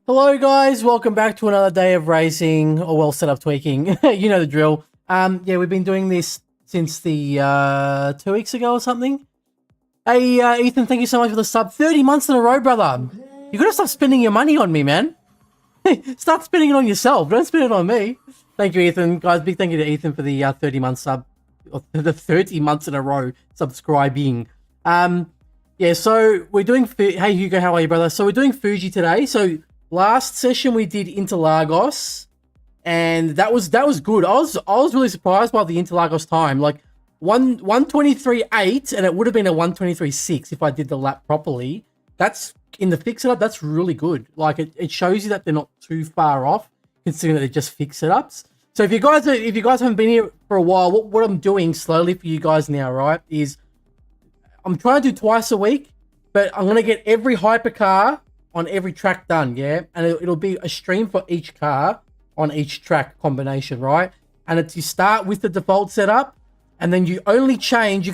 Hello guys, welcome back to another day of racing, or well, setup tweaking. You know the drill. Yeah, we've been doing this since the 2 weeks ago or something. Hey Ethan, thank you so much for the sub. 30 months in a row, brother. You gotta stop spending your money on me, man. Start spending it on yourself. Don't spend it on me. Thank you, Ethan. Guys, big thank you to Ethan for the 30-month sub. Or the 30 months in a row subscribing. Yeah, so we're doing... Hey Hugo, how are you, brother? So we're doing Fuji today. So last session we did Interlagos, and that was good. I was really surprised by the Interlagos time. Like 1:23.8, and it would have been a 1:23.6 if I did the lap properly. That's in the fix it up. That's really good. Like it shows you that they're not too far off, considering that they're just fix it ups. So if you guys haven't been here for a while, what I'm doing slowly for you guys now, right, is I'm trying to do twice a week, but I'm gonna get every hypercar on every track done, yeah? And it'll be a stream for each car on each track combination, right? And it's, you start with the default setup, and then you can only change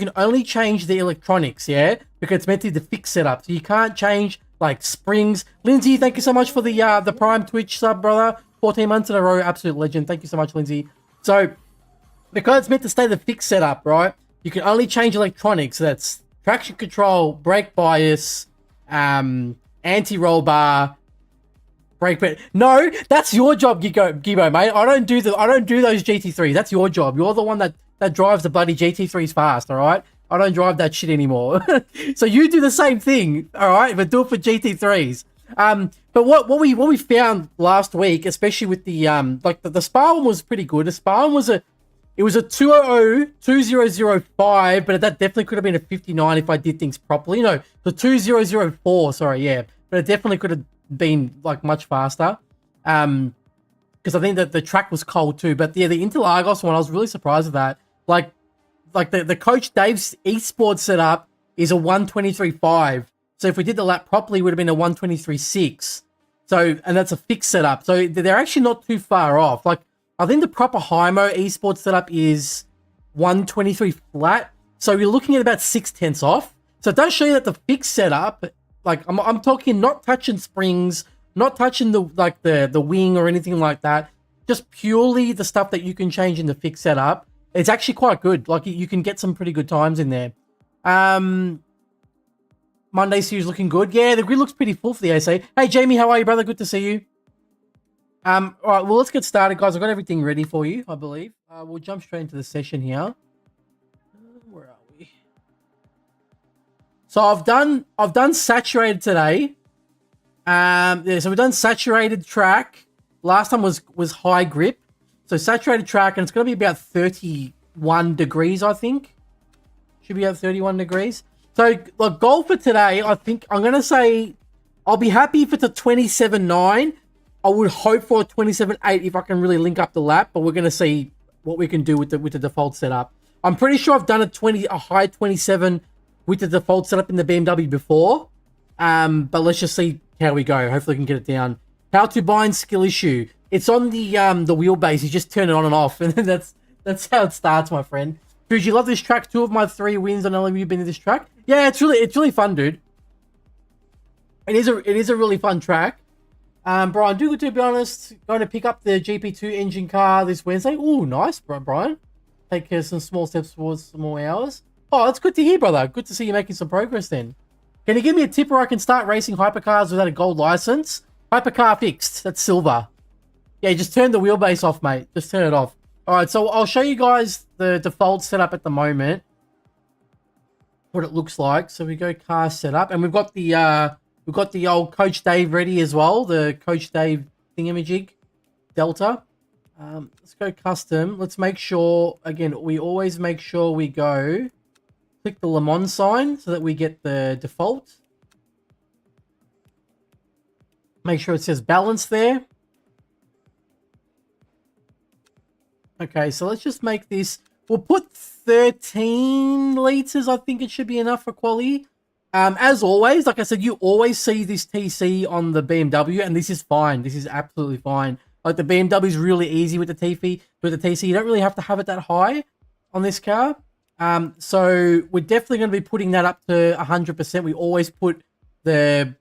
the electronics, yeah? Because it's meant to be the fixed setup. So you can't change, like, springs. Lindsay, thank you so much for the Prime Twitch sub, brother. 14 months in a row, absolute legend. Thank you so much, Lindsay. So, because it's meant to stay the fixed setup, right? You can only change electronics. So that's traction control, brake bias, anti-roll bar, brake pad. No, that's your job, Gibbo, mate. I don't do those GT3s. That's your job. You're the one that drives the bloody GT3s fast, all right? I don't drive that shit anymore. So you do the same thing, all right? But do it for GT3s. But what we found last week, especially with the like the Spa one was pretty good. The Spa one was a 2005, but that definitely could have been a 59 if I did things properly. No, the 2004, sorry, yeah. But it definitely could have been like much faster. Because I think that the track was cold too. But yeah, the Interlagos one, I was really surprised at that. Like the Coach Dave's esports setup is a 1:23.5. So if we did the lap properly, it would have been a 1:23.6. So, and that's a fixed setup. So they're actually not too far off. Like, I think the proper HYMO esports setup is 1:23 flat. So you're looking at about 6/10 off. So it does show you that the fixed setup, like I'm talking not touching springs, not touching the wing or anything like that. Just purely the stuff that you can change in the fixed setup. It's actually quite good. Like you can get some pretty good times in there. Monday series looking good. Yeah, the grid looks pretty full for the AC. Hey Jamie, how are you, brother? Good to see you. All right, well, let's get started, guys. I've got everything ready for you, I believe. We'll jump straight into the session here. Where are we? So I've done saturated today. Yeah, so we've done saturated track. Last time was high grip. So saturated track, and it's going to be about 31 degrees, I think. Should be about 31 degrees. So the goal for today, I think I'm going to say I'll be happy if it's a 27.9. I would hope for a 27.8 if I can really link up the lap, but we're going to see what we can do with the default setup. I'm pretty sure I've done a high 27 with the default setup in the BMW before, but let's just see how we go. Hopefully we can get it down. How to bind skill issue. It's on the wheelbase. You just turn it on and off, and that's how it starts, my friend. Fuji, love this track. 2 of my 3 wins on LMU been to this track. Yeah, it's really fun, dude. It is a really fun track. Brian, to be honest, going to pick up the GP2 engine car this Wednesday. Oh, nice, Brian. Take some small steps towards some more hours. Oh, that's good to hear, brother. Good to see you making some progress then. Can you give me a tip where I can start racing hypercars without a gold license? Hypercar fixed. That's silver. Yeah, just turn the wheelbase off, mate. Just turn it off. All right, so I'll show you guys the default setup at the moment. What it looks like. So we go car setup, and we've got the old Coach Dave ready as well. The Coach Dave thingamajig Delta. Let's go custom. Let's make sure, again, we always make sure we go click the Le Mans sign so that we get the default. Make sure it says balance there. Okay, so let's just make this. We'll put 13 liters. I think it should be enough for quality. As always, like I said, you always see this TC on the BMW, and this is fine. This is absolutely fine. Like, the BMW is really easy with the TC. You don't really have to have it that high on this car. So we're definitely going to be putting that up to 100%. We always put the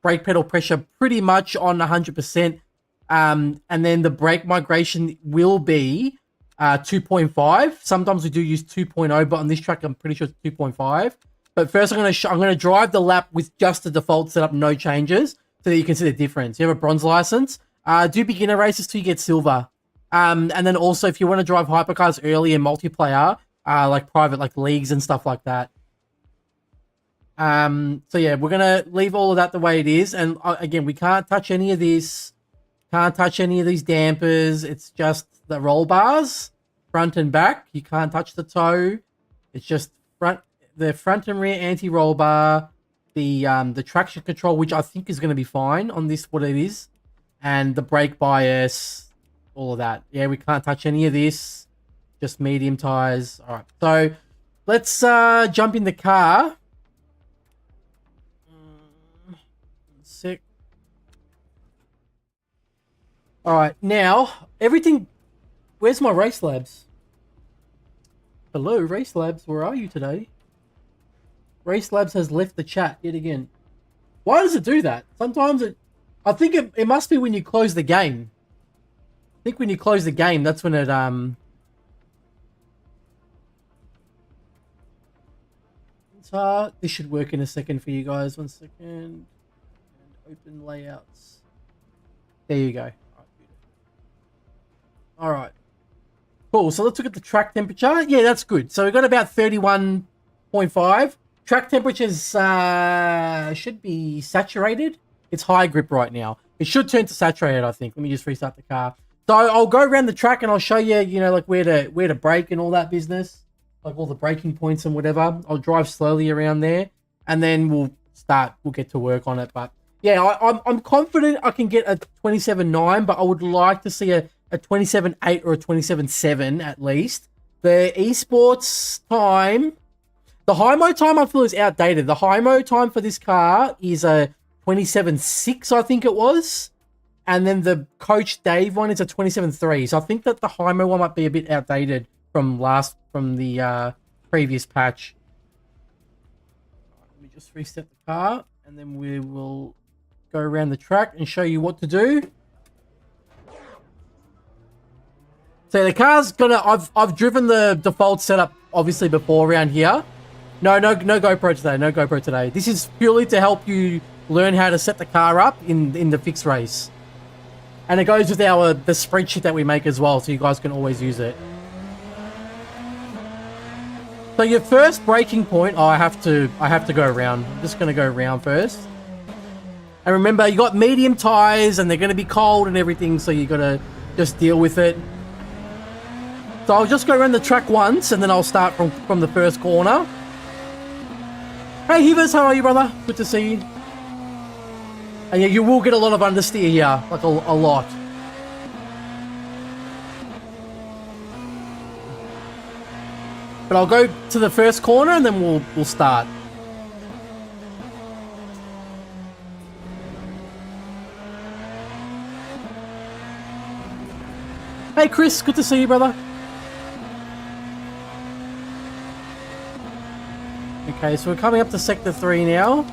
brake pedal pressure pretty much on 100%. And then the brake migration will be 2.5. Sometimes we do use 2.0, but on this track, I'm pretty sure it's 2.5. But first, I'm going to drive the lap with just the default setup, no changes, so that you can see the difference. You have a bronze license. Do beginner races till you get silver. And then also, if you want to drive hypercars early in multiplayer, like private, like leagues and stuff like that. So yeah, we're going to leave all of that the way it is. And again, we can't touch any of this. Can't touch any of these dampers. It's just the roll bars, front and back. You can't touch the toe. It's just the front and rear anti-roll bar, the traction control, which I think is going to be fine on this, what it is, and the brake bias, all of that. Yeah, we can't touch any of this. Just medium tires. All right, so let's jump in the car. Sick. All right, now everything. Where's my Race Labs? Hello, Race Labs. Where are you today? Race Labs has left the chat yet again. Why does it do that? Sometimes I think it must be when you close the game. I think when you close the game, that's when it this should work in a second for you guys. 1 second. And open layouts. There you go. All right. Cool. So let's look at the track temperature. Yeah, that's good. So we've got about 31.5. Track temperatures should be saturated. It's high grip right now. It should turn to saturated, I think. Let me just restart the car. So I'll go around the track and I'll show you, like where to brake and all that business, like all the braking points and whatever. I'll drive slowly around there, and then we'll get to work on it. But yeah, I'm confident I can get a 27.9, but I would like to see a 27.8 or a 27.7 at least. The esports time, the HYMO time I feel is outdated. The HYMO time for this car is a 27.6, I think it was. And then the Coach Dave one is a 27.3. So I think that the HYMO one might be a bit outdated from the previous patch. Let me just reset the car, and then we will go around the track and show you what to do. So the car's gonna. I've driven the default setup obviously before around here. No GoPro today. No GoPro today. This is purely to help you learn how to set the car up in the fixed race, and it goes with the spreadsheet that we make as well, so you guys can always use it. So your first braking point. Oh, I have to go around. I'm just gonna go around first. And remember, you got medium tires, and they're gonna be cold and everything, so you gotta just deal with it. So I'll just go around the track once, and then I'll start from the first corner. Hey, Hivas, how are you, brother? Good to see you. And yeah, you will get a lot of understeer here, like a lot. But I'll go to the first corner, and then we'll start. Hey, Chris, good to see you, brother. Okay, so we're coming up to Sector 3 now.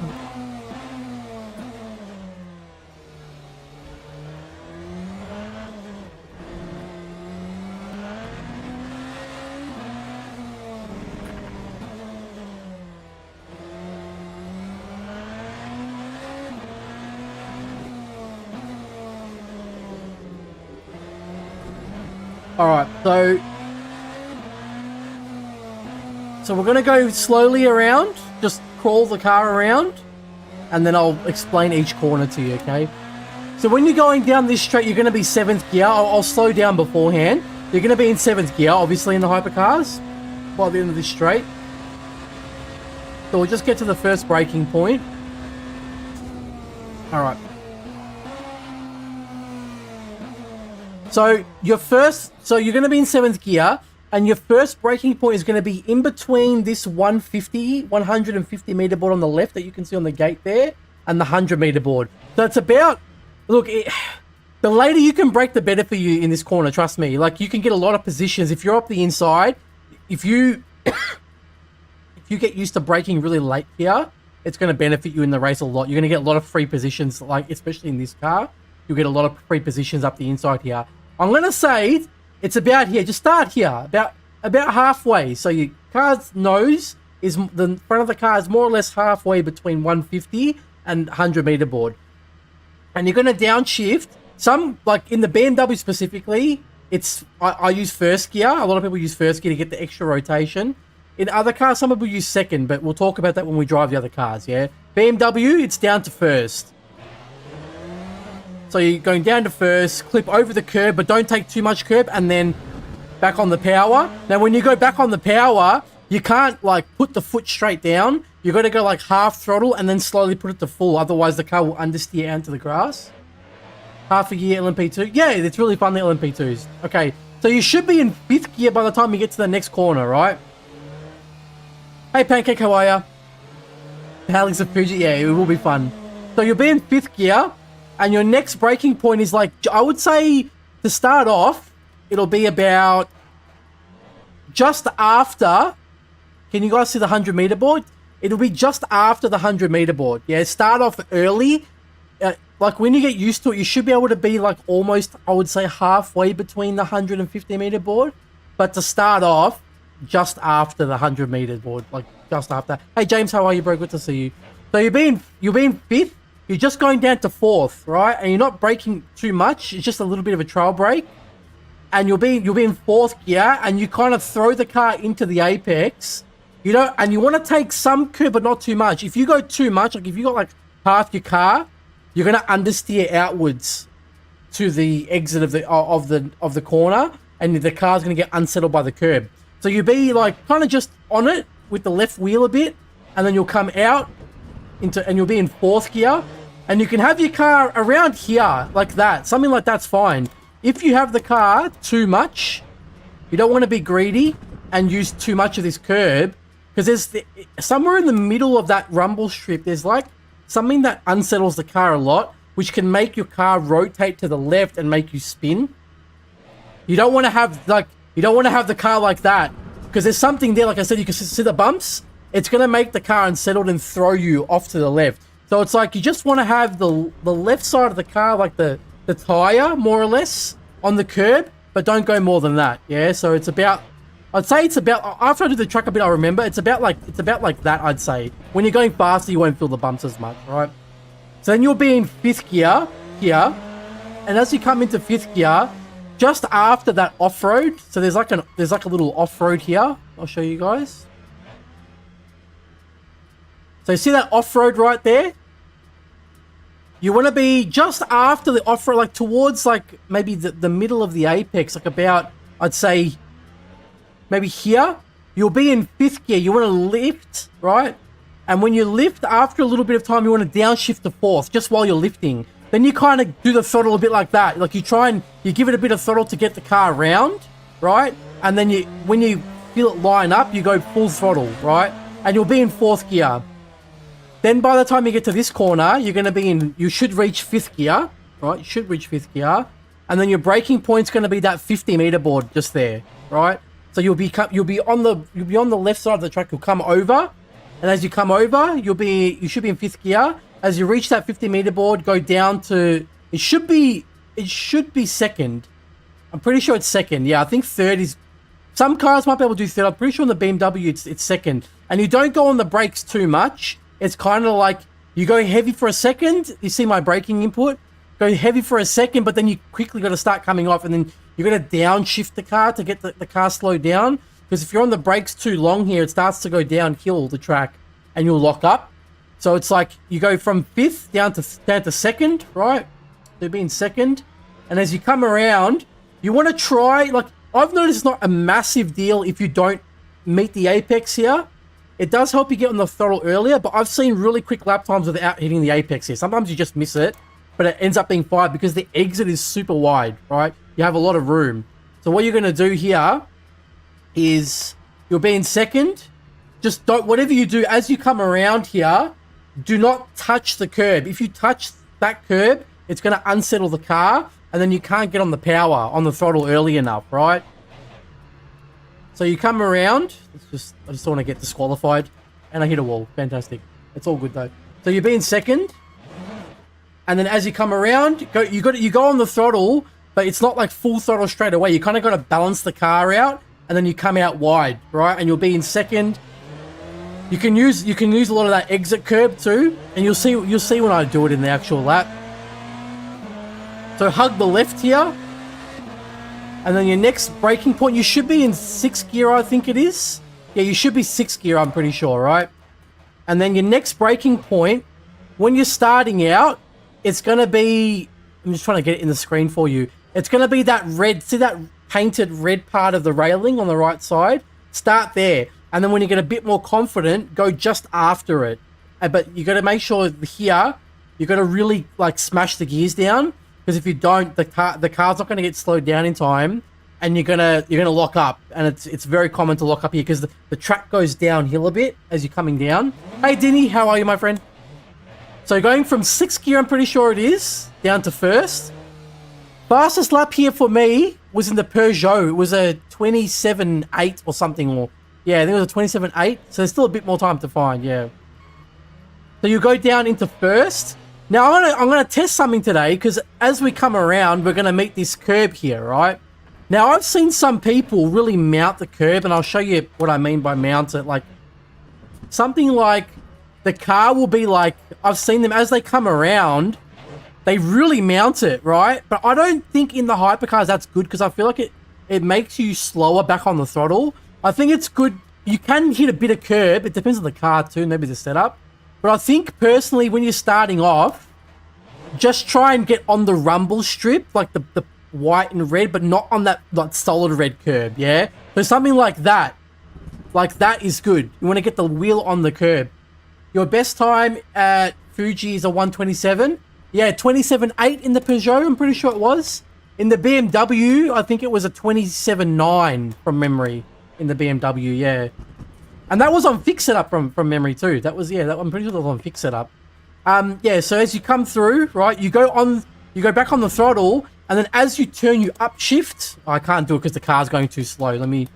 All right, so we're gonna go slowly around, just crawl the car around, and then I'll explain each corner to you, okay? So when you're going down this straight, you're gonna be 7th gear. I'll slow down beforehand. You're gonna be in 7th gear, obviously, in the hypercars by the end of this straight. So we'll just get to the first braking point. All right. So you're going to be in 7th gear, and your first braking point is going to be in between this 150 meter board on the left that you can see on the gate there, and the 100 meter board. So it's about, look, the later you can brake, the better for you in this corner. Trust me. Like, you can get a lot of positions if you're up the inside. If you get used to braking really late here, it's going to benefit you in the race a lot. You're going to get a lot of free positions, like especially in this car. You'll get a lot of free positions up the inside here. I'm going to say it's about here. Just start here, about halfway. So your car's nose is, the front of the car is more or less halfway between 150 and 100 meter board. And you're going to downshift. Some, like in the BMW specifically, I use first gear. A lot of people use first gear to get the extra rotation. In other cars, some people use second, but we'll talk about that when we drive the other cars, yeah? BMW, it's down to first. So you're going down to first, clip over the curb, but don't take too much curb, and then back on the power. Now, when you go back on the power, you can't, like, put the foot straight down. You've got to go, like, half throttle and then slowly put it to full. Otherwise, the car will understeer out into the grass. Half a gear LMP2. Yeah, it's really fun, the LMP2s. Okay, so you should be in 5th gear by the time you get to the next corner, right? Hey, Pancake, how are ya? Alex of Fuji, yeah, it will be fun. So you'll be in 5th gear, and your next braking point is like, I would say, to start off, it'll be about just after, can you guys see the 100 meter board? It'll be just after the 100 meter board. Yeah, start off early. Like, when you get used to it, you should be able to be like almost, I would say, halfway between the 150 meter board. But to start off, just after the 100 meter board, like just after. Hey James, how are you, bro? Good to see you. So you'll be in 5th. You're just going down to 4th, right? And you're not braking too much. It's just a little bit of a trail brake. And you'll be in 4th gear, and you kind of throw the car into the apex. You know, and you want to take some curb, but not too much. If you go too much, like if you got like half your car, you're gonna understeer outwards to the exit of the corner, and the car's gonna get unsettled by the curb. So you'll be like kind of just on it with the left wheel a bit, and then you'll come out and you'll be in 4th gear, and you can have your car around here like that. Something like that's fine. If you have the car too much, you don't want to be greedy and use too much of this curb, because there's somewhere in the middle of that rumble strip, there's like something that unsettles the car a lot, which can make your car rotate to the left and make you spin. You don't want to have the car like that, because there's something there. Like I said, you can see the bumps. It's going to make the car unsettled and throw you off to the left. So it's like you just want to have the left side of the car, like the tire, more or less, on the curb, but don't go more than that. Yeah, so it's about, I'd say it's about, after I do the track a bit, I remember, it's about like that, I'd say. When you're going faster, you won't feel the bumps as much, right? So then you'll be in 5th gear here, and as you come into 5th gear, just after that off-road, so there's like a little off-road here. I'll show you guys. So you see that off-road right there? You want to be just after the off-road, like towards like maybe the middle of the apex, like about, I'd say, maybe here. You'll be in 5th gear. You want to lift, right? And when you lift, after a little bit of time, you want to downshift to 4th, just while you're lifting. Then you kind of do the throttle a bit like that. Like you give it a bit of throttle to get the car around, right? And then when you feel it line up, you go full throttle, right? And you'll be in 4th gear. Then by the time you get to this corner, you should reach 5th gear, right? You should reach 5th gear. And then your braking point's going to be that 50 meter board just there, right? So you'll be on the left side of the track. You'll come over, and as you come over, you should be in 5th gear. As you reach that 50 meter board, go down to, it should be 2nd. I'm pretty sure it's 2nd. Yeah, I think 3rd is, some cars might be able to do 3rd. I'm pretty sure on the BMW it's 2nd. And you don't go on the brakes too much. It's kind of like you go heavy for a second. You see my braking input? Go heavy for a second, but then you quickly got to start coming off, and then you got to downshift the car to get the car slowed down. Because if you're on the brakes too long here, it starts to go downhill the track and you'll lock up. So it's like you go from 5th down to 2nd, right? So being 2nd. And as you come around, you want to try, like, I've noticed it's not a massive deal if you don't meet the apex here. It does help you get on the throttle earlier, but I've seen really quick lap times without hitting the apex here. Sometimes you just miss it, but it ends up being 5 because the exit is super wide, right? You have a lot of room. So what you're going to do here is you'll be in 2nd. Just don't, whatever you do, as you come around here, do not touch the curb. If you touch that curb, it's going to unsettle the car, and then you can't get on the power, on the throttle early enough, right? So you come around. I just don't want to get disqualified, and I hit a wall. Fantastic. It's all good though. So you'll be in 2nd, and then as you come around, you go on the throttle, but it's not like full throttle straight away. You kind of got to balance the car out, and then you come out wide, right? And you'll be in 2nd. You can use a lot of that exit curb too, and you'll see when I do it in the actual lap. So hug the left here, and then your next braking point, you should be in 6th gear, I think it is. Yeah, you should be 6th gear, I'm pretty sure, right? And then your next braking point, when you're starting out, it's going to be, I'm just trying to get it in the screen for you. It's going to be that red, see that painted red part of the railing on the right side? Start there. And then when you get a bit more confident, go just after it. But you got to make sure here, you got to really like smash the gears down. Because if you don't, the car's not going to get slowed down in time, and you're gonna lock up. And it's very common to lock up here because the track goes downhill a bit as you're coming down. Hey Dinny, how are you, my friend? So going from 6th gear, I'm pretty sure it is, down to 1st. Fastest lap here for me was in the Peugeot. It was a 27.8 or something, or yeah, I think it was a 27.8. So there's still a bit more time to find, yeah. So you go down into 1st. Now, I'm gonna test something today, because as we come around, we're going to meet this curb here, right? Now, I've seen some people really mount the curb, and I'll show you what I mean by mount it. Like, something like the car will be like, I've seen them as they come around, they really mount it, right? But I don't think in the hypercars that's good, because I feel like it makes you slower back on the throttle. I think it's good. You can hit a bit of curb. It depends on the car too, maybe the setup. But I think, personally, when you're starting off, just try and get on the rumble strip, like the white and red, but not on that like solid red curb, yeah? So something like that is good. You want to get the wheel on the curb. Your best time at Fuji is a 127. Yeah, 27.8 in the Peugeot, I'm pretty sure it was. In the BMW, I think it was a 27.9 from memory in the BMW, yeah. And that was on fixed setup from memory too. That was, yeah, I'm pretty sure that was on fixed setup. Yeah, so as you come through, right, you go back on the throttle, and then as you turn, you upshift. I can't do it because the car's going too slow. Let me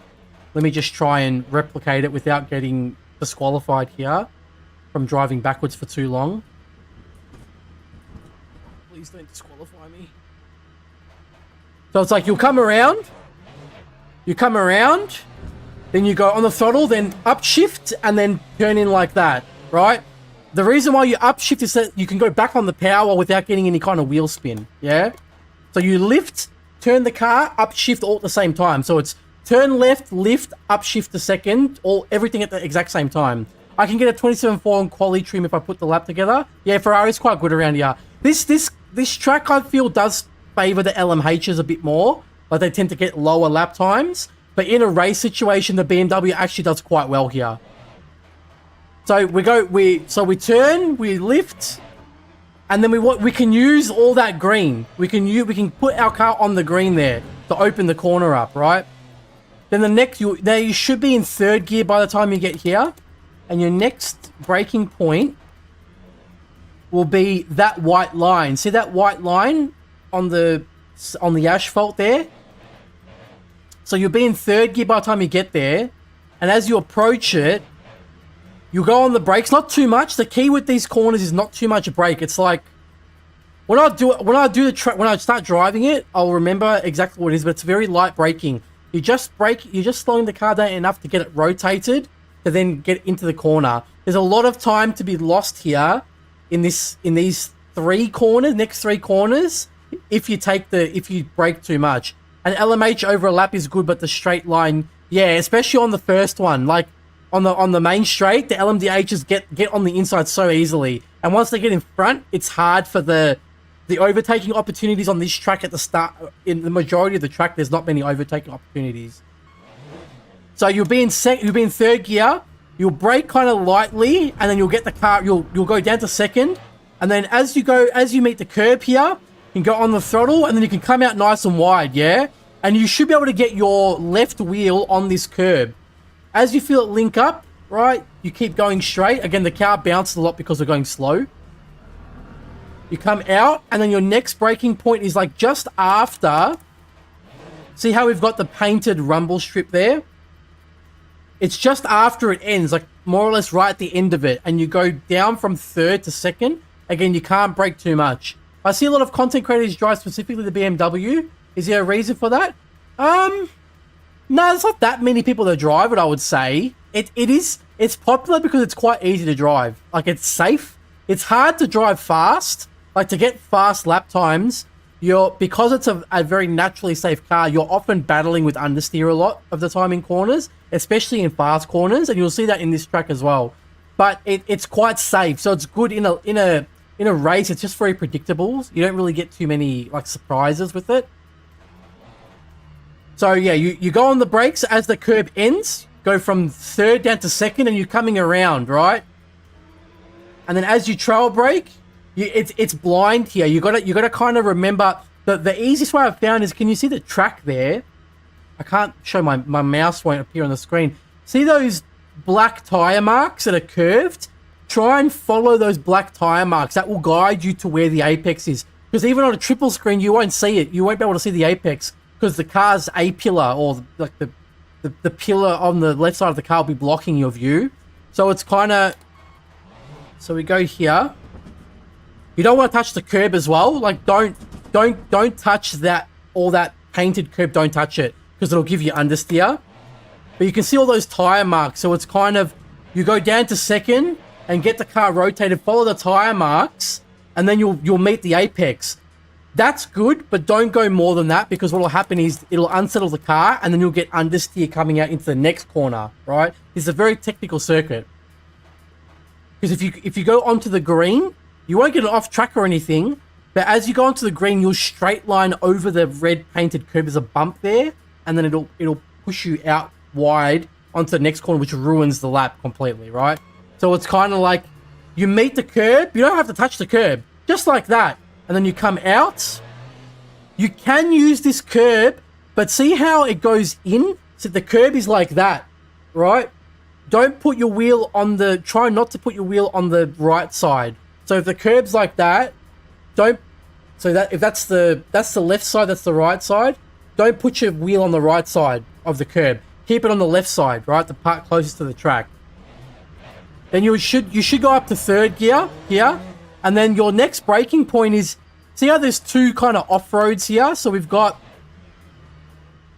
just try and replicate it without getting disqualified here from driving backwards for too long. Please don't disqualify me. So it's like you'll come around, then you go on the throttle, then upshift, and then turn in like that, right? The reason why you upshift is that you can go back on the power without getting any kind of wheel spin, yeah? So you lift, turn the car, upshift all at the same time. So it's turn left, lift, upshift the second, or everything at the exact same time. I can get a 27.4 on quality trim if I put the lap together. Yeah, Ferrari's quite good around here. This track, I feel, does favor the LMHs a bit more. Like, they tend to get lower lap times. But in a race situation, the BMW actually does quite well here. So we turn, we lift, and then we can use all that green. We can put our car on the green there to open the corner up, right? Then you should be in 3rd gear by the time you get here, and your next braking point will be that white line. See that white line on the asphalt there? So you'll be in 3rd gear by the time you get there, and as you approach it, you go on the brakes. Not too much. The key with these corners is not too much brake. It's like when I start driving it, I'll remember exactly what it is, but it's very light braking. You're just slowing the car down enough to get it rotated to then get into the corner. There's a lot of time to be lost here in these next three corners if you brake too much. An LMH over a lap is good, but the straight line, yeah, especially on the first one, like on the main straight, the LMDHs get on the inside so easily, and once they get in front, it's hard for the overtaking opportunities on this track at the start. In the majority of the track, there's not many overtaking opportunities. So you'll be in third gear, you'll brake kind of lightly, and then you'll get the car, you'll go down to second, and then as you meet the curb here, you can go on the throttle, and then you can come out nice and wide, yeah? And you should be able to get your left wheel on this curb. As you feel it link up, right, you keep going straight. Again, the car bounces a lot because we're going slow. You come out, and then your next braking point is like just after. See how we've got the painted rumble strip there? It's just after it ends, like more or less right at the end of it. And you go down from third to second. Again, you can't brake too much. I see a lot of content creators drive specifically the BMW. Is there a reason for that? No, there's not that many people that drive it, I would say. It's popular because it's quite easy to drive. Like, it's safe. It's hard to drive fast. Like, to get fast lap times, because it's a very naturally safe car, you're often battling with understeer a lot of the time in corners, especially in fast corners, and you'll see that in this track as well. But it's quite safe, so it's good in a race. It's just very predictable. You don't really get too many like surprises with it. So yeah, you go on the brakes as the curb ends, go from third down to second, and you're coming around, right? And then as you trail brake, it's blind here. You gotta kind of remember the easiest way I've found is, can you see the track there? I can't show my mouse won't appear on the screen. See those black tire marks that are curved? Try and follow those black tire marks. That will guide you to where the apex is. Because even on a triple screen, you won't see it. You won't be able to see the apex because the car's A-pillar, or like the pillar on the left side of the car, will be blocking your view. So it's kind of... So we go here. You don't want to touch the curb as well. Like, don't touch that, all that painted curb. Don't touch it because it'll give you understeer. But you can see all those tire marks. So it's kind of, you go down to second and get the car rotated, follow the tire marks, and then you'll meet the apex. That's good, but don't go more than that, because what will happen is it'll unsettle the car, and then you'll get understeer coming out into the next corner, right? It's a very technical circuit. Because if you go onto the green, you won't get an off track or anything, but as you go onto the green, you'll straight line over the red painted curb. There's a bump there, and then it'll push you out wide onto the next corner, which ruins the lap completely, right? So it's kind of like, you meet the curb, you don't have to touch the curb, just like that. And then you come out. You can use this curb, but see how it goes in? So the curb is like that, right? Don't put your wheel on the... Try not to put your wheel on the right side. So if the curb's like that, don't... So that if that's the left side, that's the right side. Don't put your wheel on the right side of the curb. Keep it on the left side, right? The part closest to the track. Then you should go up to third gear here. And then your next braking point is... See how there's two kind of off-roads here? So we've got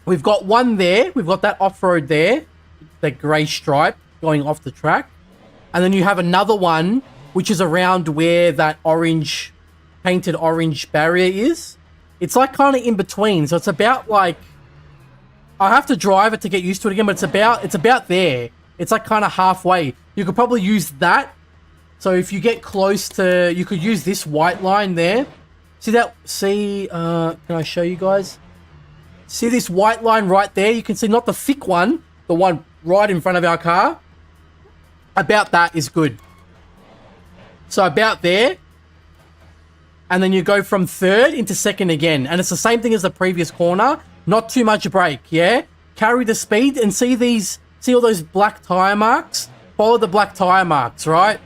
one there. We've got that off-road there. The grey stripe going off the track. And then you have another one, which is around where that orange, painted orange barrier is. It's like kind of in between. So it's about like... I have to drive it to get used to it again, but it's about there. It's like kind of halfway. You could probably use that. So if you get close to... You could use this white line there. See that? See... can I show you guys? See this white line right there? You can see not the thick one. The one right in front of our car. About that is good. So about there. And then you go from third into second again. And it's the same thing as the previous corner. Not too much brake, yeah? Carry the speed and see these... See all those black tire marks? Follow the black tire marks, right?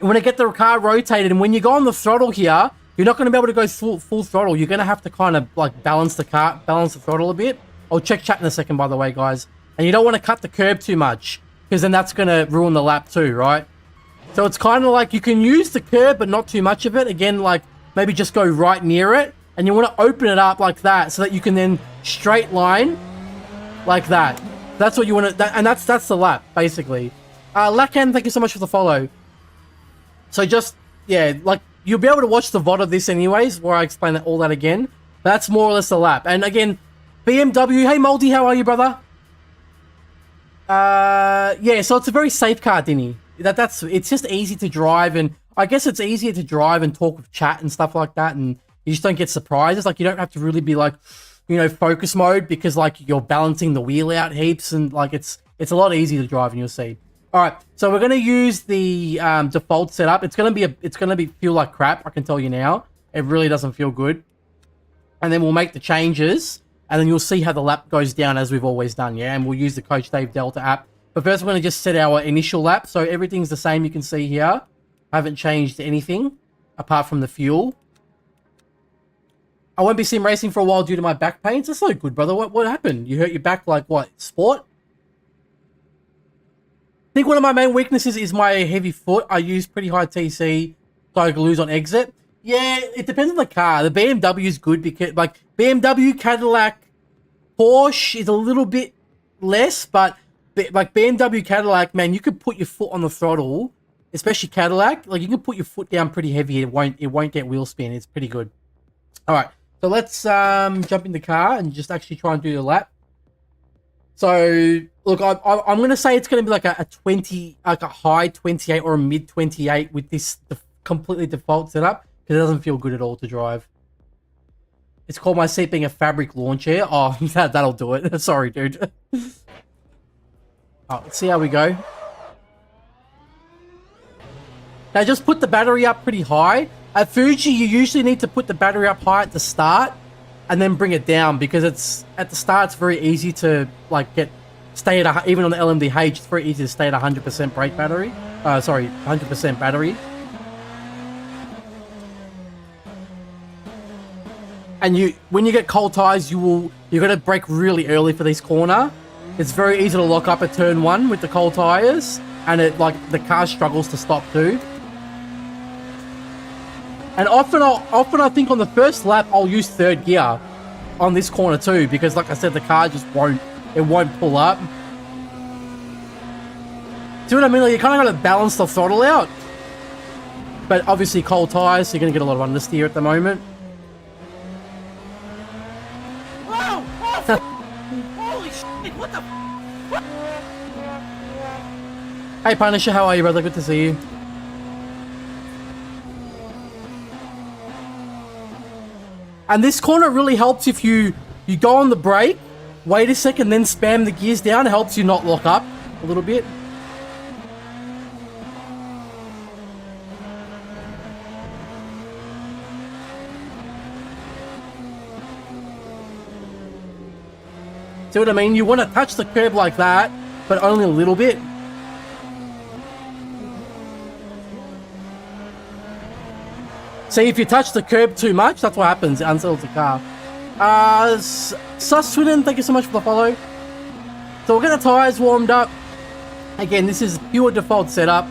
And when I get the car rotated, and when you go on the throttle here, you're not going to be able to go full throttle. You're going to have to kind of like balance the throttle a bit. I'll check chat in a second, by the way, guys. And you don't want to cut the curb too much, because then that's going to ruin the lap too, right? So it's kind of like you can use the curb, but not too much of it. Again, like maybe just go right near it, and you want to open it up like that, so that you can then straight line like that. That's what you want to, and that's the lap basically. Lakan, thank you so much for the follow. So just, yeah, like, you'll be able to watch the VOD of this anyways, where I explain all that again. That's more or less the lap. And again, BMW, hey Moldy, how are you, brother? Yeah, so it's a very safe car, Dinny. It's just easy to drive, and I guess it's easier to drive and talk with chat and stuff like that, and you just don't get surprises. Like, you don't have to really be like, you know, focus mode, because like you're balancing the wheel out heaps, and like it's a lot easier to drive, and you'll see. All right, so we're gonna use the default setup. It's gonna feel like crap. I can tell you now. It really doesn't feel good. And then we'll make the changes, and then you'll see how the lap goes down as we've always done, yeah? And we'll use the Coach Dave Delta app. But first, we're going to just set our initial lap. So everything's the same, you can see here. I haven't changed anything, apart from the fuel. I won't be sim racing for a while due to my back pains. That's so good, brother. What happened? You hurt your back like what? Sport? I think one of my main weaknesses is my heavy foot. I use pretty high TC, so I lose on exit. Yeah, it depends on the car. The BMW is good because, like, BMW, Cadillac, Porsche is a little bit less, but like BMW, Cadillac, man, you could put your foot on the throttle, especially Cadillac. Like, you can put your foot down pretty heavy. It won't get wheel spin. It's pretty good. All right, so let's jump in the car and just actually try and do the lap. So look, I'm gonna say it's gonna be like a 20, like a high 28 or a mid 28 with this completely default setup. Because it doesn't feel good at all to drive. It's called my seat being a fabric lawn chair. Oh, that'll do it. Sorry, dude. Oh, let's see how we go. Now, just put the battery up pretty high. At Fuji, you usually need to put the battery up high at the start and then bring it down, because it's at the start, it's very easy to like stay at even on the LMDH. It's very easy to stay at 100% brake battery. Sorry, 100% battery. And when you get cold tires, you got to brake really early for this corner. It's very easy to lock up at turn 1 with the cold tires, and the car struggles to stop too. And often I think on the first lap I'll use third gear on this corner too, because like I said, the car just won't pull up. See what I mean? Like, you kind of got to balance the throttle out. But obviously cold tires, so you're going to get a lot of understeer at the moment. Holy shit, what the Hey Punisher, how are you, brother? Good to see you. And this corner really helps if you go on the brake, wait a second, then spam the gears down. It helps you not lock up a little bit. See what I mean? You want to touch the curb like that, but only a little bit. See, if you touch the curb too much, that's what happens. It unsettles the car. Sus Sweden, thank you so much for the follow. So we'll get the tires warmed up. Again, this is pure default setup.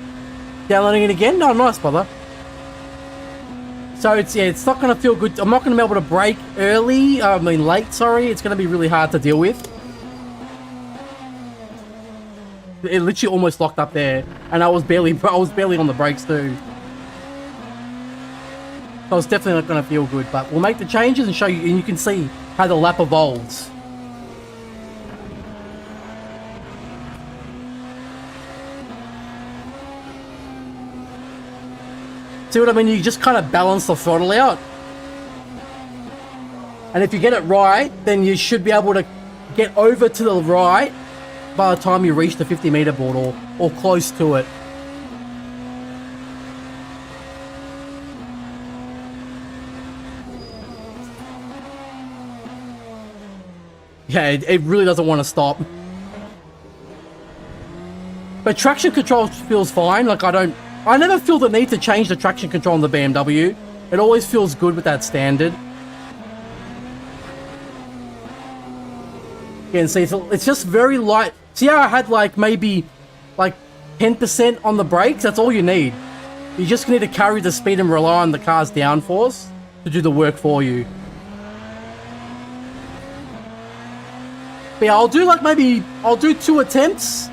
Downloading it again? No, nice, brother. So it's not going to feel good. I'm not going to be able to brake late, sorry. It's going to be really hard to deal with. It literally almost locked up there, and I was barely on the brakes too. So it's definitely not going to feel good, but we'll make the changes and show you, and you can see how the lap evolves. See what I mean? You just kind of balance the throttle out. And if you get it right, then you should be able to get over to the right by the time you reach the 50-meter board or close to it. Yeah, it really doesn't want to stop. But traction control feels fine. Like, I never feel the need to change the traction control on the BMW. It always feels good with that standard. Again, see, it's just very light. See how I had maybe 10% on the brakes? That's all you need. You just need to carry the speed and rely on the car's downforce to do the work for you. But yeah, I'll do 2 attempts.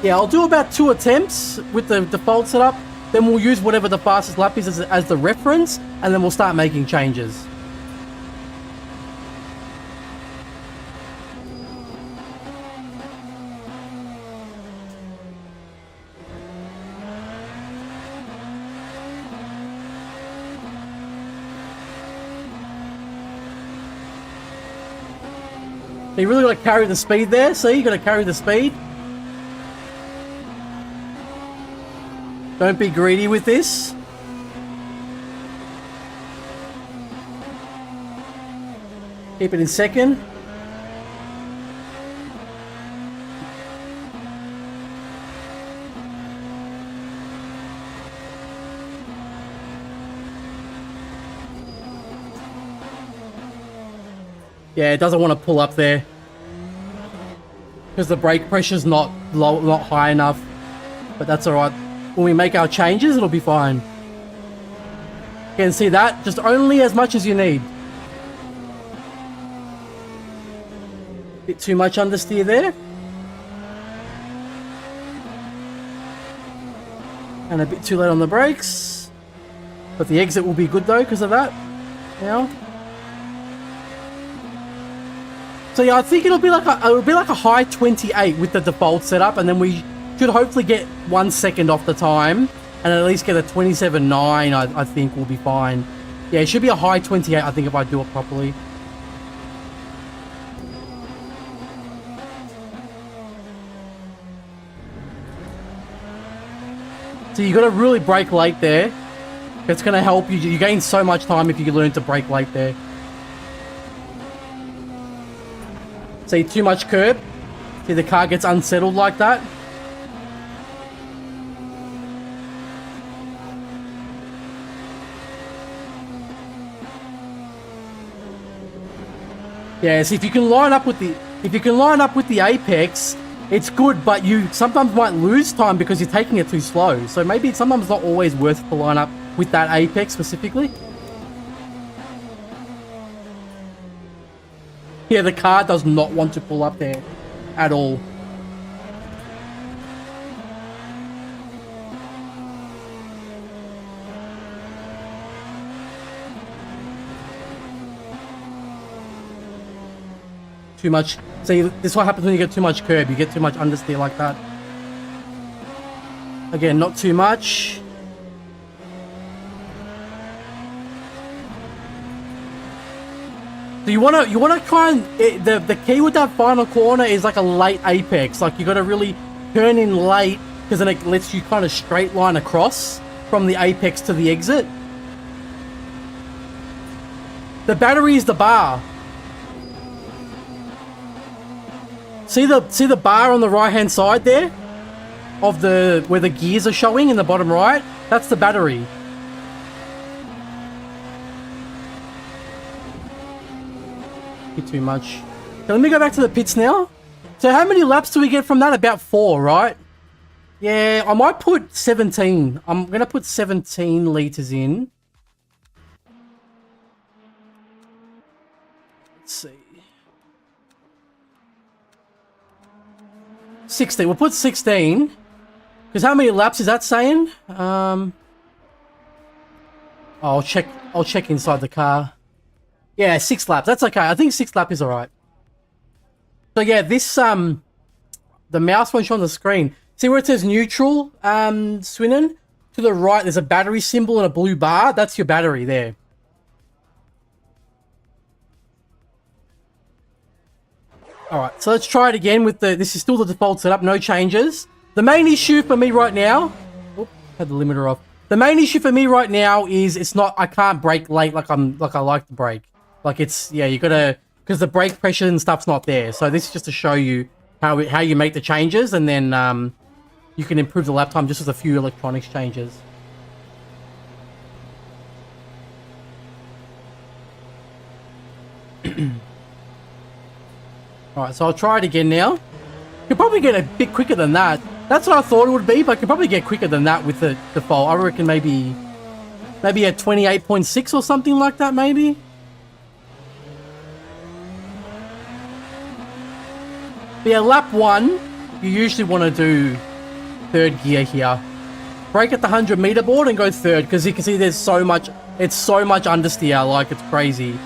Yeah, I'll do about 2 attempts with the default setup. then we'll use whatever the fastest lap is as the reference, and then we'll start making changes. You really got to carry the speed there. See, you got to carry the speed. Don't be greedy with this. Keep it in second. Yeah, it doesn't want to pull up there because the brake pressure's not low, not high enough. But that's all right. When we make our changes, it'll be fine. You can see that, just only as much as you need. Bit too much understeer there. And a bit too late on the brakes. But the exit will be good though because of that. Now. So yeah, I think it'll be like a high 28 with the default setup, and then we should hopefully get 1 second off the time, and at least get a 27.9. I think will be fine. Yeah, it should be a high 28. I think if I do it properly. So you got to really brake late there. It's going to help you. You gain so much time if you learn to brake late there. See, too much curb. See, the car gets unsettled like that. Yeah, see, if you can line up with the apex, it's good, but you sometimes might lose time because you're taking it too slow. So maybe it's sometimes not always worth it to line up with that apex specifically. Yeah, the car does not want to pull up there at all. Too much. See, this is what happens when you get too much curb. You get too much understeer like that. Again, not too much. So you wanna try and the key with that final corner is like a late apex. Like you got to really turn in late because then it lets you kind of straight line across from the apex to the exit. The battery is the bar. See the bar on the right hand side there of where the gears are showing in the bottom right? That's the battery. Too much. So let me go back to the pits now. So how many laps do we get from that? About 4, right? Yeah, I might put 17. I'm gonna put 17 liters in. Let's see. 16. We'll put 16. Because how many laps is that saying? I'll check inside the car. Yeah, 6 laps. That's okay. I think 6 laps is alright. So yeah, this the mouse won't show on the screen. See where it says neutral, Swinnen? To the right, there's a battery symbol and a blue bar. That's your battery there. Alright, so let's try it again with this is still the default setup, no changes. The main issue for me right now, had the limiter off. The main issue for me right now is I can't brake late like I like to brake. Like it's, yeah, you gotta, because the brake pressure and stuff's not there. So this is just to show you how you make the changes, and then you can improve the lap time just with a few electronics changes. Alright, so I'll try it again now. You'll probably get a bit quicker than that. That's what I thought it would be, but you can probably get quicker than that with the default. I reckon maybe a 28.6 or something like that, maybe. But yeah, lap 1, you usually want to do 3rd gear here. brake at the 100-meter board and go third, because you can see there's so much, it's so much understeer, like it's crazy.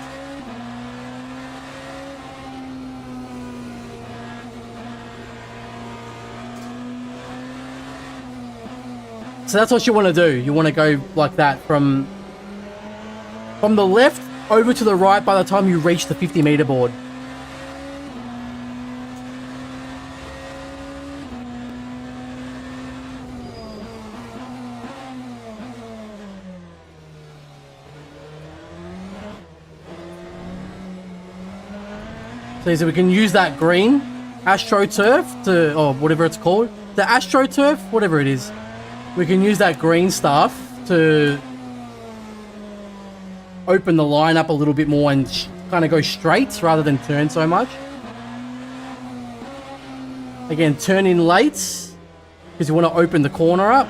So that's what you want to do. You want to go like that from the left over to the right by the time you reach the 50-meter board. So we can use that green AstroTurf to, or whatever it's called, the AstroTurf, whatever it is. We can use that green stuff to open the line up a little bit more and kind of go straight rather than turn so much. Again, turn in late because you want to open the corner up.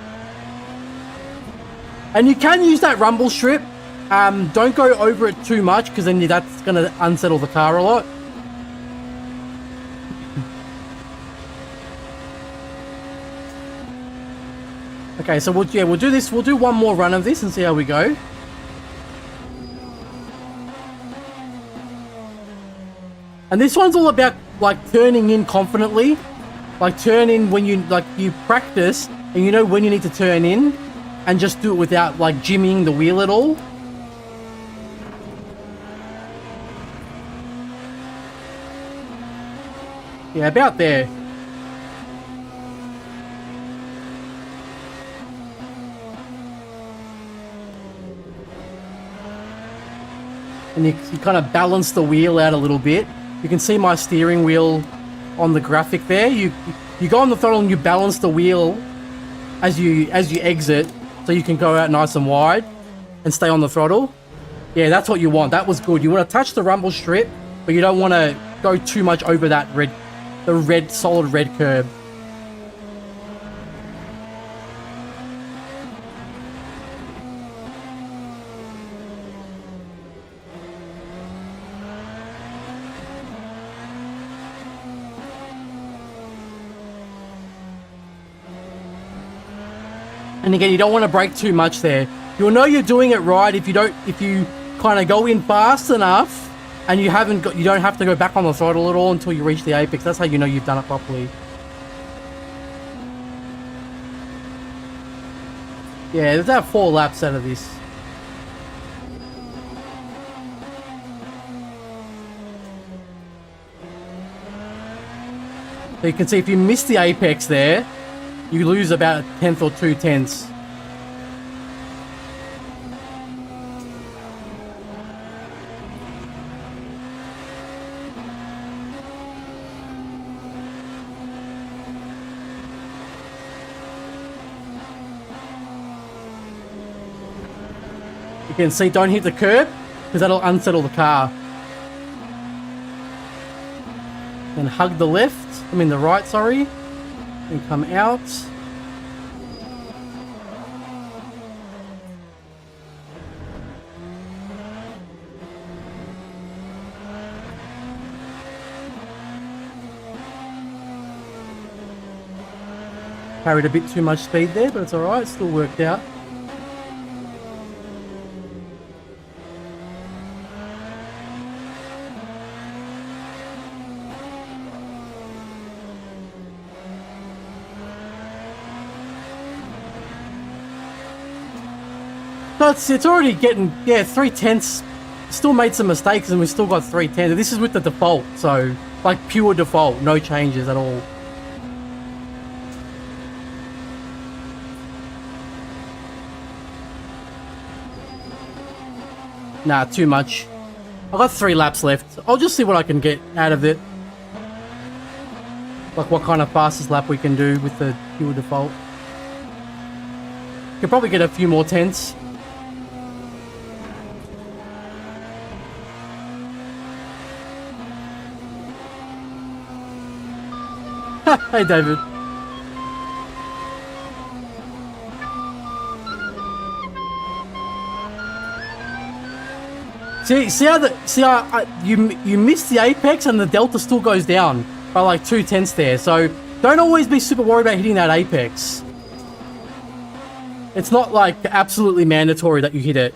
And you can use that rumble strip. Don't go over it too much because then that's going to unsettle the car a lot. Okay, so we'll do this. We'll do one more run of this and see how we go. And this one's all about like turning in confidently, like turn in when you practice and you know when you need to turn in, and just do it without like jimmying the wheel at all. Yeah, about there. And you kind of balance the wheel out a little bit. You can see my steering wheel on the graphic there. You go on the throttle and you balance the wheel as you exit, so you can go out nice and wide and stay on the throttle. Yeah, that's what you want. That was good. You want to touch the rumble strip, but you don't want to go too much over that solid red curb. And again, you don't want to brake too much there. You'll know you're doing it right if you kind of go in fast enough and you don't have to go back on the throttle at all until you reach the apex. That's how you know you've done it properly. Yeah, there's about 4 laps out of this. So you can see if you miss the apex there, you lose about 1/10 or 2/10. You can see, don't hit the curb because that'll unsettle the car. Then hug the left, I mean the right, sorry. And come out. Carried a bit too much speed there, but it's alright, still worked out. But it's already getting, yeah, 3/10. Still made some mistakes and we've still got 3/10. This is with the default, so like pure default, no changes at all. Nah, too much. I've got 3 laps left. I'll just see what I can get out of it. Like what kind of fastest lap we can do with the pure default. Could probably get a few more tenths. Hey, David. See how you miss the apex and the delta still goes down by like 2/10 there. So don't always be super worried about hitting that apex. It's not like absolutely mandatory that you hit it.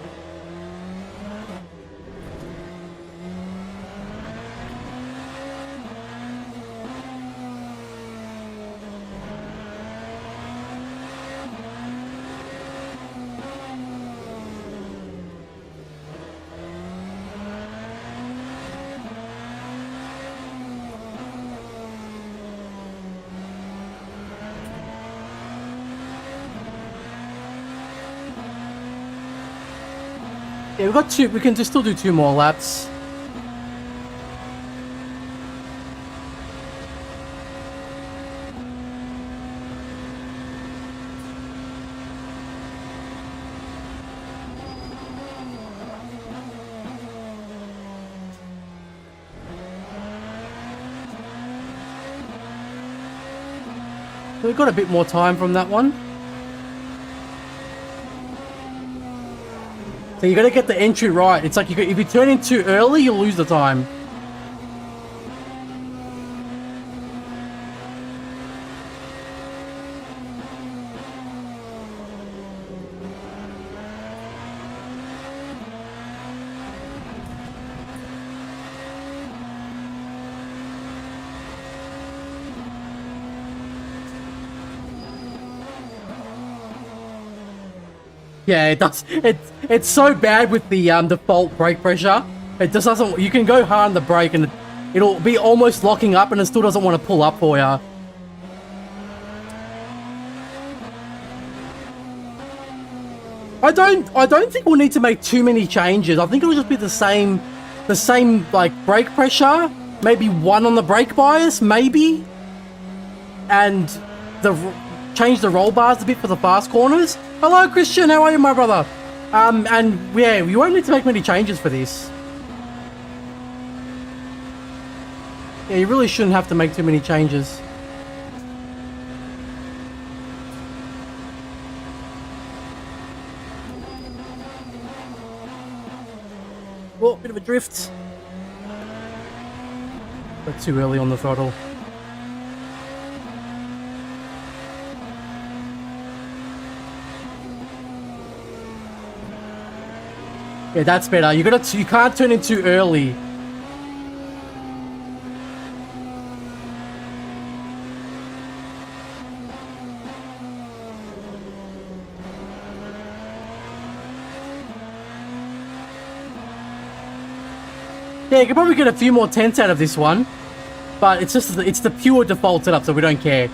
Yeah, we've got two. We can just still do 2 more laps. So we've got a bit more time from that one. So you got to get the entry right. It's like if you turn in too early, you'll lose the time. Yeah, it does. It's so bad with the default brake pressure. It just doesn't. You can go hard on the brake and it'll be almost locking up, and it still doesn't want to pull up for you. I don't think we'll need to make too many changes. I think it'll just be the same like brake pressure, maybe 1 on the brake bias, maybe, and change the roll bars a bit for the fast corners. Hello, Christian. How are you, my brother? And yeah, we won't need to make many changes for this. Yeah, you really shouldn't have to make too many changes. Oh, bit of a drift. But too early on the throttle. Yeah, that's better. You can't turn in too early. Yeah, you can probably get a few more tenths out of this one, but it's the pure default setup, so we don't care.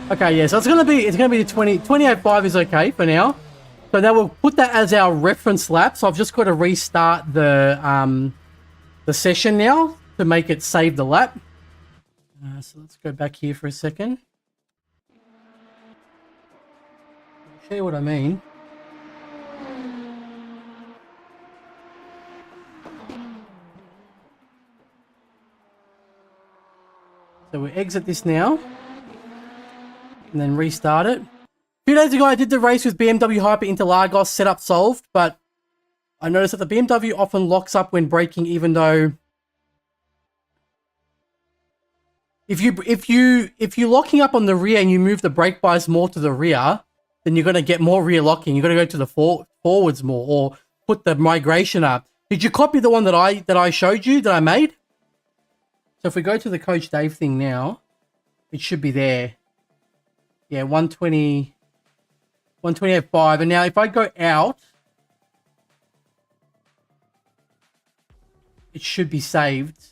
Okay, yeah, so it's gonna be the 28.5 is okay for now. So now we'll put that as our reference lap. So I've just got to restart the session now to make it save the lap. So let's go back here for a second. I'll show you what I mean. So we exit this now. And then restart it. A few days ago, I did the race with BMW Hyper into Lagos, setup solved, but I noticed that the BMW often locks up when braking, even though if you're locking up on the rear and you move the brake bias more to the rear, then you're gonna get more rear locking. You're gonna go to the forwards more, or put the migration up. Did you copy the one that I showed you that I made? So if we go to the Coach Dave thing now, it should be there. Yeah, 128.5. And now if I go out, it should be saved.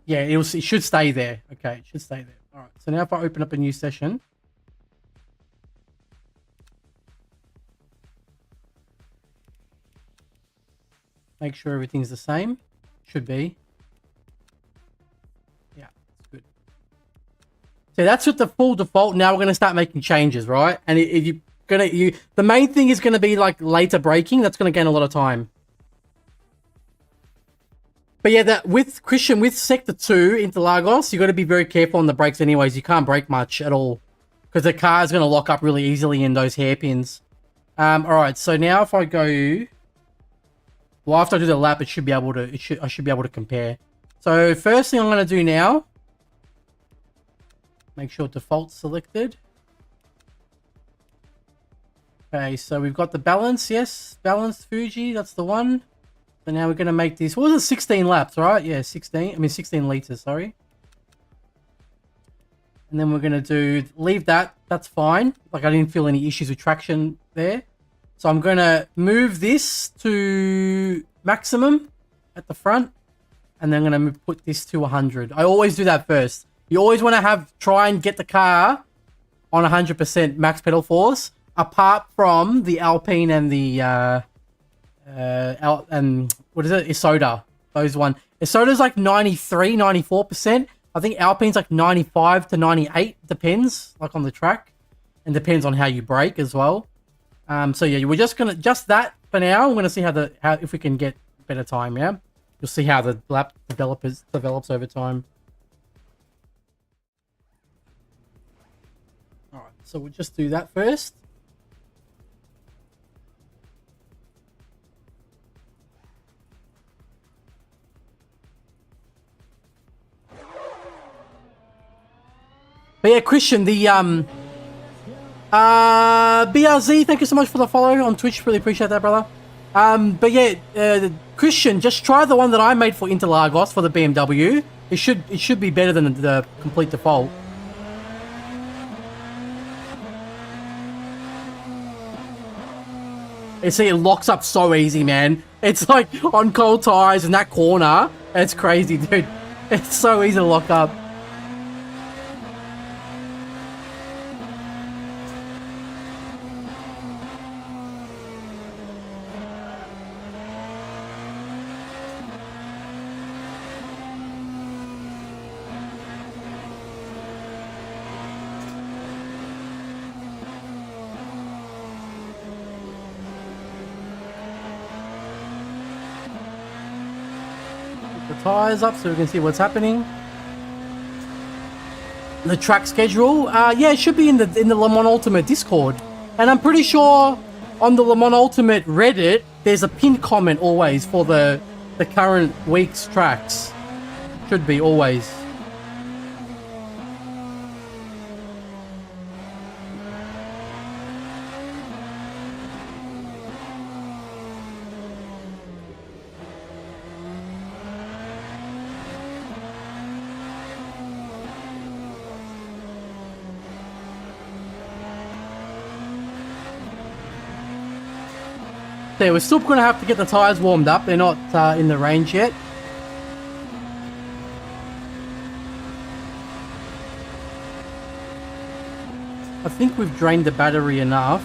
Yeah, it should stay there. Okay, it should stay there. All right. So now if I open up a new session, make sure everything's the same. Should be. Yeah, it's good. So that's with the full default. Now we're going to start making changes, right? And if you're going to, the main thing is going to be like later braking. That's going to gain a lot of time. But yeah, that with Christian, with Sector 2 into Lagos, you got to be very careful on the brakes anyways. You can't brake much at all because the car is going to lock up really easily in those hairpins. All right, so now if I go, well, after I do the lap, it should be able to, I should be able to compare. So first thing I'm going to do now, make sure default's selected. Okay, so we've got the balance, yes, balanced Fuji, that's the one. So now we're going to make this, what was it, 16 laps, right? Yeah, 16 liters, sorry. And then we're going to do, leave that, that's fine. Like I didn't feel any issues with traction there. So I'm going to move this to maximum at the front. And then I'm going to put this to 100. I always do that first. You always want to try and get the car on 100% max pedal force, apart from the Alpine and the, what is it? Isoda. Those one. Isoda's like 93, 94%. I think Alpine's like 95 to 98. Depends, like on the track. And depends on how you brake as well. So yeah, we're just going to, just that for now. I'm going to see how if we can get better time, yeah? You'll see how the lap develops over time. Alright, so we'll just do that first. But yeah, Christian, the BRZ, thank you so much for the follow on Twitch. Really appreciate that, brother. But yeah, Christian, just try the one that I made for Interlagos for the BMW. It should be better than the complete default. You see, it locks up so easy, man. It's like on cold tires in that corner. It's crazy, dude. It's so easy to lock up. Tires up so we can see what's happening. The track schedule, yeah, it should be in the Le Mans Ultimate Discord, and I'm pretty sure on the Le Mans Ultimate Reddit there's a pinned comment always for the current week's tracks. Should be always. Yeah, we're still going to have to get the tyres warmed up. They're not in the range yet. I think we've drained the battery enough.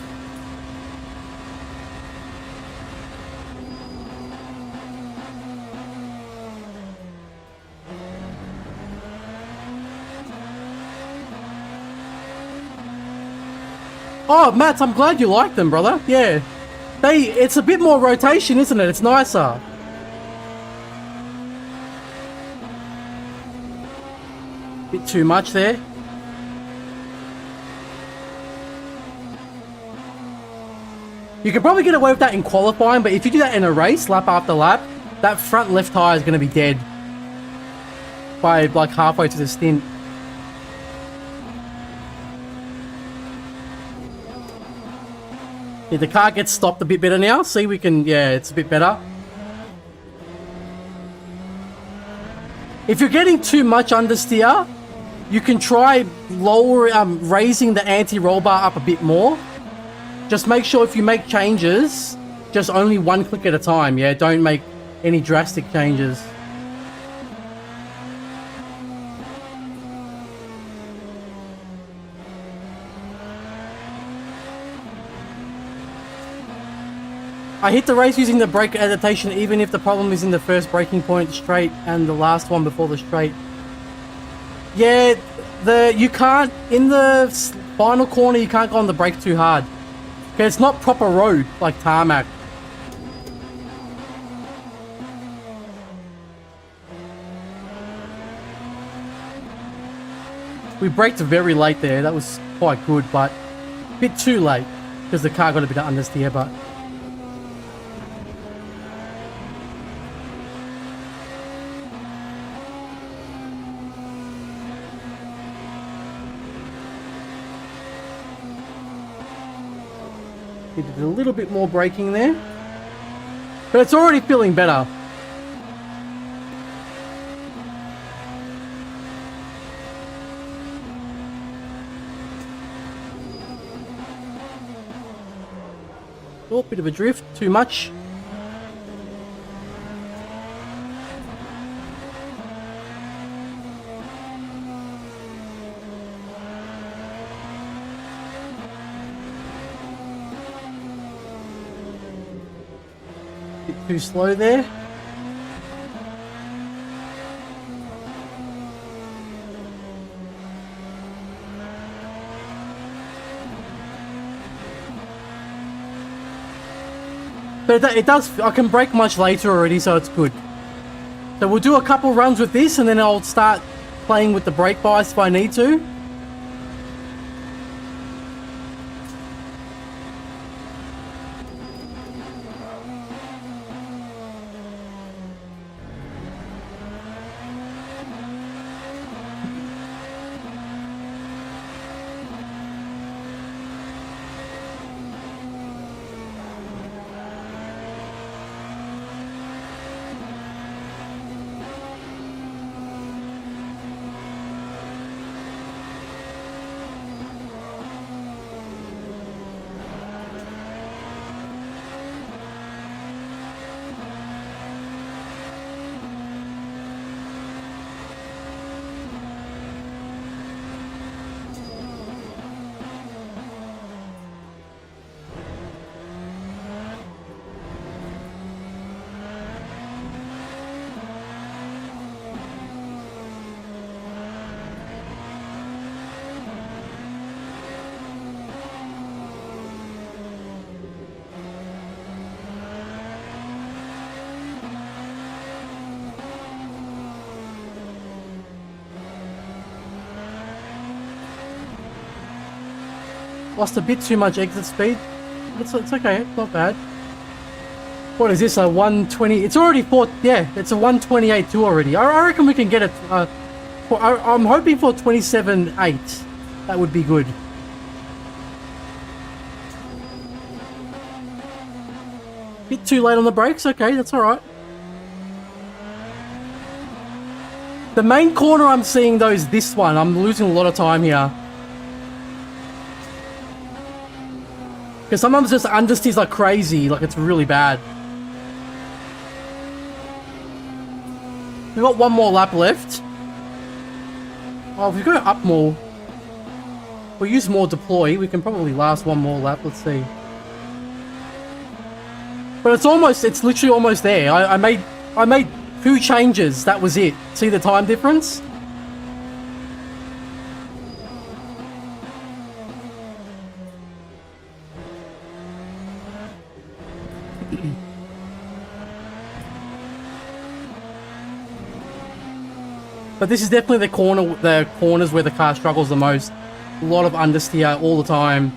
Oh, Matt, I'm glad you like them, brother. Yeah. It's a bit more rotation, isn't it? It's nicer. Bit too much there. You could probably get away with that in qualifying, but if you do that in a race, lap after lap, that front left tire is going to be dead by like halfway to the stint. Yeah, the car gets stopped a bit better now. See, we can, yeah, it's a bit better. If you're getting too much understeer, you can try raising the anti-roll bar up a bit more. Just make sure if you make changes, just only one click at a time, yeah? Don't make any drastic changes. I hit the race using the brake adaptation even if the problem is in the first braking point straight and the last one before the straight. Yeah, You can't, in the final corner, you can't go on the brake too hard. Okay, it's not proper road like tarmac. We braked very late there. That was quite good, but a bit too late because the car got a bit of understeer, but we did a little bit more braking there. But it's already feeling better. Oh, bit of a drift, too much. Bit too slow there. But it does, I can brake much later already, so it's good. So we'll do a couple runs with this and then I'll start playing with the brake bias if I need to. Lost a bit too much exit speed. It's okay, it's not bad. What is this, a 120? It's already yeah, it's a 128.2 already. I reckon we can get it. I'm hoping for 27.8. That would be good. Bit too late on the brakes. Okay, that's all right. The main corner I'm seeing though is this one. I'm losing a lot of time here. Because sometimes just understeers like crazy, like it's really bad. We've got one more lap left. Oh, if we go up more, we'll use more deploy, we can probably last one more lap, let's see. But it's literally almost there. I made 2 changes, that was it. See the time difference? But this is definitely the corners where the car struggles the most. A lot of understeer all the time.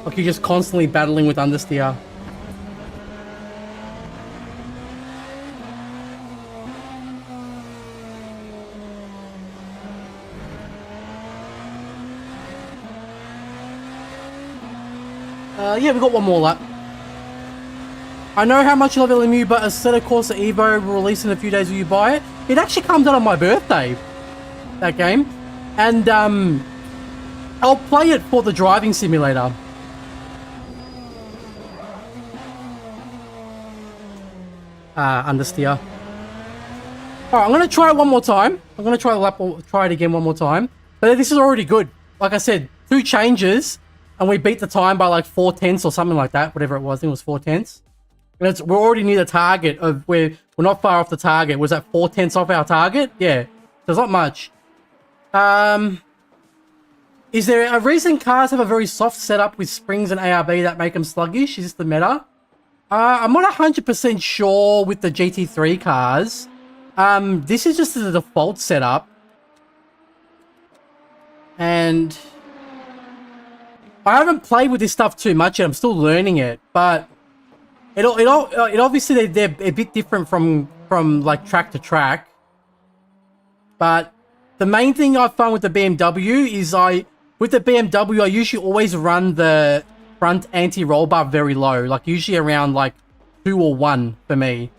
Like you're just constantly battling with understeer. Yeah, we've got one more lap. I know how much you love LMU, but Assetto Corsa Evo will release in a few days when you buy it. It actually comes out on my birthday, that game. And I'll play it for the driving simulator. Understeer. Alright, I'm going to try it one more time. I'm going to try it again one more time. But this is already good. Like I said, 2 changes, and we beat the time by like 4/10 or something like that. Whatever it was, I think it was 4/10. And we're already near the target of where we're not far off the target. Was that 4/10 off our target? Yeah. So it's not much. Is there a reason cars have a very soft setup with springs and ARB that make them sluggish? Is this the meta? I'm not 100% sure with the GT3 cars. This is just the default setup. And I haven't played with this stuff too much yet. I'm still learning it, but it obviously they're a bit different from like track to track. But the main thing I find with the BMW is with the BMW I usually always run the front anti-roll bar very low, like usually around like 2 or 1 for me.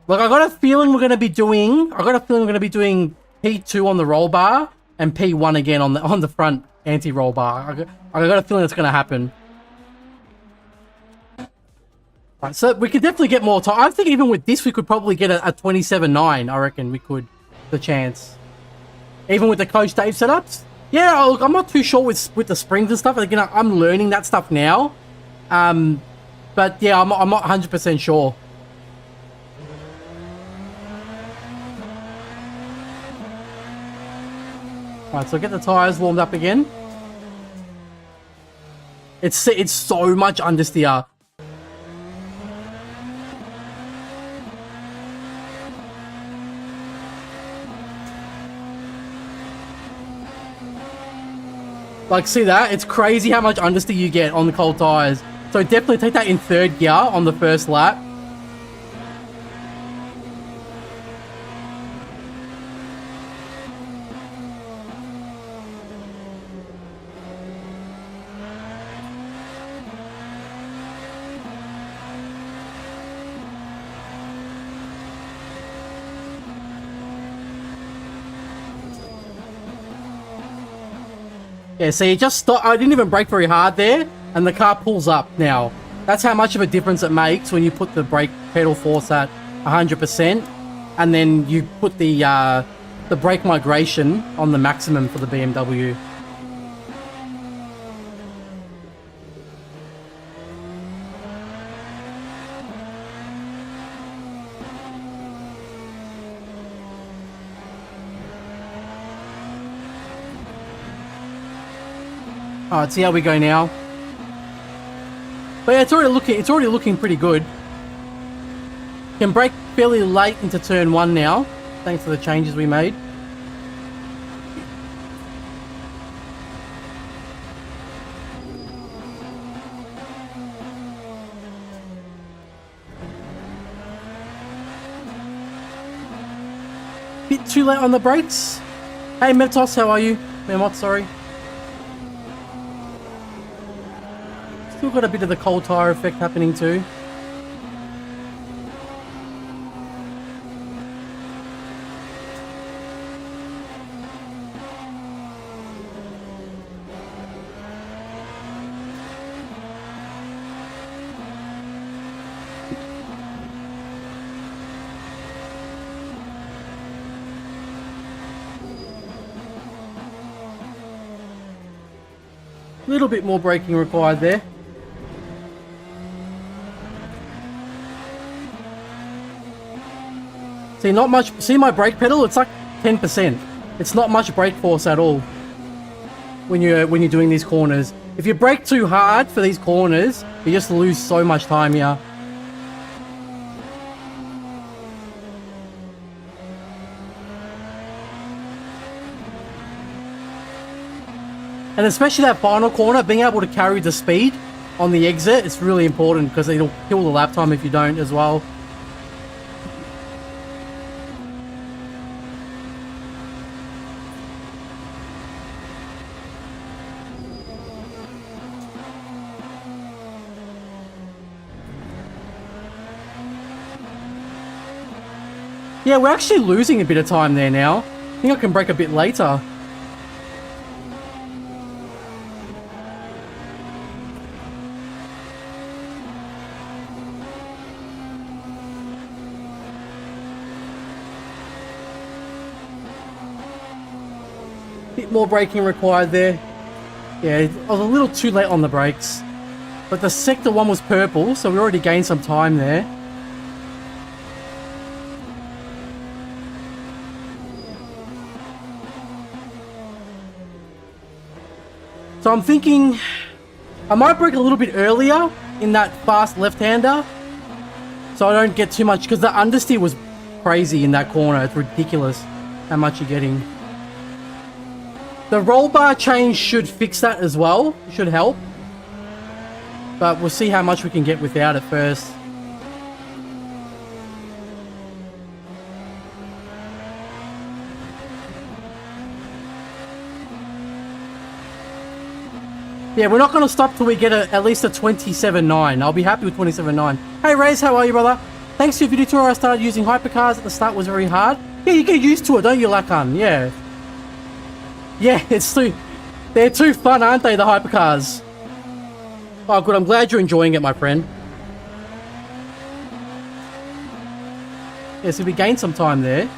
Like I got a feeling we're gonna be doing P2 on the roll bar and P1 again on the front anti-roll bar. I got a feeling it's gonna happen. Right, so we could definitely get more time. I think even with this we could probably get a 27.9. I reckon we could, the chance. Even with the Coach Dave setups. Yeah, look, I'm not too sure with the springs and stuff. Like, you know, I'm learning that stuff now. But yeah, I'm not 100% sure. Right, so get the tires warmed up again. It's so much understeer. Like, see that? It's crazy how much understeer you get on the cold tires. So definitely take that in 3rd gear on the first lap. Yeah, see, it just stopped. I didn't even brake very hard there, and the car pulls up now. That's how much of a difference it makes when you put the brake pedal force at 100%, and then you put the brake migration on the maximum for the BMW. Alright, see how we go now. But yeah, it's already looking pretty good. Can brake fairly late into turn 1 now, thanks to the changes we made. Bit too late on the brakes. Hey Metos, how are you? Memot, sorry. Still got a bit of the cold tire effect happening too. A little bit more braking required there. See, not much. See my brake pedal? It's like 10%. It's not much brake force at all when you're doing these corners. If you brake too hard for these corners, you just lose so much time here. And especially that final corner, being able to carry the speed on the exit, it's really important because it'll kill the lap time if you don't as well. Yeah, we're actually losing a bit of time there now. I think I can brake a bit later. Bit more braking required there. Yeah, I was a little too late on the brakes. But the sector 1 was purple, so we already gained some time there. So I'm thinking I might brake a little bit earlier in that fast left-hander, so I don't get too much, because the understeer was crazy in that corner. It's ridiculous how much you're getting. The roll bar change should fix that as well. It should help. But we'll see how much we can get without it first. Yeah, we're not going to stop till we get at least a 27.9. I'll be happy with 27.9. Hey, Rayz, how are you, brother? Thanks to your video tour, I started using hypercars. At the start, was very hard. Yeah, you get used to it, don't you, Lakan? Yeah. Yeah, they're too fun, aren't they, the hypercars? Oh, good. I'm glad you're enjoying it, my friend. Yeah, so we gained some time there.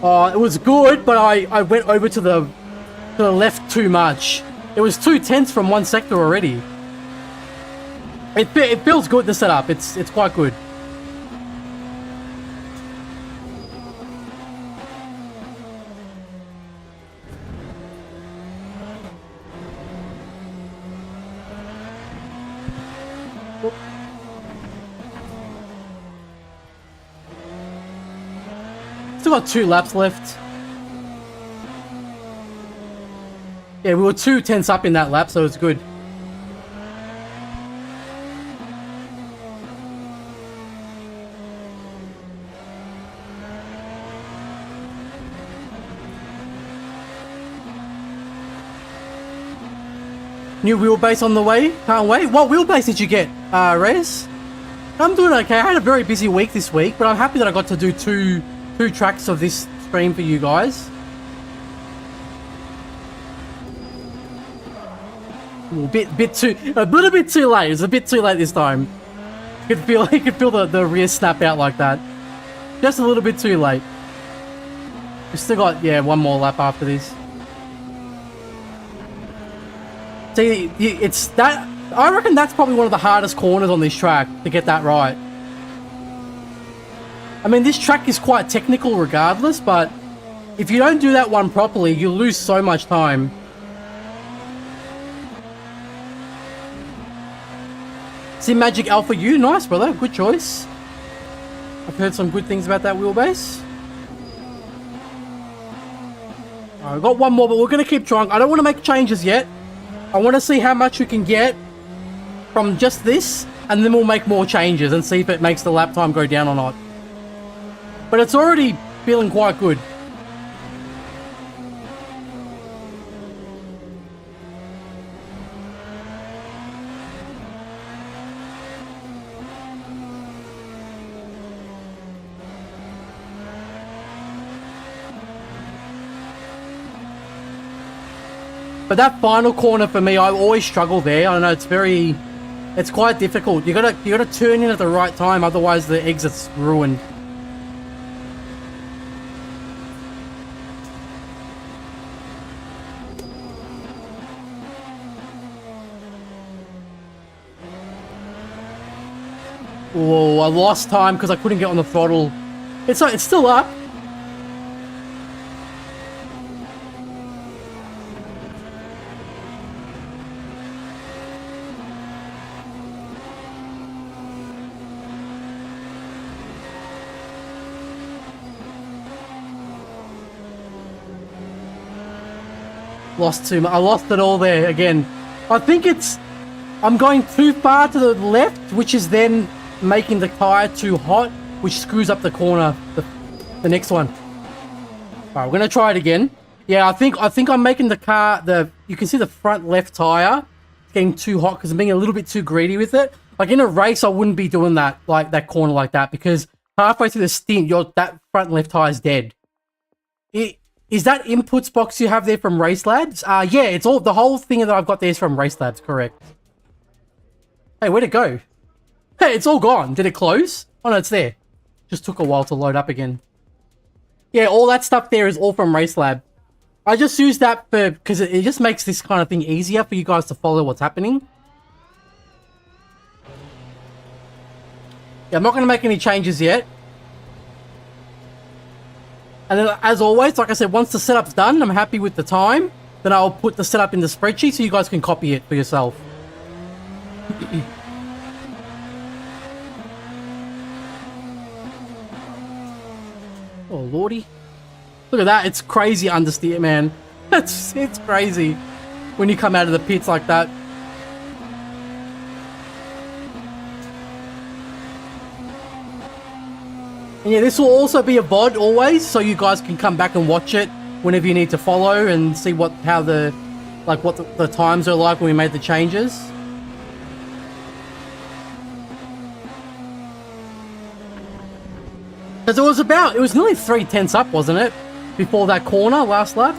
Oh, it was good, but I went over to the left too much. It was 2/10 from one sector already. It feels good, the setup. It's quite good. Still got 2 laps left. Yeah, we were 2/10 up in that lap, so it's good. New wheelbase on the way. Can't wait. What wheelbase did you get, Rez? I'm doing okay. I had a very busy week this week, but I'm happy that I got to do two tracks of this stream for you guys. A little bit too late. It's a bit too late this time. You could feel the rear snap out like that. Just a little bit too late. We still got, yeah, one more lap after this. See, it's that. I reckon that's probably one of the hardest corners on this track to get that right. I mean, this track is quite technical regardless, but if you don't do that one properly, you lose so much time. SimMagic Alpha U, nice, brother. Good choice. I've heard some good things about that wheelbase. I've got one more, but we're going to keep trying. I don't want to make changes yet. I want to see how much we can get from just this, and then we'll make more changes and see if it makes the lap time go down or not. But it's already feeling quite good. But that final corner for me, I always struggle there. I know it's quite difficult. You gotta turn in at the right time, otherwise the exit's ruined. Oh, I lost time because I couldn't get on the throttle. It's still up. I lost it all there again. I think I'm going too far to the left, which is then making the tire too hot, which screws up the corner, the next one. All right, we're gonna try it again. Yeah, I think I'm making the car, you can see the front left tire getting too hot because I'm being a little bit too greedy with it. Like in a race, I wouldn't be doing that, like that corner like that, because halfway through the stint, that front left tire is dead. Is that inputs box you have there from Race Labs? Yeah, it's all, the whole thing that I've got there is from Race Labs, correct. Hey, where'd it go? Hey, it's all gone. Did it close? Oh no, it's there. Just took a while to load up again. Yeah, all that stuff there is all from Race Lab. I just use that for because it just makes this kind of thing easier for you guys to follow what's happening. Yeah, I'm not going to make any changes yet. And then, as always, like I said, once the setup's done, I'm happy with the time, then I'll put the setup in the spreadsheet so you guys can copy it for yourself. Oh, lordy. Look at that. It's crazy understeer, man. It's crazy when you come out of the pits like that. And yeah, this will also be a VOD always, so you guys can come back and watch it whenever you need to follow and see what the times are like when we made the changes. Because it was nearly 3/10 up, wasn't it? Before that corner last lap.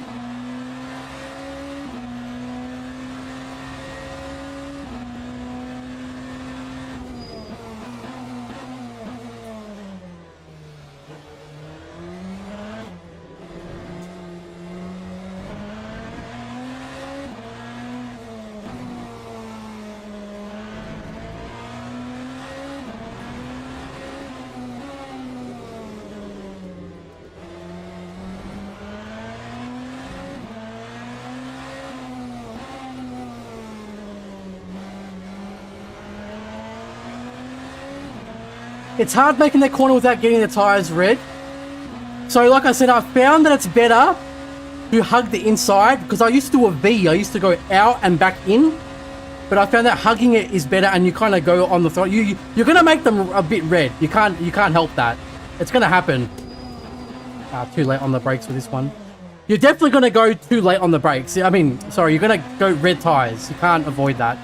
It's hard making that corner without getting the tires red. So like I said, I found that it's better to hug the inside because I used to do a V. I used to go out and back in. But I found that hugging it is better and you kind of go on the throttle. You're going to make them a bit red. You can't help that. It's going to happen. Too late on the brakes with this one. You're definitely going to go too late on the brakes. I mean, sorry, you're going to go red tires. You can't avoid that.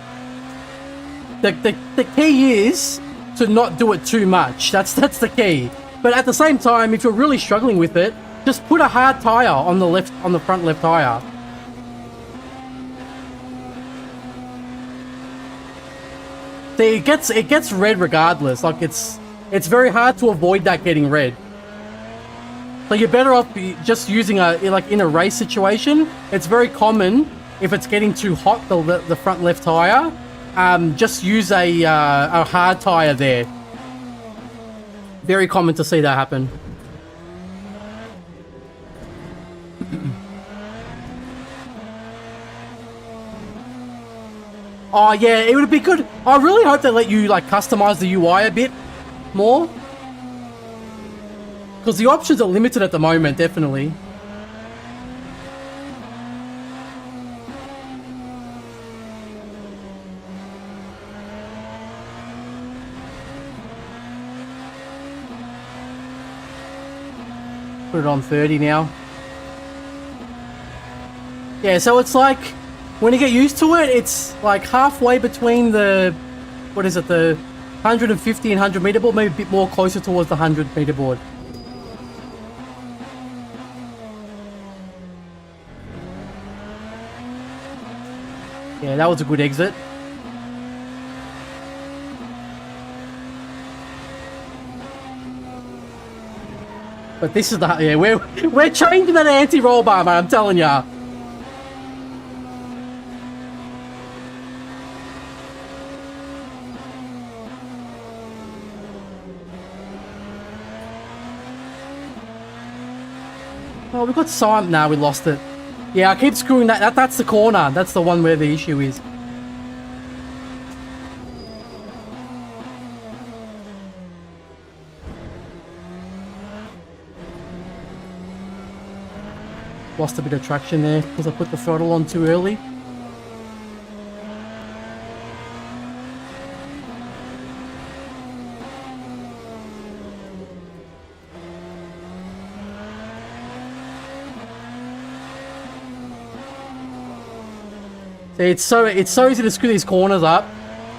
The key is to not do it too much. That's the key. But at the same time, if you're really struggling with it, just put a hard tire on the front left tire. See, it gets red regardless. Like it's very hard to avoid that getting red. So you're better off just using in a race situation. It's very common if it's getting too hot, the front left tire. Just use a hard tire there. Very common to see that happen. Oh yeah, it would be good. I really hope they let you customize the UI a bit more. Because the options are limited at the moment, definitely. Put it on 30 now. Yeah, so it's like, when you get used to it, it's like halfway between the 150 and 100 meter board, maybe a bit more closer towards the 100 meter board. Yeah, that was a good exit. But this is we're changing that anti-roll bar, man, I'm telling ya. Oh, we got Simon. Nah, we lost it. Yeah, I keep screwing that. That's the corner. That's the one where the issue is. Lost a bit of traction there because I put the throttle on too early. See, it's so easy to screw these corners up,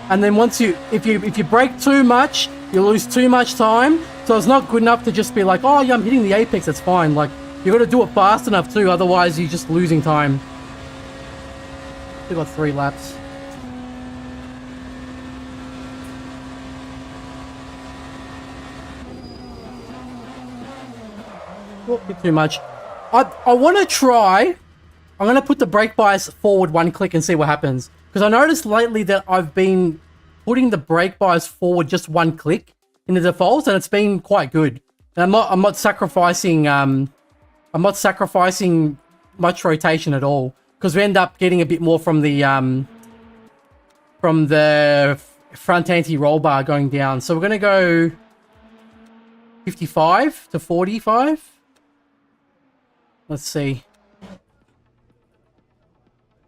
and then once if you brake too much, you lose too much time. So it's not good enough to just be like, oh yeah, I'm hitting the apex, that's fine. Like, you got to do it fast enough too, otherwise you're just losing time. We've got 3 laps. Oh, bit too much. I want to try I'm going to put the brake bias forward 1 click and see what happens. Because I noticed lately that I've been putting the brake bias forward just 1 click in the defaults, and it's been quite good. And I'm not sacrificing much rotation at all, because we end up getting a bit more from the front anti-roll bar going down. So we're going to go 55 to 45. Let's see.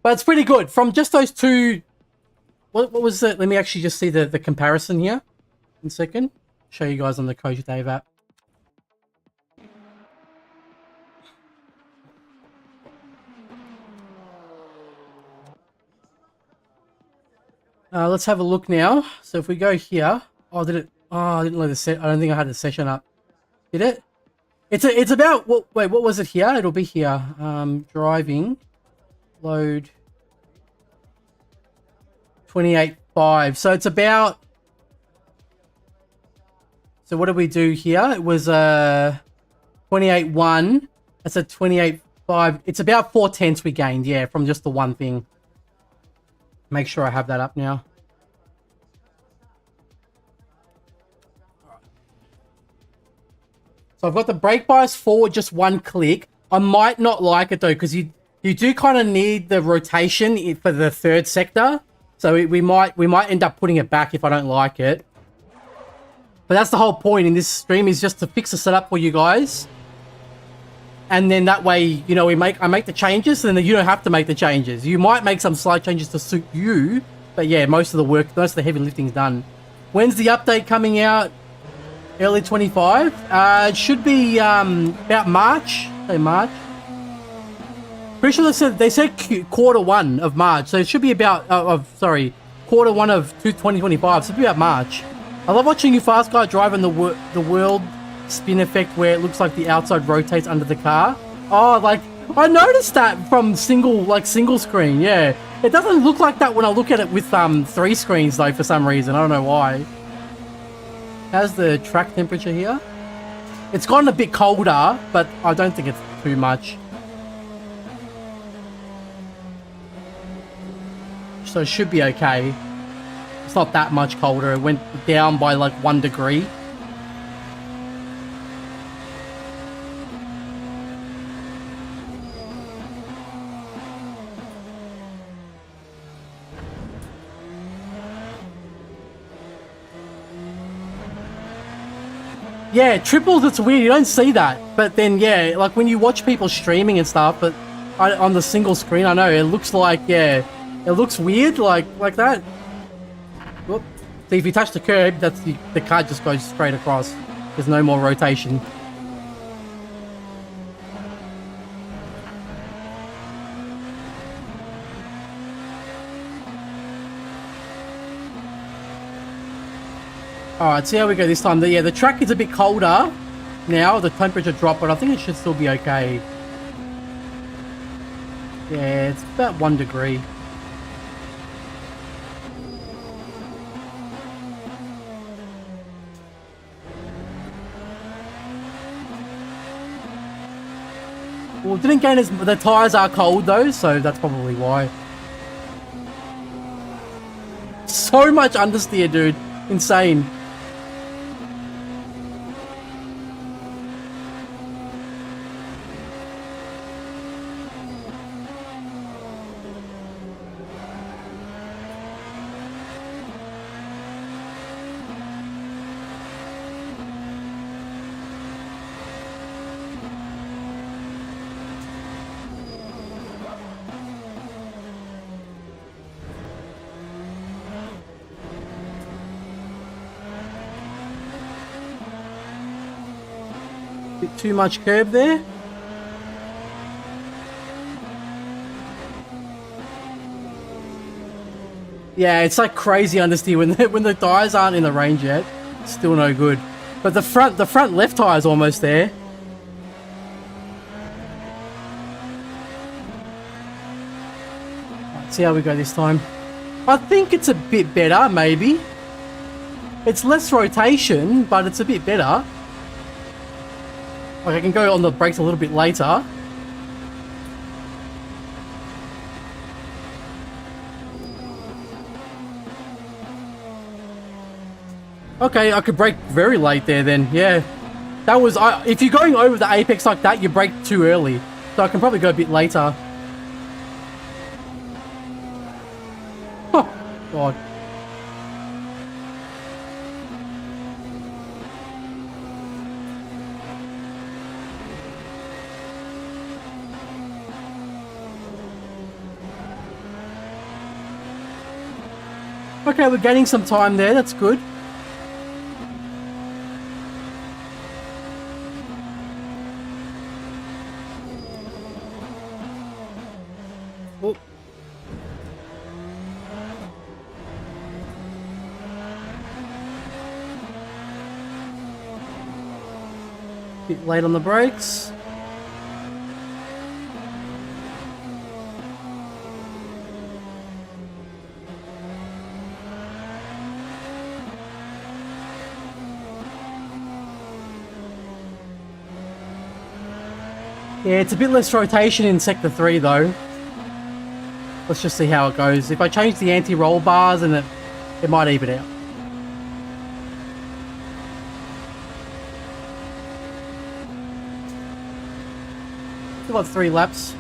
But it's pretty good. From just those two... What was it? Let me actually just see the comparison here. 1 second. Show you guys on the Coach Dave app. Let's have a look now. So if we go here... Oh, did it... Oh, I didn't load the set. I don't think I had the session up. Did it? It's about... Wait, what was it here? It'll be here. Driving... Load 28.5. So it's about. So what did we do here? It was 28.1. That's a 28.5. It's about 4/10 we gained, yeah, from just the one thing. Make sure I have that up now. So I've got the brake bias forward just 1 click. I might not like it though, because you do kind of need the rotation for the third sector. So we might end up putting it back if I don't like it. But that's the whole point in this stream, is just to fix the setup for you guys. And then that way, you know, I make the changes, and then you don't have to make the changes. You might make some slight changes to suit you, but yeah, most of the heavy lifting's done. When's the update coming out? Early 25. It should be about March. Say March. Pretty sure they said Q1 of March, so it should be about Q1 of 2025. So it'll be about March. I love watching you fast guy driving the world spin effect, where it looks like the outside rotates under the car. Oh, like I noticed that from single screen. Yeah, it doesn't look like that when I look at it with 3 screens though, for some reason. I don't know why. How's the track temperature here? It's gotten a bit colder, but I don't think it's too much. So it should be okay. It's not that much colder. It went down by like 1 degree. Yeah, triples, it's weird. You don't see that. But then, yeah, like when you watch people streaming and stuff, but on the single screen, I know, it looks like, yeah, it looks weird, like that. Whoop. See, if you touch the curb, that's the car just goes straight across. There's no more rotation. Alright, see how we go this time. Yeah, the track is a bit colder now, the temperature dropped, but I think it should still be okay. Yeah, it's about 1 degree. Well, it didn't gain as... The tyres are cold though, so that's probably why. So much understeer, dude. Insane. Bit too much curb there. Yeah, it's like crazy understeer when the tires aren't in the range yet. Still no good. But the front left tire is almost there. Let's see how we go this time. I think it's a bit better, maybe. It's less rotation, but it's a bit better. Like I can go on the brakes a little bit later. Okay, I could brake very late there then. Yeah. That was... if you're going over the apex like that, you brake too early. So I can probably go a bit later. Oh, God. Okay, we're getting some time there. That's good. Oh. Bit late on the brakes. Yeah, it's a bit less rotation in Sector 3 though. Let's just see how it goes. If I change the anti-roll bars, and it might even out. Still got 3 laps.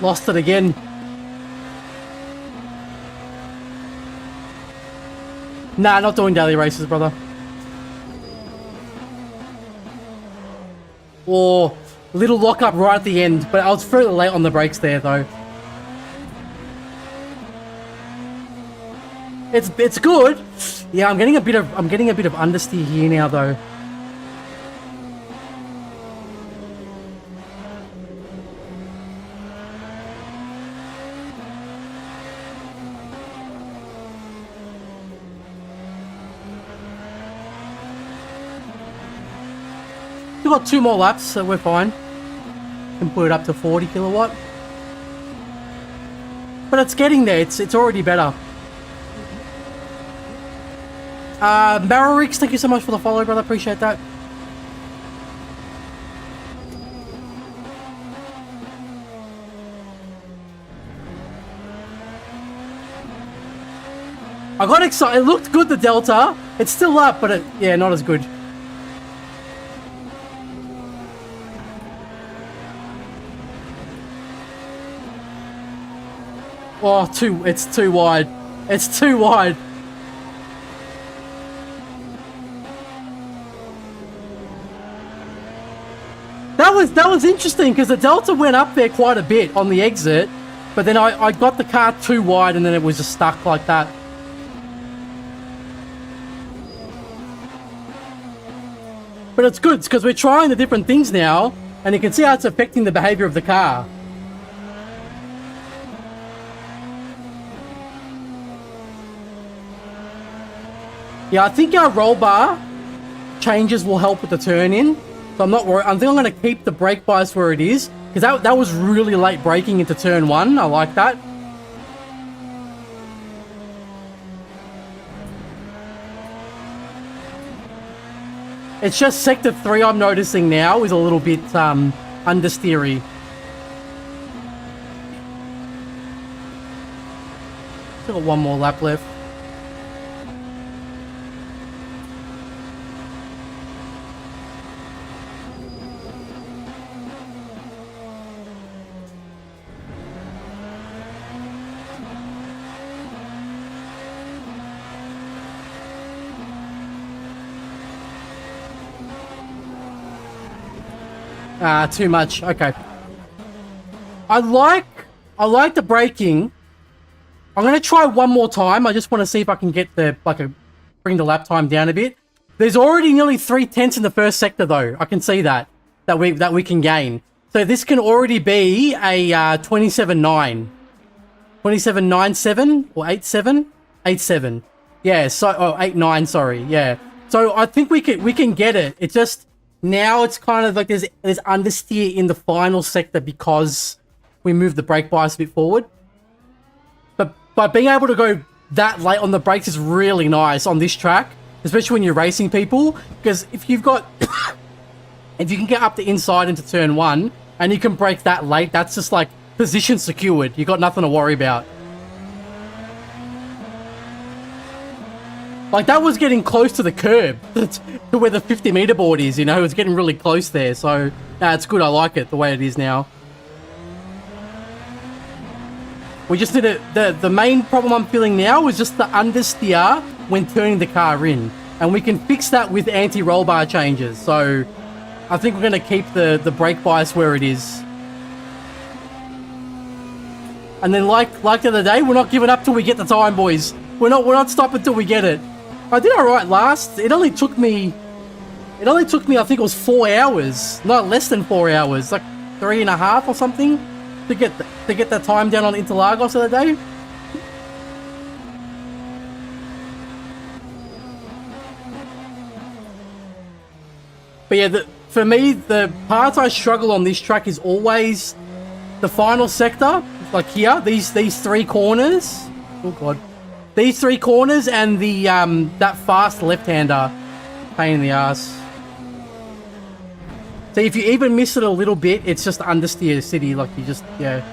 Lost it again. Nah, not doing daily races, brother. Or little lockup right at the end, but I was fairly late on the brakes there, though. It's good. Yeah, I'm getting a bit of understeer here now, though. We've got 2 more laps, so we're fine. Can put it up to 40 kilowatt. But it's getting there. It's already better. Marorix, thank you so much for the follow, brother. Appreciate that. I got excited. It looked good, the Delta. It's still up, but yeah, not as good. Oh, it's too wide. It's too wide. That was interesting because the Delta went up there quite a bit on the exit, but then I got the car too wide and then it was just stuck like that. But it's good because we're trying the different things now, and you can see how it's affecting the behavior of the car. Yeah, I think our roll bar changes will help with the turn in. So I'm not worried. I think I'm going to keep the brake bias where it is, because that was really late braking into turn 1. I like that. It's just Sector 3 I'm noticing now is a little bit understeery. Still got 1 more lap left. Too much. Okay. I like the braking. I'm gonna try 1 more time. I just want to see if I can get bring the lap time down a bit. There's already nearly 3/10 in the first sector, though. I can see that we can gain. So this can already be a 27.9. 27.97 or 87? 87. Yeah, so 89, sorry. Yeah. So I think we can get it. It's just now it's kind of like there's understeer in the final sector because we moved the brake bias a bit forward. But being able to go that late on the brakes is really nice on this track, especially when you're racing people, because if you've got if you can get up the inside into turn 1 and you can brake that late, that's just like position secured. You got nothing to worry about. Like that was getting close to the curb to where the 50-meter board is, you know, it was getting really close there. So it's good. I like it the way it is now. We just did it. The main problem I'm feeling now is just the understeer when turning the car in. And we can fix that with anti-roll bar changes. So I think we're going to keep the brake bias where it is. And then like the other day, we're not giving up till we get the time, boys. We're not stopping till we get it. I did all right last. It only took me, I think it was 4 hours. Not less than 4 hours. Like 3.5 or something. To get that time down on Interlagos the other day. But yeah, for me, the parts I struggle on this track is always the final sector, like here, these 3 corners. Oh god, these 3 corners and the that fast left-hander, pain in the ass. So if you even miss it a little bit, it's just understeer city, like you just, yeah.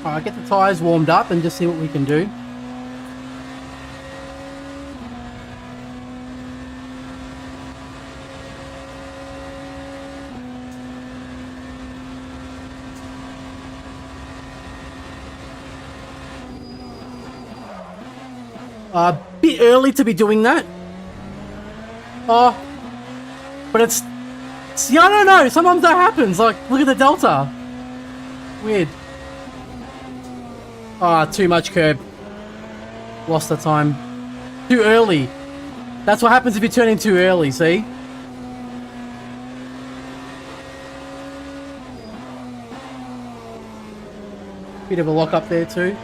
Alright, get the tyres warmed up and just see what we can do. A bit early to be doing that. Oh, but it's yeah, I don't know. Sometimes that happens. Like, look at the delta. Weird. Ah, too much curb. Lost the time. Too early. That's what happens if you turn in too early, see? Bit of a lock up there too.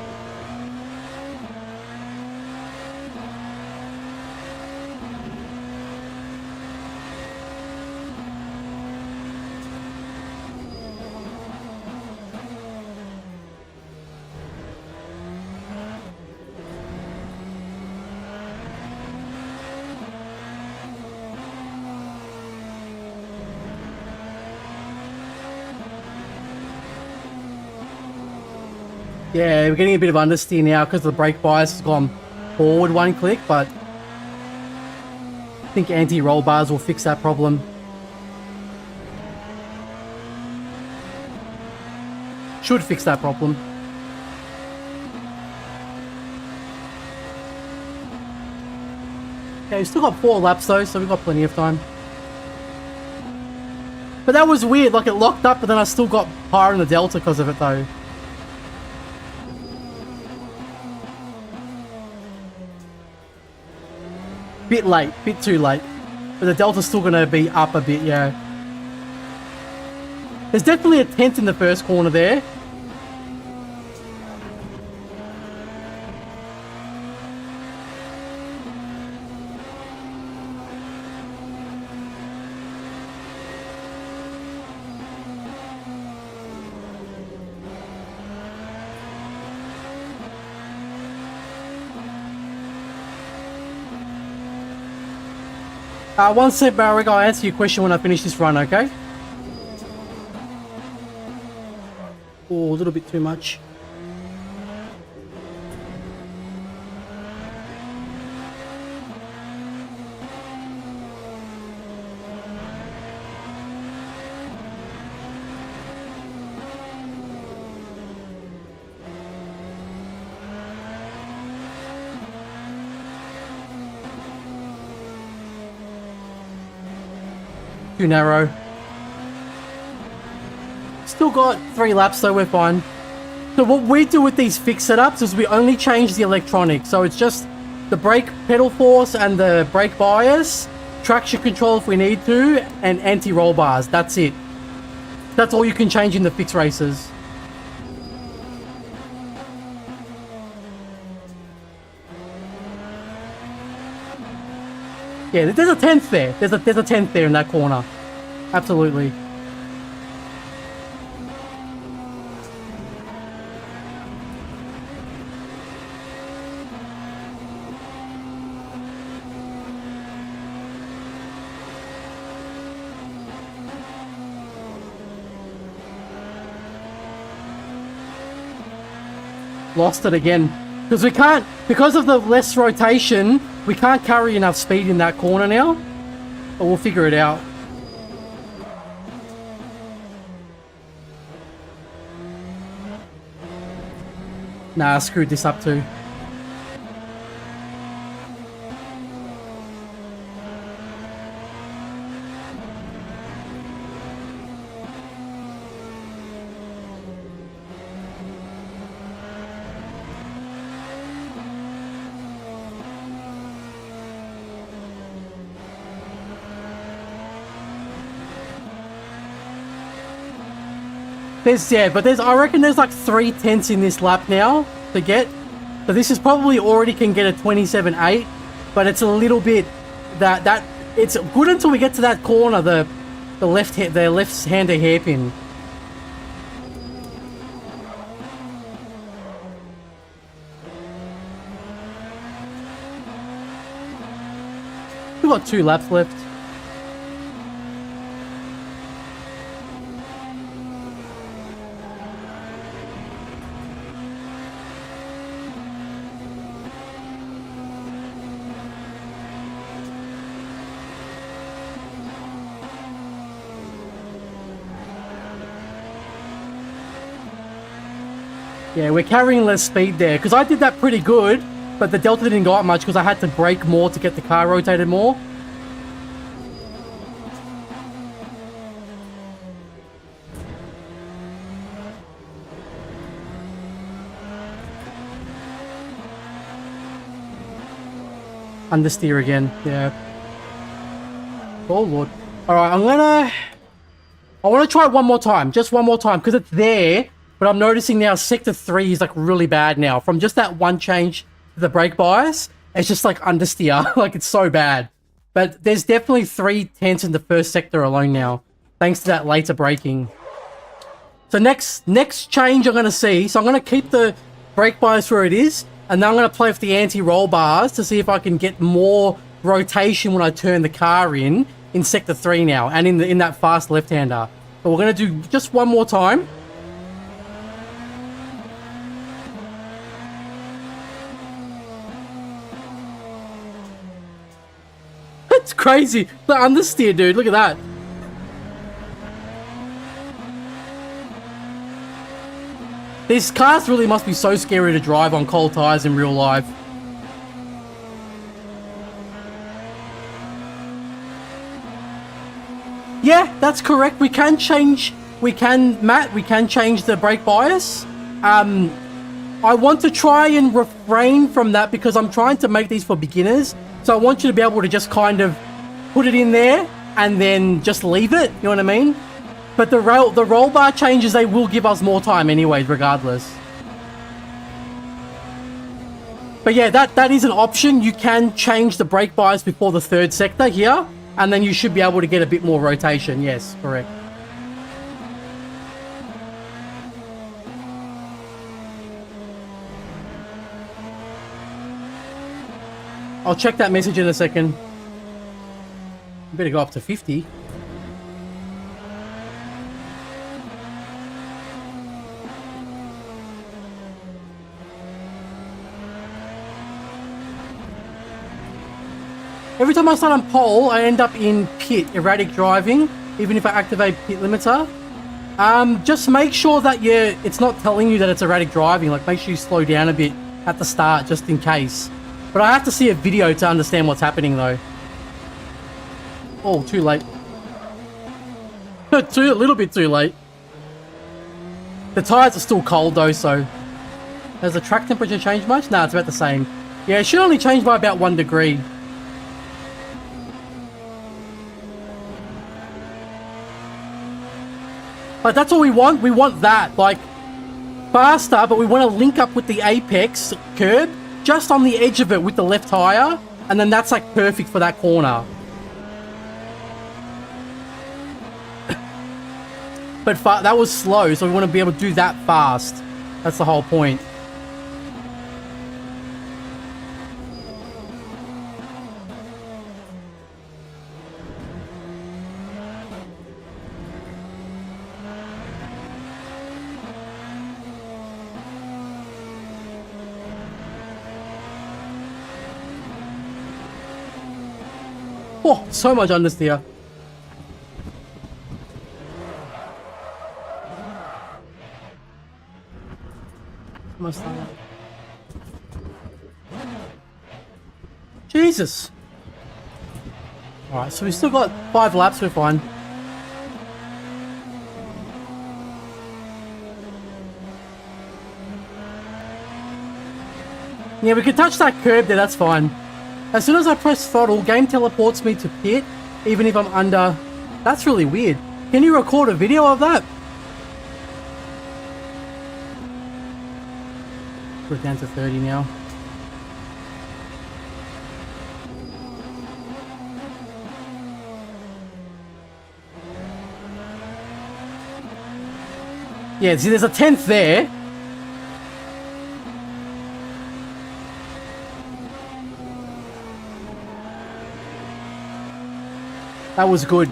Yeah, we're getting a bit of understeer now because the brake bias has gone forward 1 click, but I think anti-roll bars will fix that problem. Should fix that problem. Okay, we've still got 4 laps though, so we've got plenty of time. But that was weird, like it locked up, but then I still got higher in the delta because of it though. Bit late, bit too late. But the delta's still going to be up a bit, yeah. There's definitely a 10th in the first corner there. One sec, Barrick, I'll answer your question when I finish this run, okay? Oh, a little bit too much. Too narrow. Still got 3 laps though, we're fine. So what we do with these fix setups is we only change the electronics. So it's just the brake pedal force and the brake bias, traction control if we need to, and anti-roll bars. That's it. That's all you can change in the fixed races. Yeah, there's a 10th there. There's a 10th there in that corner. Absolutely. Lost it again. Because we can't, because of the less rotation, we can't carry enough speed in that corner now. But we'll figure it out. Nah, I screwed this up too. I reckon there's like 3 tenths in this lap now to get. So this is probably already can get a 27.8, but it's a little bit that it's good until we get to that corner, the left-hander hairpin. We've got 2 laps left. Yeah, we're carrying less speed there, because I did that pretty good, but the delta didn't go up much because I had to brake more to get the car rotated more. Understeer again, yeah. Oh lord. Alright, I want to try it one more time, just one more time, because it's there. But I'm noticing now sector 3 is like really bad now. From just that one change to the brake bias, it's just like understeer. Like it's so bad. But there's definitely 3 tenths in the first sector alone now, thanks to that later braking. So next change I'm going to see. So I'm going to keep the brake bias where it is. And then I'm going to play with the anti-roll bars to see if I can get more rotation when I turn the car in sector 3 now. And in that fast left-hander. But we're going to do just one more time. It's crazy. The understeer, dude. Look at that. These cars really must be so scary to drive on cold tires in real life. Yeah, that's correct. We can change the brake bias. I want to try and refrain from that because I'm trying to make these for beginners. So I want you to be able to just kind of put it in there and then just leave it, you know what I mean? But the roll bar changes, they will give us more time anyways, regardless. But yeah, that is an option. You can change the brake bias before the 3rd sector here, and then you should be able to get a bit more rotation. Yes, correct. I'll check that message in a second. Better go up to 50. Every time I start on pole, I end up in pit, erratic driving, even if I activate pit limiter. Just make sure that it's not telling you that it's erratic driving. Like, make sure you slow down a bit at the start, just in case. But I have to see a video to understand what's happening, though. Oh, too late. A little bit too late. The tires are still cold, though, so... Has the track temperature changed much? Nah, it's about the same. Yeah, it should only change by about 1 degree. But that's all we want. We want that, like, faster, but we want to link up with the apex curb just on the edge of it with the left tire, and then that's like perfect for that corner. But that was slow, so we want to be able to do that fast. That's the whole point. Oh, so much understeer. Jesus. Alright, so we still got 5 laps, we're fine. Yeah, we can touch that curb there, that's fine. As soon as I press throttle, game teleports me to pit, even if I'm under. That's really weird. Can you record a video of that? Put it down to 30 now. Yeah, see, there's a 10th there. That was good.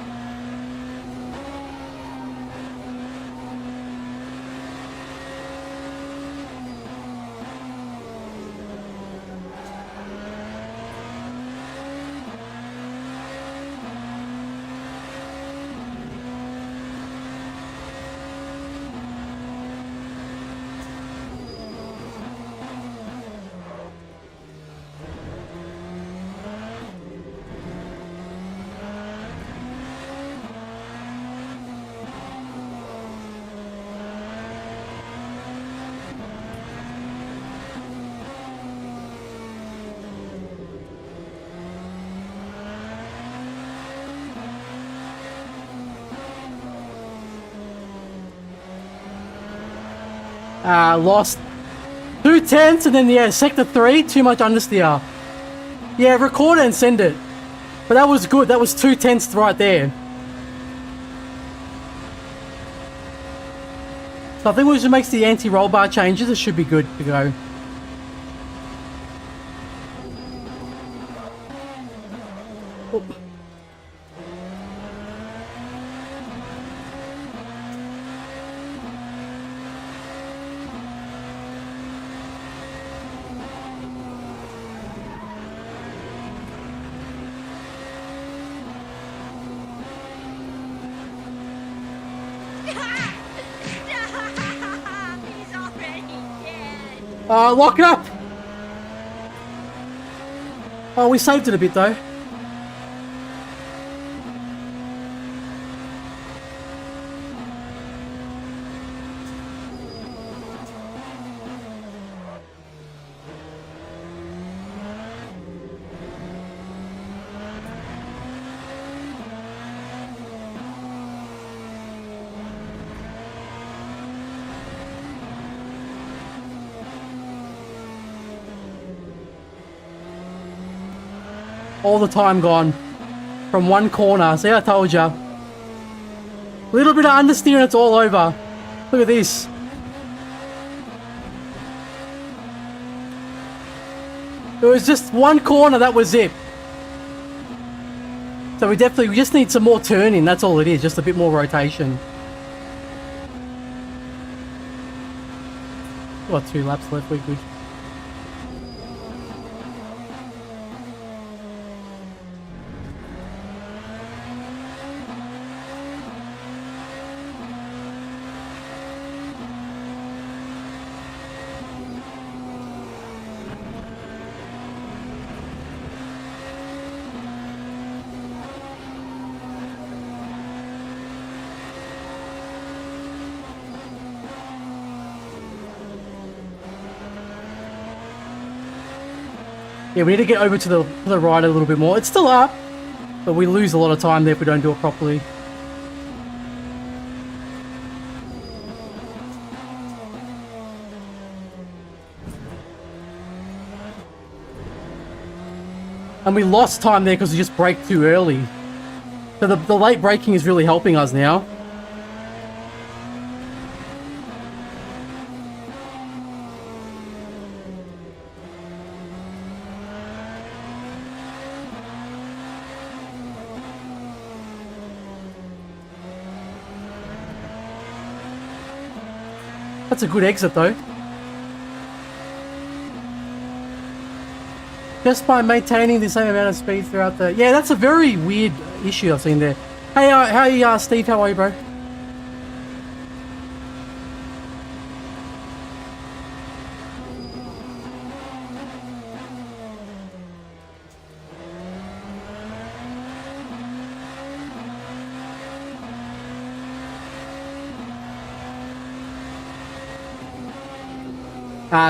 Lost 2 tenths and then, yeah, sector 3, too much understeer. Yeah, record it and send it. But that was good, that was 2 tenths right there. So I think we should make the anti-roll bar changes, it should be good to go. Oh. Lock it up! Oh, we saved it a bit though. All the time gone from one corner. See, I told ya. Little bit of understeer and it's all over. Look at this. It was just one corner, that was it. So we just need some more turning, that's all it is, just a bit more rotation. Got 2 laps left, we're good. Yeah, we need to get over to the right a little bit more. It's still up, but we lose a lot of time there if we don't do it properly. And we lost time there because we just braked too early. So the late braking is really helping us now. That's a good exit though. Just by maintaining the same amount of speed throughout the... Yeah, that's a very weird issue I've seen there. Hey, hey, Steve, how are you, bro?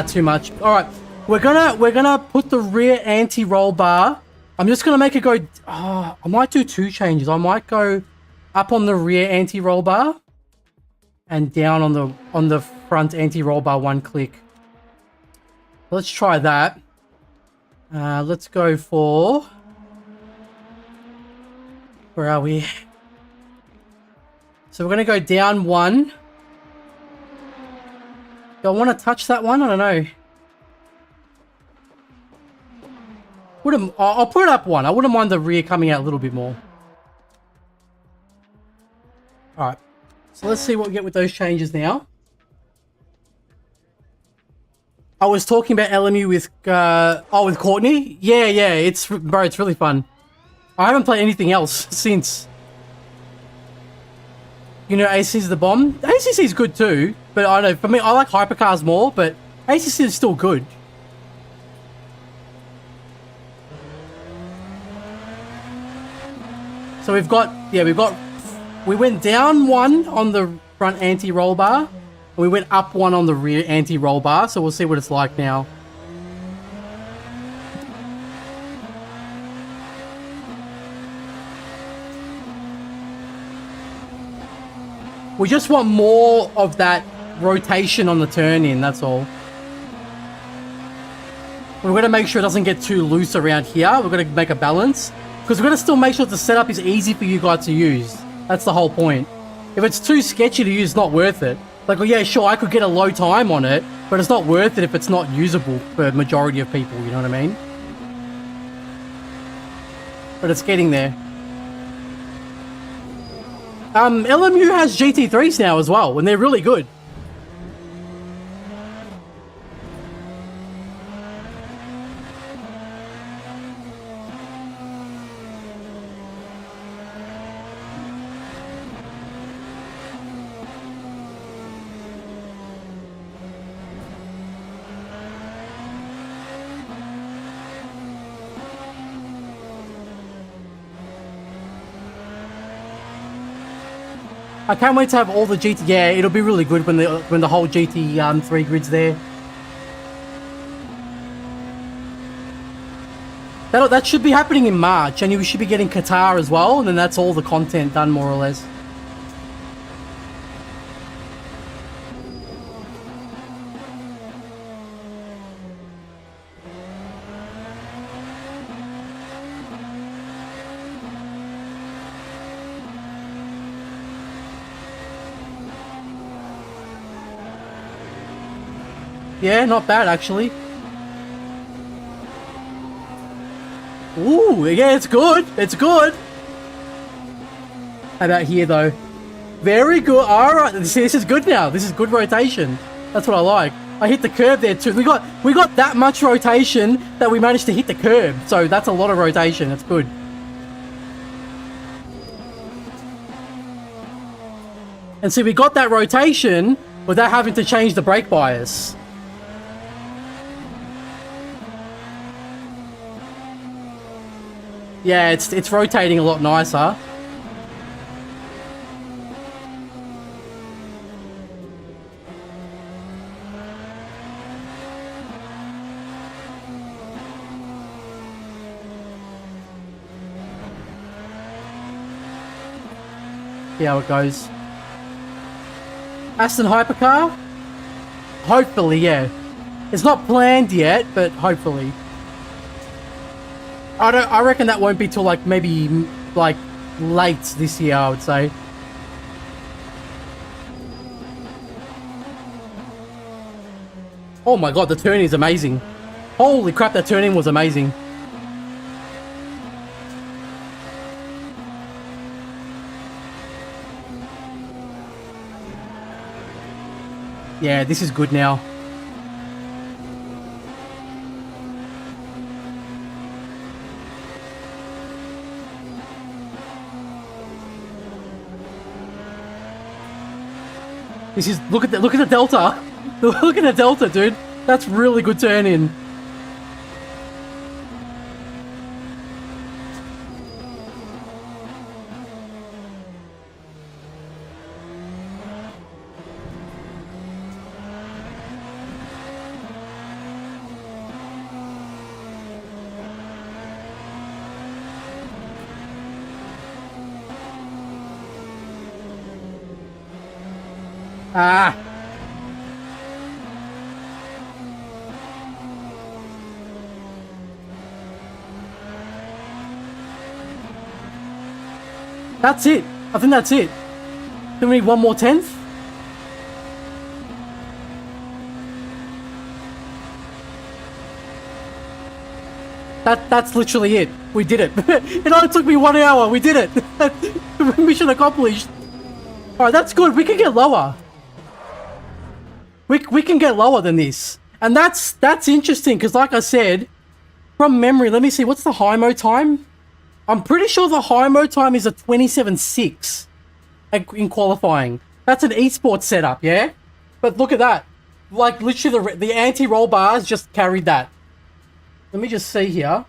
Too much. All right, we're gonna put the rear anti-roll bar. I'm just gonna make it go. I might do two changes. I might go up on the rear anti-roll bar and down on the front anti-roll bar one click. Let's try that. Let's go for. Where are we? So we're gonna go down one. Do I want to touch that one? I don't know. I'll put it up one. I wouldn't mind the rear coming out a little bit more. Alright. So let's see what we get with those changes now. I was talking about LMU with, with Courtney? Yeah, it's really fun. I haven't played anything else since. You know, ACC is the bomb. ACC is good too, but I don't know, for me, I like hypercars more, but ACC is still good. So we went down one on the front anti-roll bar, and we went up one on the rear anti-roll bar, so we'll see what it's like now. We just want more of that rotation on the turn-in, that's all. We're going to make sure it doesn't get too loose around here. We're going to make a balance. Because we're going to still make sure the setup is easy for you guys to use. That's the whole point. If it's too sketchy to use, it's not worth it. Like, well, yeah, sure, I could get a low time on it, but it's not worth it if it's not usable for the majority of people, you know what I mean? But it's getting there. LMU has GT3s now as well, and they're really good. I can't wait to have all the GT. Yeah, it'll be really good when the whole GT3 grid's there. That should be happening in March, and you should be getting Qatar as well, and then that's all the content done more or less. Yeah, not bad actually. Ooh, yeah, it's good. It's good. How about here though? Very good. All right, this is good now. This is good rotation. That's what I like. I hit the curb there too. We got that much rotation that we managed to hit the curb. So that's a lot of rotation. That's good. And see, we got that rotation without having to change the brake bias. Yeah, it's rotating a lot nicer. See how it goes. Aston Hypercar? Hopefully, yeah. It's not planned yet, but hopefully. I reckon that won't be till like maybe like late this year, I would say. Oh my god, the turning is amazing. Holy crap, that turning was amazing. Yeah, this is good now. This is look at the delta. Look at the delta, dude. That's really good turn in. Ah. That's it. I think that's it. Do we need one more tenth? That's literally it. We did it. It only took me 1 hour. We did it. Mission accomplished. Alright, that's good. We can get lower. We can get lower than this. And that's interesting, because like I said, from memory, let me see, what's the HYMO time? I'm pretty sure the HYMO time is a 27.6 in qualifying. That's an esports setup, yeah? But look at that. Like, literally, the anti-roll bars just carried that. Let me just see here.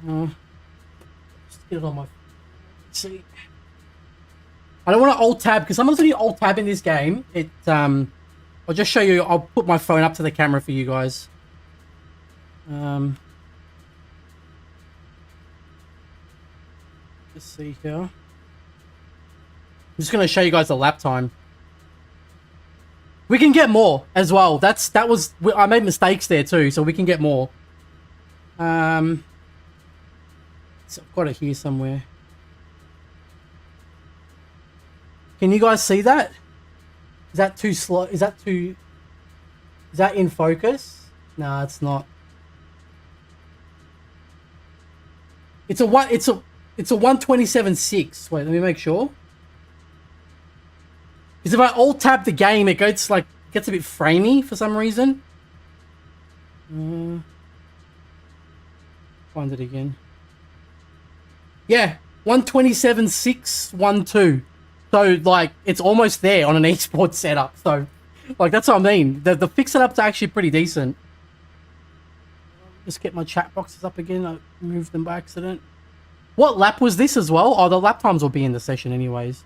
Just get it on my... See... I don't want to alt tab, because sometimes when you alt tab in this game, it, I'll just show you, I'll put my phone up to the camera for you guys. Just see here. I'm just going to show you guys the lap time. We can get more as well. I made mistakes there too, so we can get more. So I've got it here somewhere. Can you guys see that? Is that too slow? Is that in focus? No, it's not. It's a 127.6. Wait, let me make sure. Because if I alt tab the game, it gets a bit framey for some reason. Find it again. Yeah, 127.612. So, like, it's almost there on an esports setup. So, like, that's what I mean. The fix setup's actually pretty decent. Just get my chat boxes up again. I moved them by accident. What lap was this as well? Oh, the lap times will be in the session anyways.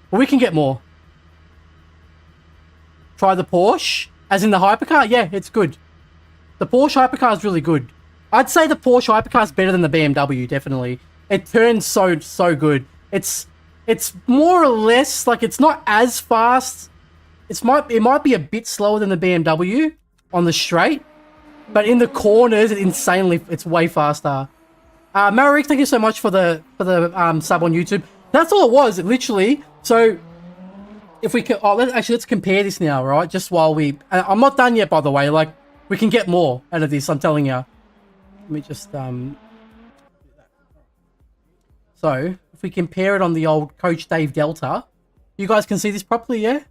But we can get more. Try the Porsche. As in the Hypercar? Yeah, it's good. The Porsche Hypercar is really good. I'd say the Porsche Hypercar is better than the BMW, definitely. It turns so good. It's more or less, like, it's not as fast. It might be a bit slower than the BMW on the straight, but in the corners, it's way faster. Marik, thank you so much for the sub on YouTube. That's all it was, literally. So, if we can, let's compare this now, right? Just while I'm not done yet, by the way. Like, we can get more out of this, I'm telling you. Let me just, So, if we compare it on the old Coach Dave Delta, you guys can see this properly, yeah?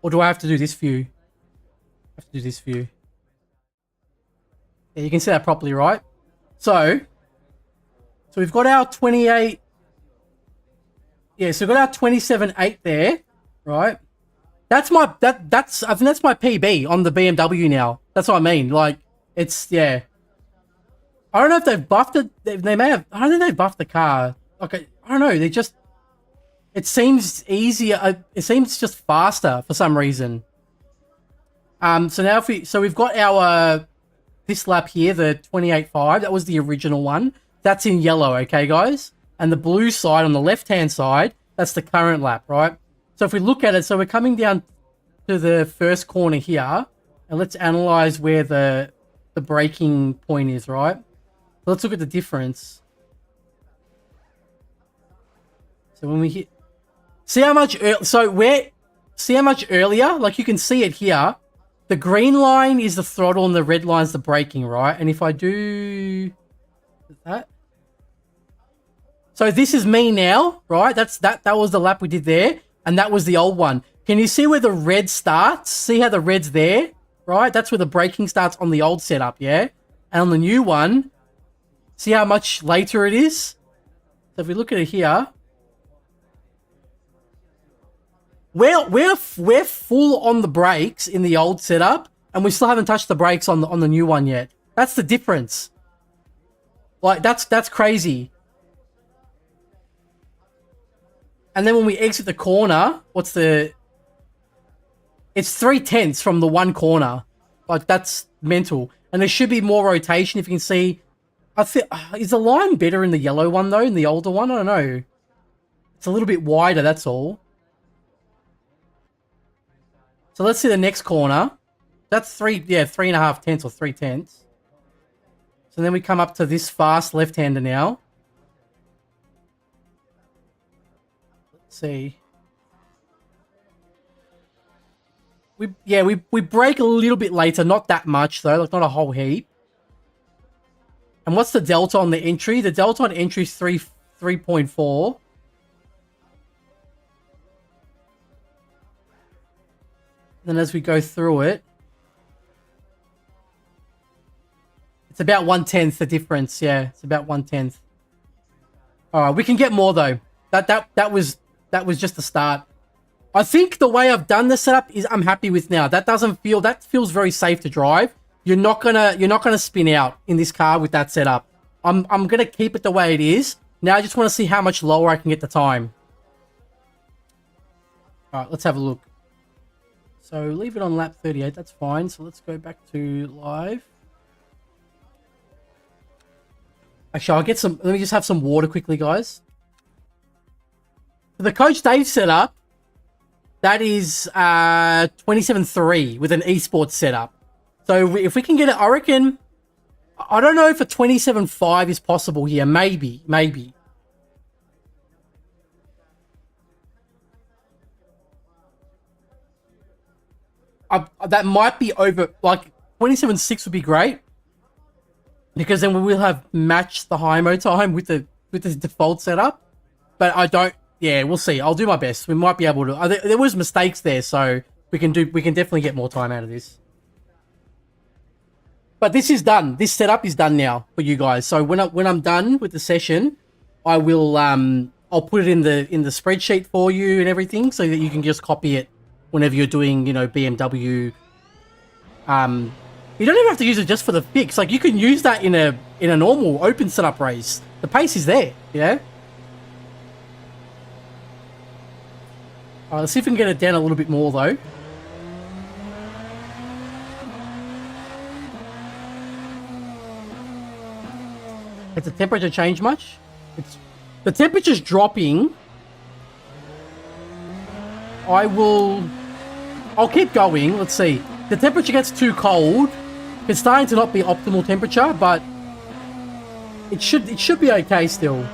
Or do I have to do this view? I have to do this view. Yeah, you can see that properly, right? So we've got our 28... Yeah, so we've got our 27.8 there, right? I think that's my PB on the BMW now. That's what I mean. Like, it's, yeah. I don't know if they've buffed it. They may have... I don't think they've buffed the car. Okay, I don't know. It seems easier. It seems just faster for some reason. So now we've got our this lap here, the 28.5. That was the original one. That's in yellow, okay, guys. And the blue side on the left-hand side, that's the current lap, right? So if we look at it, so we're coming down to the first corner here, and let's analyze where the braking point is, right? So let's look at the difference. So when we hit, see how much earlier, like you can see it here, the green line is the throttle and the red line is the braking, right? And if I do that, so this is me now, right? That was the lap we did there, and that was the old one. Can you see where the red starts? See how the red's there, right? That's where the braking starts on the old setup, yeah? And on the new one, see how much later it is? So if we look at it here, we're full on the brakes in the old setup, and we still haven't touched the brakes on the new one yet. That's the difference. Like that's crazy. And then when we exit the corner, it's 3/10 from the one corner. Like that's mental. And there should be more rotation. If you can see, is the line better in the yellow one though? In the older one, I don't know. It's a little bit wider. That's all. So let's see the next corner. That's 3.5 tenths or 3/10. So then we come up to this fast left-hander now. Let's see. We brake a little bit later, not that much though, like not a whole heap. And what's the delta on the entry? The delta on entry is 3.4. Then as we go through it, it's about 1/10 the difference. Yeah, it's about 1/10. All right, we can get more though. That was just the start. I think the way I've done the setup is I'm happy with now. That feels very safe to drive. You're not gonna spin out in this car with that setup. I'm gonna keep it the way it is. Now I just want to see how much lower I can get the time. All right, let's have a look. So leave it on lap 38, that's fine. So let's go back to live. Actually, let me just have some water quickly, guys. For the Coach Dave setup, that is 27.3 with an esports setup. So if we can get it, I reckon, I don't know if a 27.5 is possible here. Maybe. That might be over, like 27.6 would be great, because then we will have matched the HYMO time with the default setup. But I don't. Yeah, we'll see. I'll do my best. We might be able to. There was mistakes there, so we can definitely get more time out of this. But this is done. This setup is done now for you guys. So when I'm done with the session, I will I'll put it in the spreadsheet for you and everything, so that you can just copy it whenever you're doing, BMW. You don't even have to use it just for the fix. Like, you can use that in a normal open setup race. The pace is there, yeah? Alright, let's see if we can get it down a little bit more, though. Has the temperature changed much? The temperature's dropping. I'll keep going. Let's see. The temperature gets too cold. It's starting to not be optimal temperature, but it should be okay still.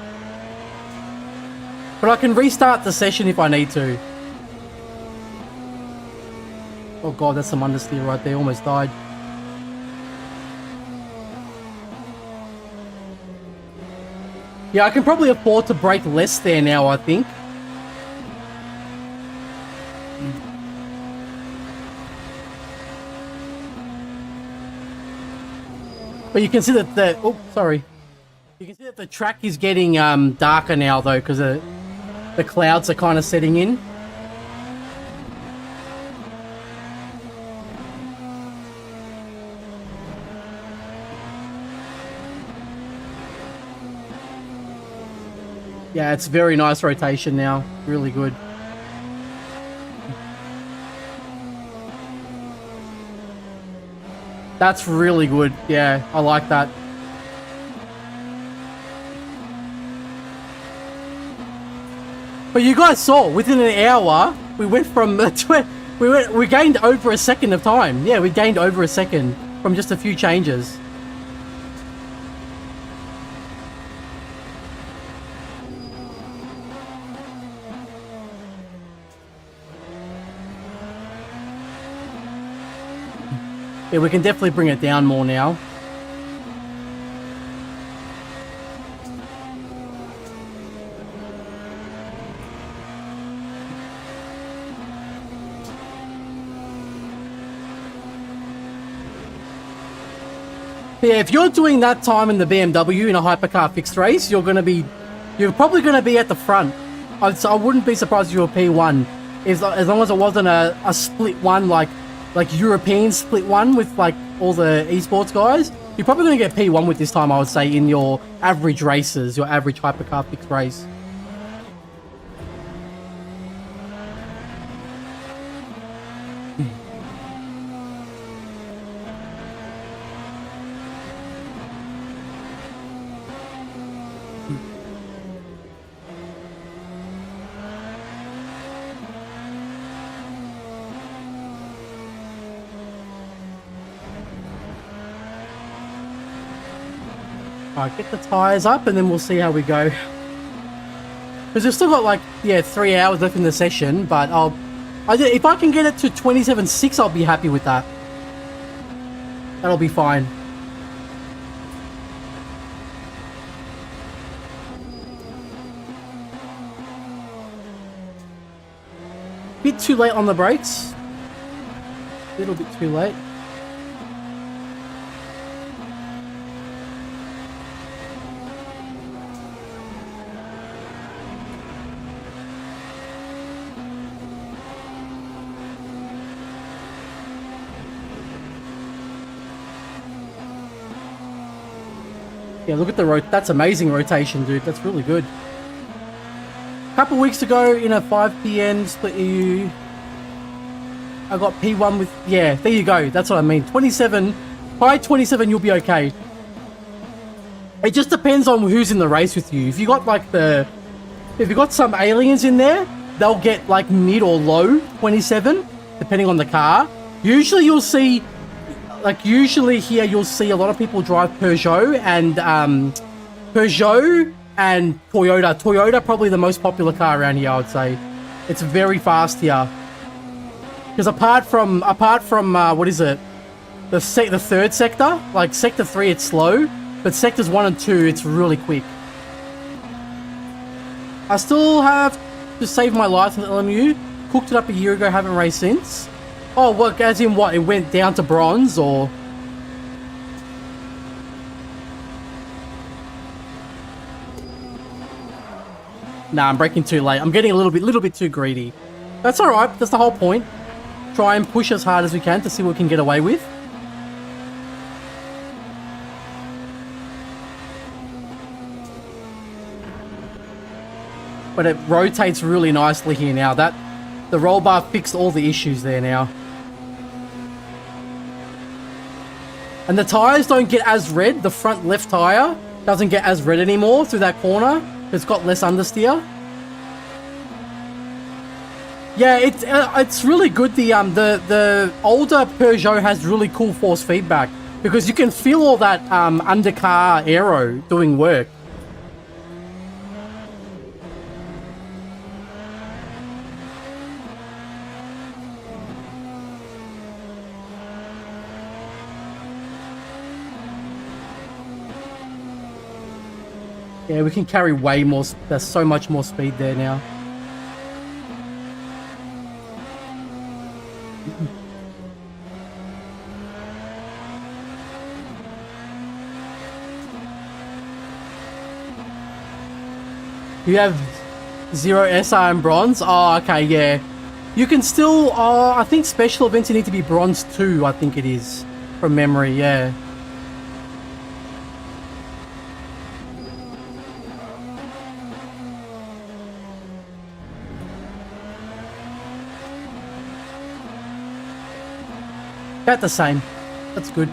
But I can restart the session if I need to. Oh god, that's some understeer right there. Almost died. Yeah, I can probably afford to brake less there now, I think. But you can see that you can see that the track is getting darker now though, because the clouds are kind of setting in. Yeah, it's very nice rotation now. Really good. That's really good. Yeah, I like that. But you guys saw, within an hour, we went from we gained over a second of time. Yeah, we gained over a second from just a few changes. Yeah, we can definitely bring it down more now. Yeah, if you're doing that time in the BMW in a hypercar fixed race, you're probably gonna be at the front. I wouldn't be surprised if you were P1, as long as it wasn't a split one like European split one with like all the esports guys. You're probably gonna get P1 with this time, I would say, in your average races, your average hypercar fixed race. Alright, get the tyres up and then we'll see how we go. Because we've still got like, yeah, 3 hours left in the session, but if I can get it to 27.6, I'll be happy with that. That'll be fine. Bit too late on the brakes. A little bit too late. Yeah, look at the that's amazing rotation, dude. That's really good. A couple weeks ago in a 5PN split EU, I got P1 with, yeah, there you go. That's what I mean. 27, by 27, you'll be okay. It just depends on who's in the race with you. If you got like if you got some aliens in there, they'll get like mid or low 27, depending on the car. Usually you'll see, usually here you'll see a lot of people drive Peugeot and Toyota. Toyota probably the most popular car around here, I would say. It's very fast here. Because apart from what is it? The third sector, like sector 3, it's slow, but sectors 1 and 2, it's really quick. I still have to save my license at LMU. Cooked it up a year ago, haven't raced since. Oh, what? As in what? It went down to bronze, or? Nah, I'm braking too late. I'm getting a little bit too greedy. That's all right. That's the whole point. Try and push as hard as we can to see what we can get away with. But it rotates really nicely here now. The roll bar fixed all the issues there now. And the tyres don't get as red. The front left tyre doesn't get as red anymore through that corner. It's got less understeer. Yeah, it's really good. The older Peugeot has really cool force feedback because you can feel all that undercar aero doing work. Yeah, we can carry way more. There's so much more speed there now. You have 0 SR and bronze? Oh, okay, yeah. You can still, I think special events you need to be bronze 2, I think it is. From memory, yeah. About the same. That's good.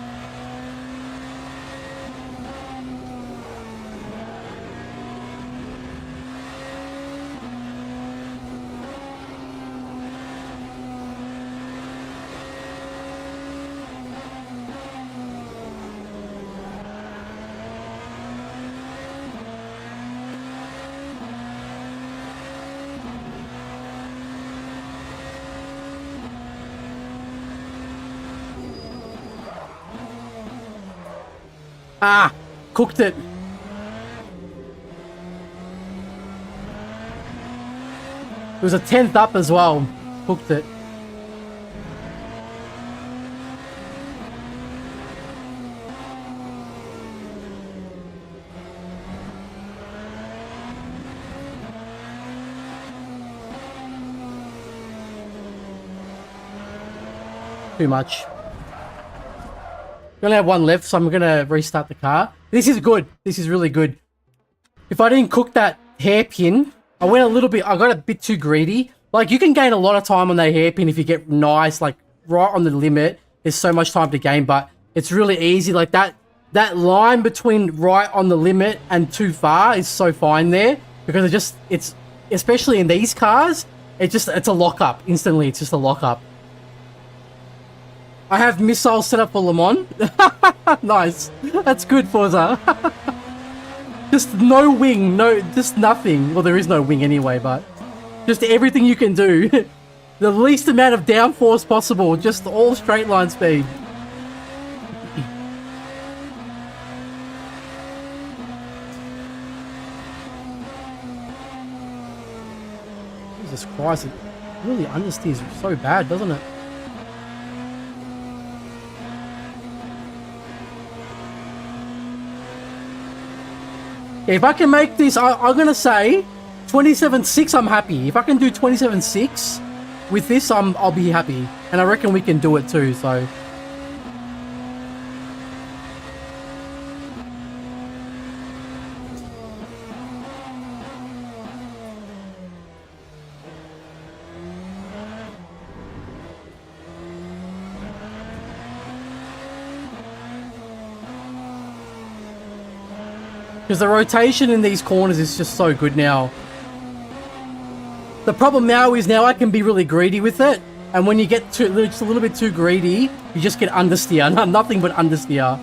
Ah, cooked it. It was a 10th up as well. Cooked it. Too much. We only have one left, so I'm gonna restart the car. This is good. This is really good. If I didn't cook that hairpin, I went a little bit, I got a bit too greedy. Like, you can gain a lot of time on that hairpin if you get nice, like, right on the limit. There's so much time to gain, but it's really easy. Like, that line between right on the limit and too far is so fine there. Because it's, especially in these cars, it's a lock-up. Instantly, it's just a lock-up. I have missiles set up for Le Mans. Nice. That's good, Forza. Just no wing, just nothing. Well, there is no wing anyway, but just everything you can do. The least amount of downforce possible, just all straight line speed. Jesus Christ, it really understeers so bad, doesn't it? If I can make this, I'm going to say 27.6, I'm happy. If I can do 27.6 with this, I'll be happy. And I reckon we can do it too, so. Because the rotation in these corners is just so good now. The problem now is I can be really greedy with it. And when you get just a little bit too greedy, you just get understeer. Nothing but understeer.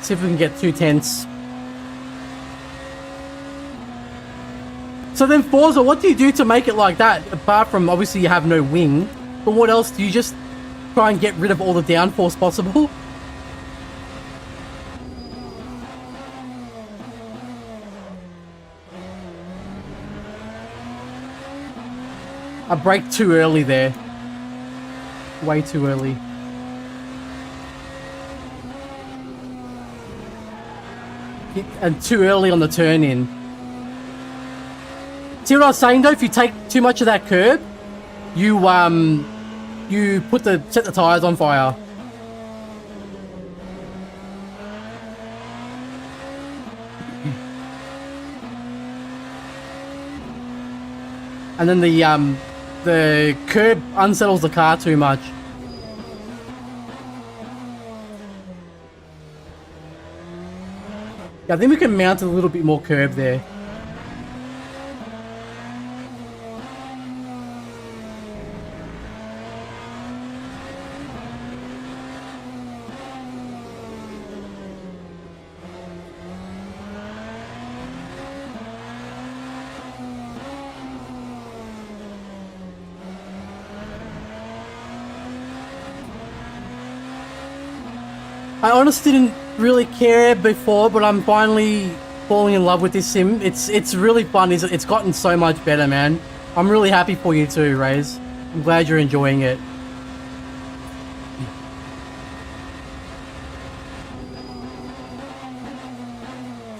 See if we can get 2 tenths. So then Forza, what do you do to make it like that? Apart from, obviously, you have no wing. But what else? Do you just try and get rid of all the downforce possible? I braked too early there. Way too early. And too early on the turn in. See what I was saying though? If you take too much of that curb, you set the tires on fire. And then the curb unsettles the car too much. Yeah, I think we can mount a little bit more curb there. I honestly didn't really care before, but I'm finally falling in love with this sim. It's really fun. It's gotten so much better, man. I'm really happy for you too, Raze. I'm glad you're enjoying it.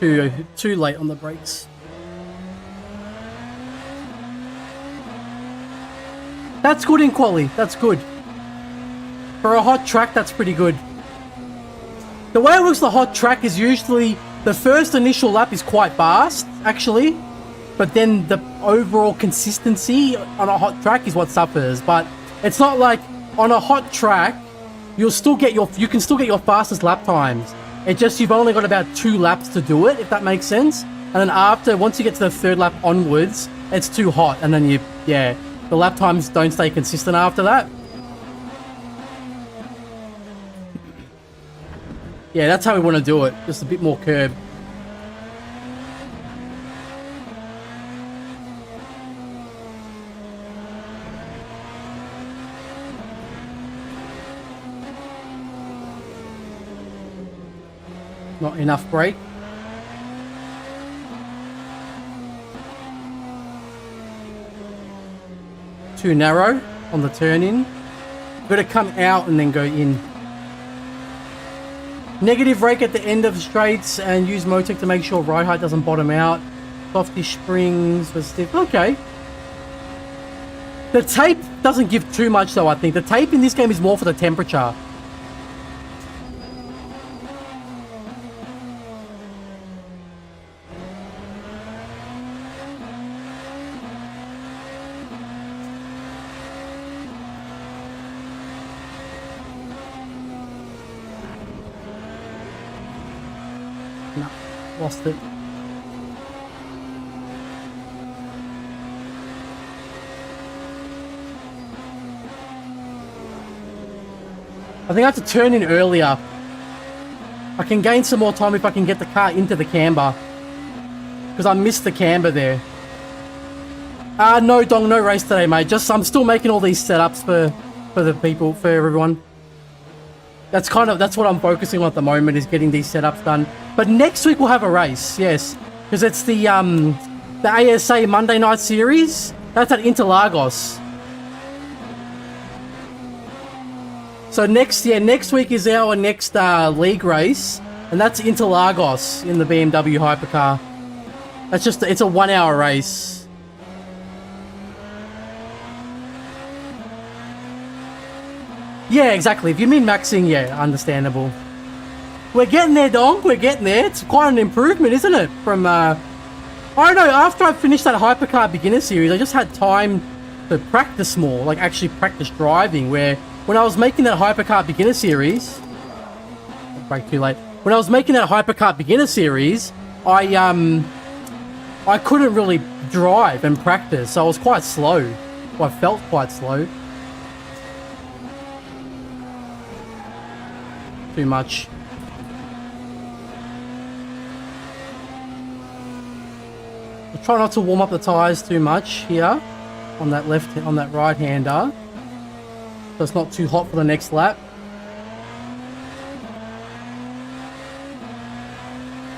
Too late on the brakes. That's good in quali. That's good. For a hot track, that's pretty good. The way it works the hot track is usually the first initial lap is quite fast, actually. But then the overall consistency on a hot track is what suffers. But it's not like on a hot track, you can still get your fastest lap times. It's just you've only got about 2 laps to do it, if that makes sense. And then once you get to the 3rd lap onwards, it's too hot. And then the lap times don't stay consistent after that. Yeah, that's how we want to do it. Just a bit more curb. Not enough brake. Too narrow on the turn in. Got to come out and then go in. Negative rake at the end of straights and use Motec to make sure ride height doesn't bottom out. Softish springs for stiff. Okay. The tape doesn't give too much though, I think. The tape in this game is more for the temperature. No, lost it. I think I have to turn in earlier. I can gain some more time if I can get the car into the camber. Because I missed the camber there. No, Dong, no race today, mate. Just, I'm still making all these setups for the people, for everyone. That's what I'm focusing on at the moment, is getting these setups done. But next week we'll have a race, yes. Because it's the ASA Monday Night Series. That's at Interlagos. So next week is our next league race, and that's Interlagos in the BMW Hypercar. That's just, it's a 1 hour race. Yeah, exactly. If you mean maxing, yeah, understandable. We're getting there, Dong. We're getting there. It's quite an improvement, isn't it? From, I don't know, after I finished that Hypercar beginner series, I just had time to practice more, like actually practice driving, where when I was making that Hypercar beginner series, break too late. When I was making that Hypercar beginner series, I couldn't really drive and practice, so I was quite slow. Well, I felt quite slow. Too much. I'll try not to warm up the tires too much here on that right hander, so it's not too hot for the next lap.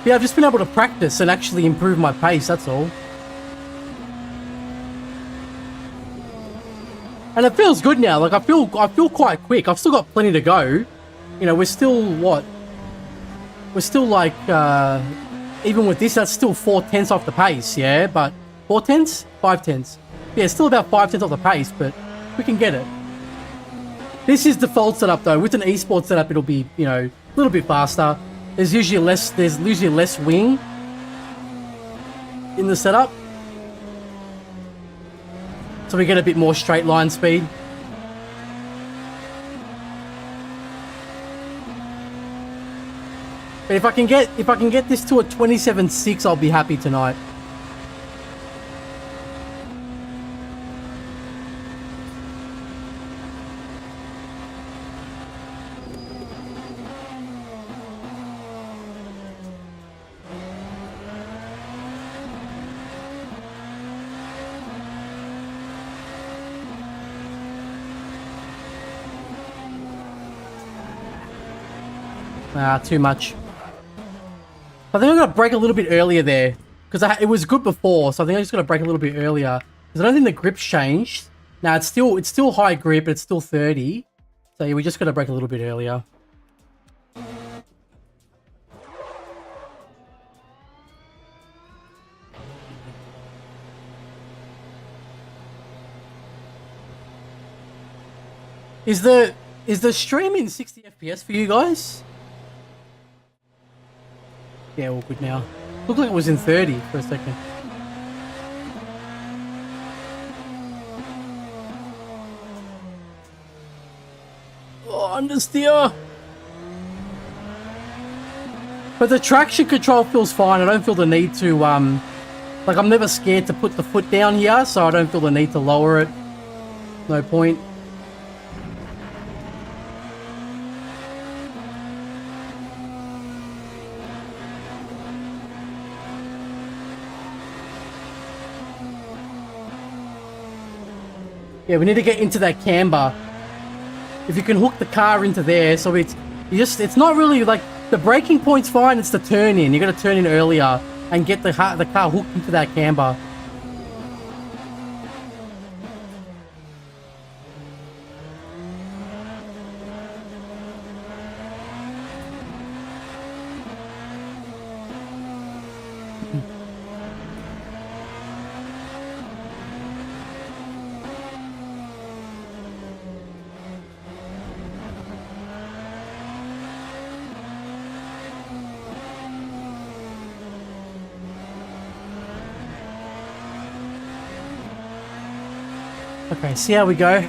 Yeah, I've just been able to practice and actually improve my pace, that's all. And it feels good now. Like I feel quite quick. I've still got plenty to go. You know, we're still what? We're still like even with this, that's still 4/10 off the pace, yeah, but 4/10? 5/10. Yeah, it's still about 5/10 off the pace, but we can get it. This is default setup though. With an esports setup, it'll be, you know, a little bit faster. There's usually less wing in the setup, so we get a bit more straight line speed. But if I can get this to a 27.6, I'll be happy tonight. Too much. I think I'm going to brake a little bit earlier there, because it was good before, so I think I just got to brake a little bit earlier, because I don't think the grip's changed. Now it's still high grip, but it's still 30, so yeah, we just got to brake a little bit earlier. Is the stream in 60 FPS for you guys? Yeah, all good now. Looked like it was in 30 for a second. Oh, understeer. But the traction control feels fine. I don't feel the need to, like I'm never scared to put the foot down here, so I don't feel the need to lower it. No point. Yeah, we need to get into that camber. If you can hook the car into there, so it's not really like, The braking point's fine. It's the turn in. You got to turn in earlier and get the car hooked into that camber. Okay, see how we go.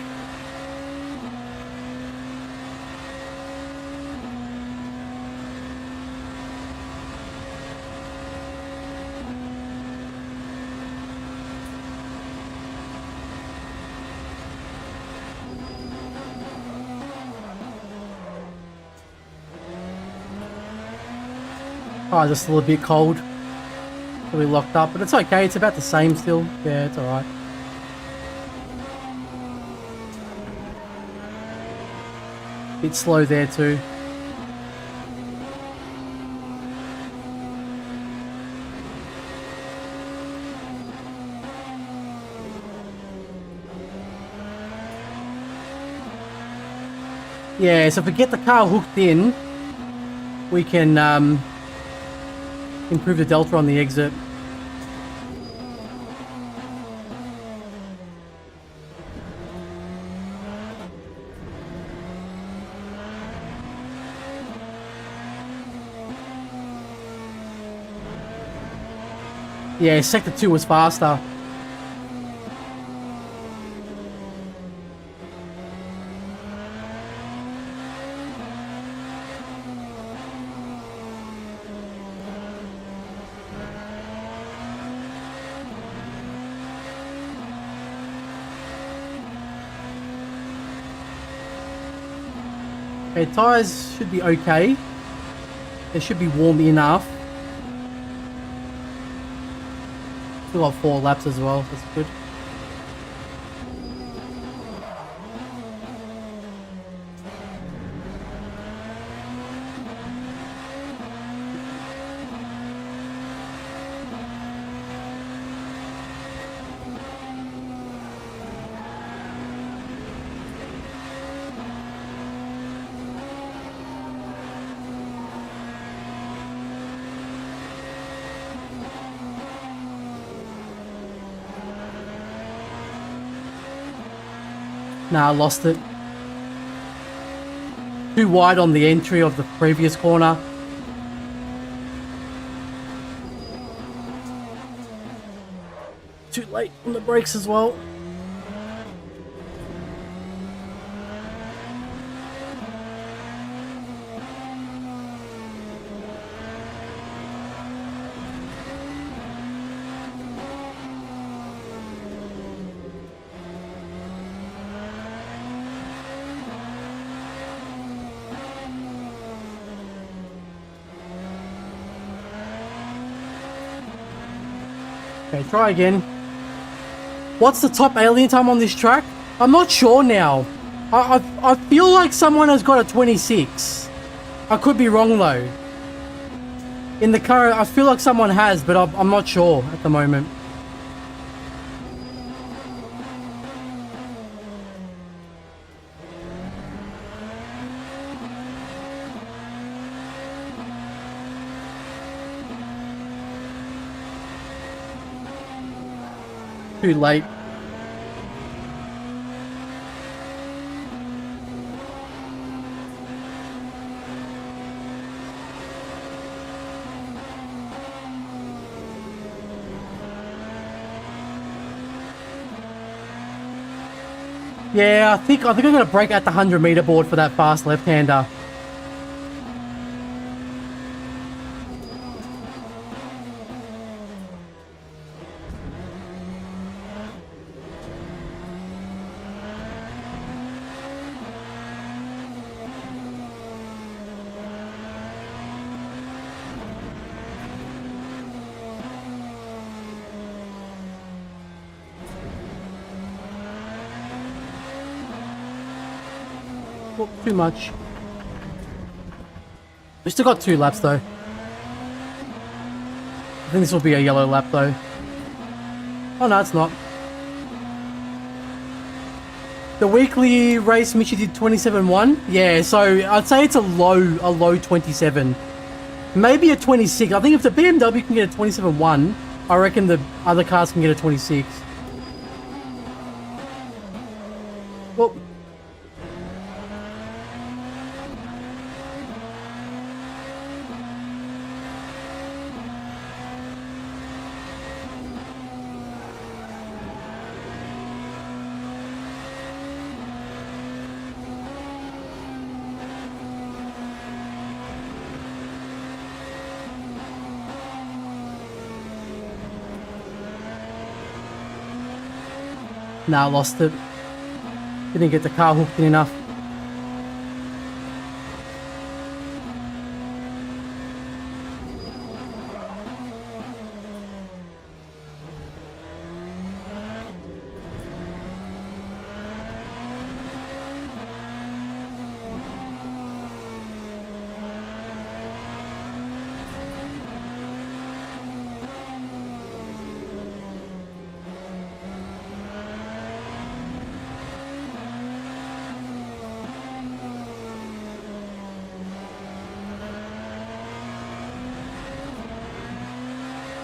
Oh, just a little bit cold. Really locked up, but it's okay. It's about the same still. Yeah, it's alright. Bit slow there too. Yeah, so if we get the car hooked in, we can improve the delta on the exit. Yeah, sector 2 was faster. Okay, tyres should be okay. They should be warm enough. Still got 4 laps as well, that's good. Nah, I lost it. Too wide on the entry of the previous corner. Too late on the brakes as well. Okay, try again. What's the top alien time on this track? I'm not sure now. I feel like someone has got a 26. I could be wrong though. In the car, I feel like someone has, but I'm not sure at the moment. Too late. Yeah, I think I'm gonna break at the 100-meter board for that fast left-hander. Too much. We still got 2 laps though. I think this will be a yellow lap though. Oh no, it's not. The weekly race, Michi did 27.1. Yeah, so I'd say it's a low 27. Maybe a 26. I think if the BMW can get a 27.1, I reckon the other cars can get a 26. Well, nah, lost it. Didn't get the car hooked in enough.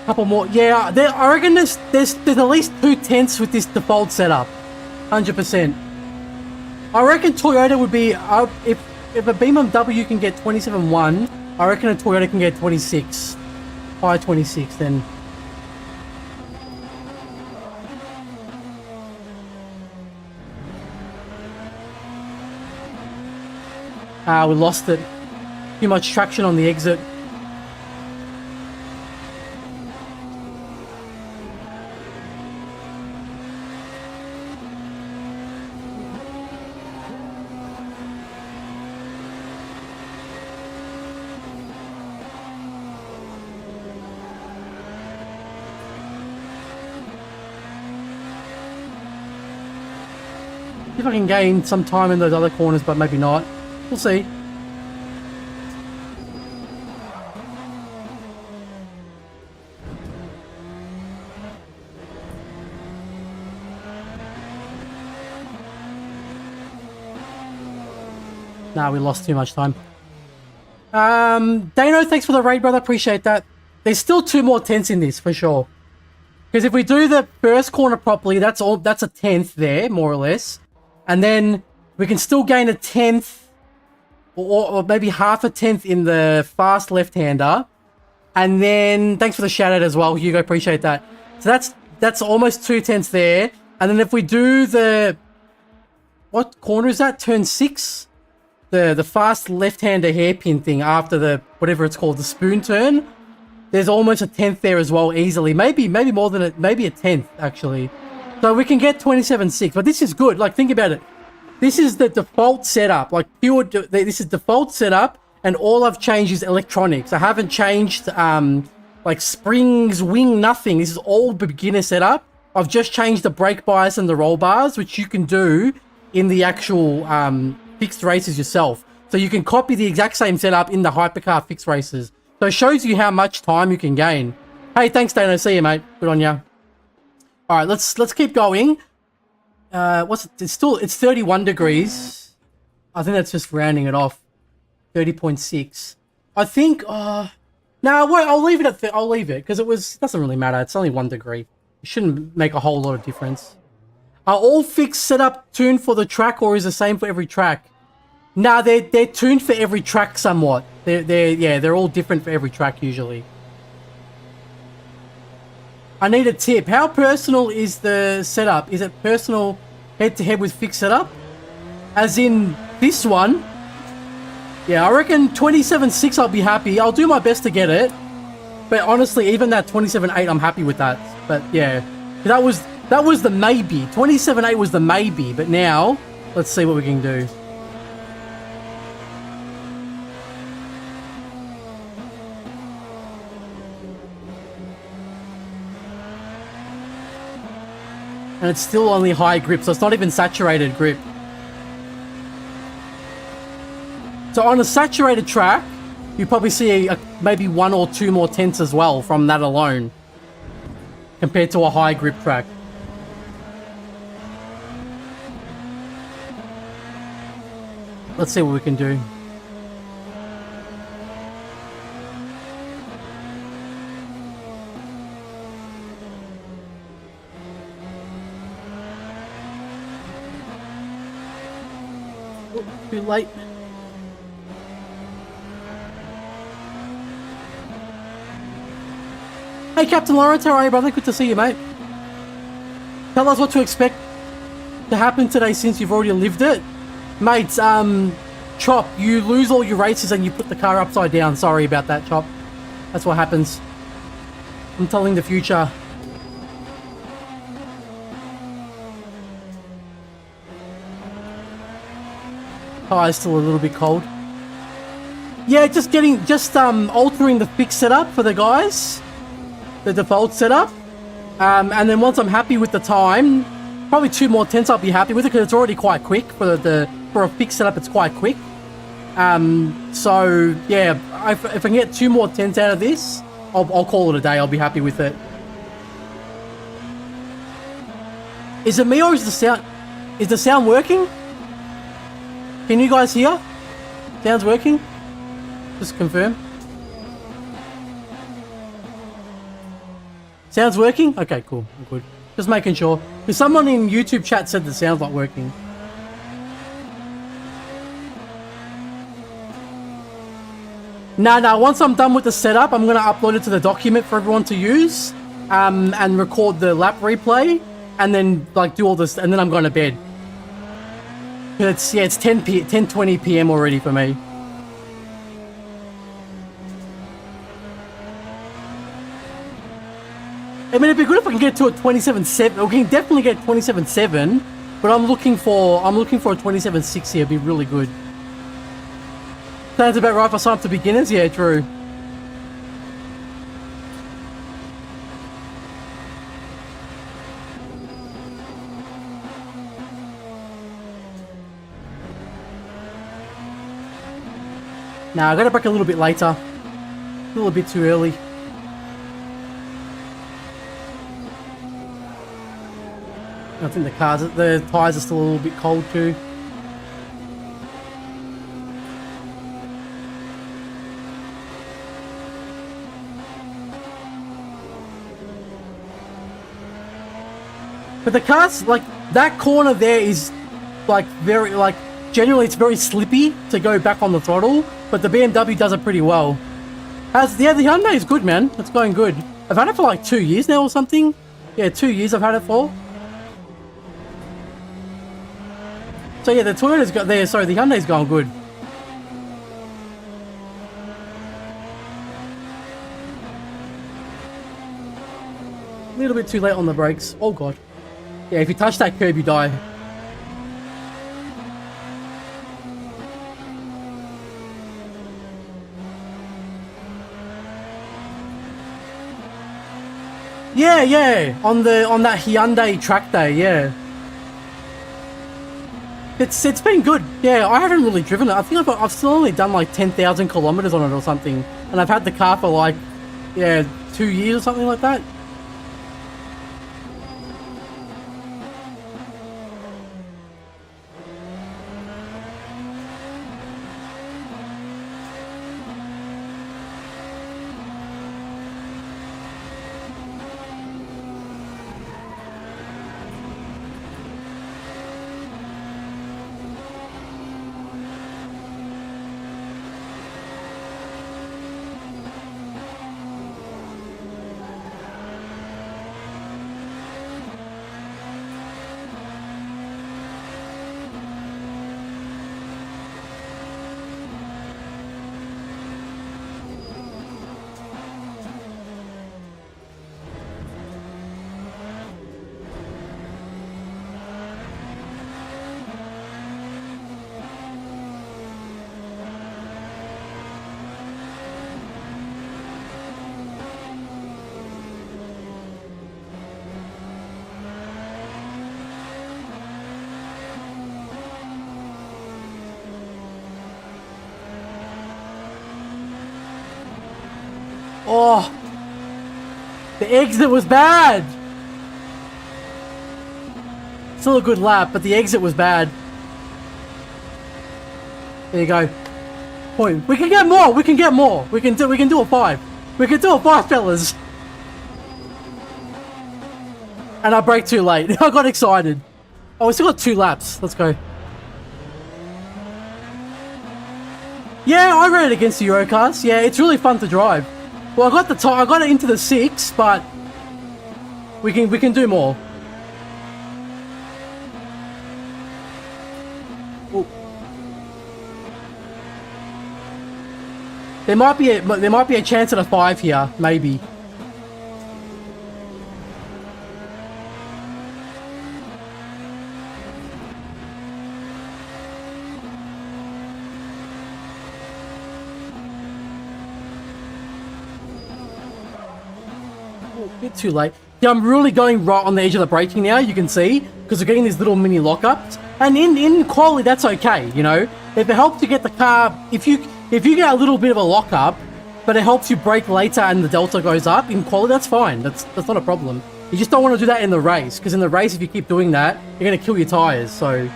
Couple more. Yeah, I reckon there's at least 2 tenths with this default setup. 100%. I reckon Toyota would be if a BMW can get 27.1, I reckon a Toyota can get 26. High 26 then. We lost it. Too much traction on the exit. See if I can gain some time in those other corners, but maybe not. We'll see. Nah, we lost too much time. Dano, thanks for the raid, brother. Appreciate that. There's still 2 more tenths in this, for sure. Because if we do the first corner properly, that's a tenth there, more or less. And then we can still gain a tenth, or maybe half a tenth in the fast left-hander. And then, thanks for the shout-out as well, Hugo. Appreciate that. So that's almost 2 tenths there. And then if we do the... What corner is that? Turn 6? The fast left-hander hairpin thing after the... Whatever it's called, the spoon turn. There's almost a tenth there as well, easily. Maybe more than maybe a tenth, actually. So we can get 27.6, but this is good. Like, think about it. This is the default setup. Like, this is default setup, and all I've changed is electronics. I haven't changed, like, springs, wing, nothing. This is all beginner setup. I've just changed the brake bias and the roll bars, which you can do in the actual fixed races yourself. So you can copy the exact same setup in the Hypercar fixed races. So it shows you how much time you can gain. Hey, thanks, Dano. See you, mate. Good on ya. All right, let's keep going. What's it? It's 31 degrees. I think that's just rounding it off. 30.6. I think. No, wait. I'll leave it at. I'll leave it because it doesn't really matter. It's only 1 degree. It shouldn't make a whole lot of difference. Are all fixed setup tuned for the track, or is the same for every track? Nah, they're tuned for every track somewhat. They're all different for every track usually. I need a tip. How personal is the setup? Is it personal head-to-head with fixed setup? As in this one? Yeah, I reckon 27.6 I'll be happy. I'll do my best to get it. But honestly, even that 27.8 I'm happy with that. But yeah, that was the maybe. 27.8 was the maybe, but now let's see what we can do. And it's still only high grip, so it's not even saturated grip. So on a saturated track, you probably see maybe 1 or 2 more tenths as well from that alone, compared to a high grip track. Let's see what we can do. Oh, too late. Hey Captain Lawrence, how are you, brother? Good to see you, mate. Tell us what to expect to happen today since you've already lived it. Mates, Chop, you lose all your races and you put the car upside down. Sorry about that, Chop. That's what happens. I'm telling the future. Tire's still a little bit cold. Yeah, just altering the fixed setup for the guys. The default setup. And then once I'm happy with the time, probably 2 more tenths I'll be happy with it because it's already quite quick for a fixed setup. It's quite quick. So yeah, if I can get 2 more tenths out of this, I'll call it a day. I'll be happy with it. Is it me or is the sound working? Can you guys hear? Sound's working? Just confirm. Sounds working? Okay, cool. I'm good. Just making sure. Because someone in YouTube chat said the sound's not working. No. Once I'm done with the setup, I'm going to upload it to the document for everyone to use. And record the lap replay. And then, like, do all this. And then I'm going to bed. It's 10:20 p.m. already for me. I mean, it'd be good if I can get to a 27.7. We can definitely get 27.7, but I'm looking for a 27.6 here. It'd be really good. Sounds about right for sign up to beginners. Yeah, true. Nah, I gotta break a little bit later. A little bit too early. I think the tyres are still a little bit cold too. But the car's, like, that corner there is, like, very, like, generally it's very slippy to go back on the throttle, but the BMW does it pretty well. Yeah, the Hyundai is good, man. It's going good. I've had it for like 2 years now or something. Yeah, 2 years I've had it for. So yeah, the Toyota's got there. Sorry, the Hyundai's going good. A little bit too late on the brakes. Oh god. Yeah, if you touch that curb, you die. Yeah. On that Hyundai track day, yeah. It's been good. Yeah, I haven't really driven it. I think I've still only done like 10,000 kilometers on it or something, and I've had the car for like 2 years or something like that. Oh, the exit was bad. Still a good lap, but the exit was bad. There you go. Point. We can get more. We can get more. We can do a 5. We can do a 5, fellas. And I braked too late. I got excited. Oh, we still got 2 laps. Let's go. Yeah, I ran it against the Eurocars. Yeah, it's really fun to drive. Well, I got it into the 6, but we can do more. Ooh. There might be a chance at a 5 here, maybe. Bit too late. Yeah, I'm really going right on the edge of the braking now, you can see, because we're getting these little mini lockups. And in quality, that's okay, you know? If it helps you get the car, if you get a little bit of a lockup, but it helps you brake later and the delta goes up, in quality, that's fine. That's not a problem. You just don't want to do that in the race, because in the race, if you keep doing that, you're going to kill your tires. So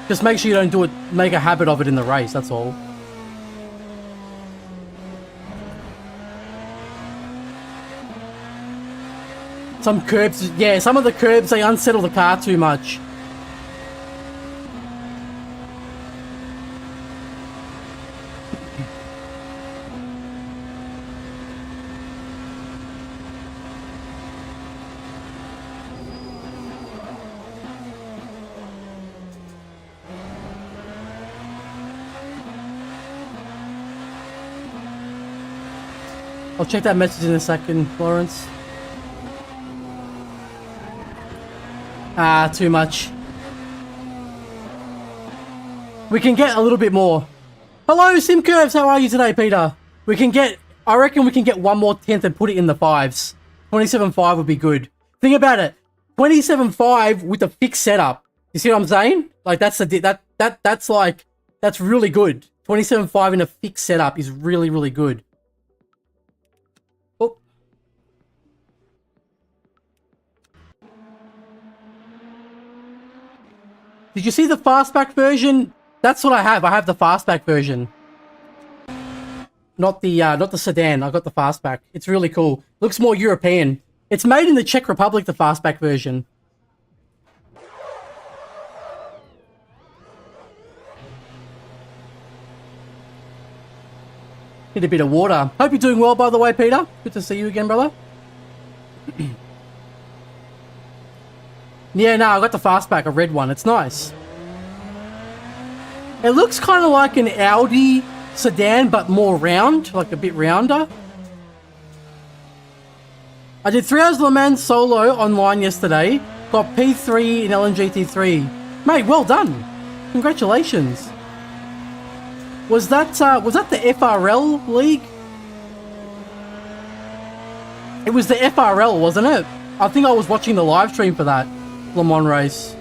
just make sure you don't do it, make a habit of it in the race, that's all. Some curbs, yeah, some of the curbs, they unsettle the car too much. I'll check that message in a second, Lawrence. Ah, too much. We can get a little bit more. Hello, SimCurves, how are you today, Peter? We can get, I reckon we can get 1 more tenth and put it in the 5s. 27.5 would be good. Think about it. 27.5 with a fixed setup. You see what I'm saying? Like that's that's really good. 27.5 in a fixed setup is really, really good. Oh. Did you see the fastback version? That's what I have. I have the fastback version. Not the sedan. I got the fastback. It's really cool. Looks more European. It's made in the Czech Republic, the fastback version. Need a bit of water. Hope you're doing well, by the way, Peter. Good to see you again, brother. Yeah, no, I got the fastback, a red one. It's nice. It looks kind of like an Audi sedan, but more round, like a bit rounder. I did 3 hours of Le Mans solo online yesterday. Got P3 in LMGT3. Mate, well done. Congratulations. Was that the FRL league? It was the FRL, wasn't it? I think I was watching the live stream for that Le Mans race.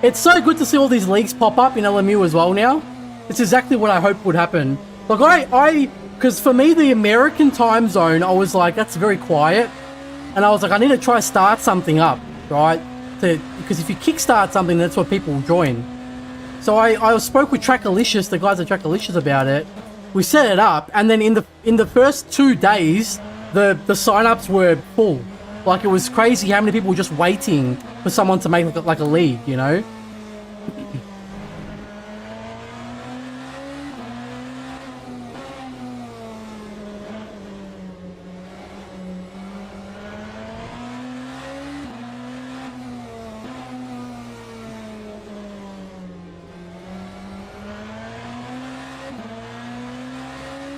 It's so good to see all these leagues pop up in LMU as well now. It's exactly what I hoped would happen. Like because for me, the American time zone, I was like, that's very quiet. And I was like, I need to try start something up, right? Because if you kickstart something, that's what people will join. So I spoke with Trakalicious, the guys at Trakalicious about it. We set it up, and then in the first 2 days, the sign-ups were full. Like, it was crazy how many people were just waiting for someone to make like a league, you know?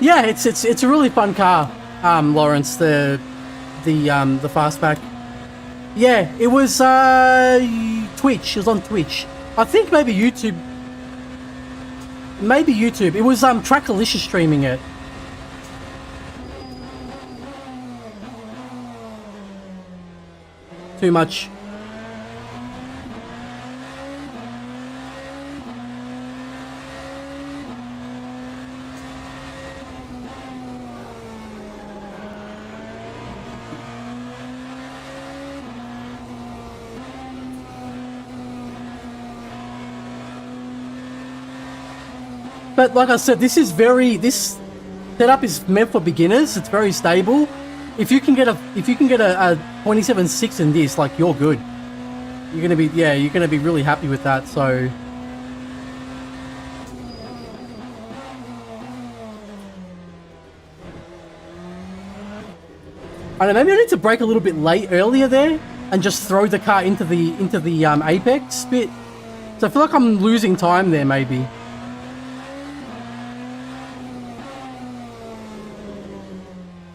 Yeah, it's a really fun car, Lawrence, the fastback. Yeah, it was Twitch. It was on Twitch. I think maybe YouTube. Maybe YouTube. It was Trakalicious streaming it. Too much. But like I said, this setup is meant for beginners. It's very stable. If you can get a 27.6 in this, like, you're good. You're gonna be really happy with that. So I don't know, maybe I need to brake a little bit earlier there and just throw the car into the apex bit. So I feel like I'm losing time there, maybe.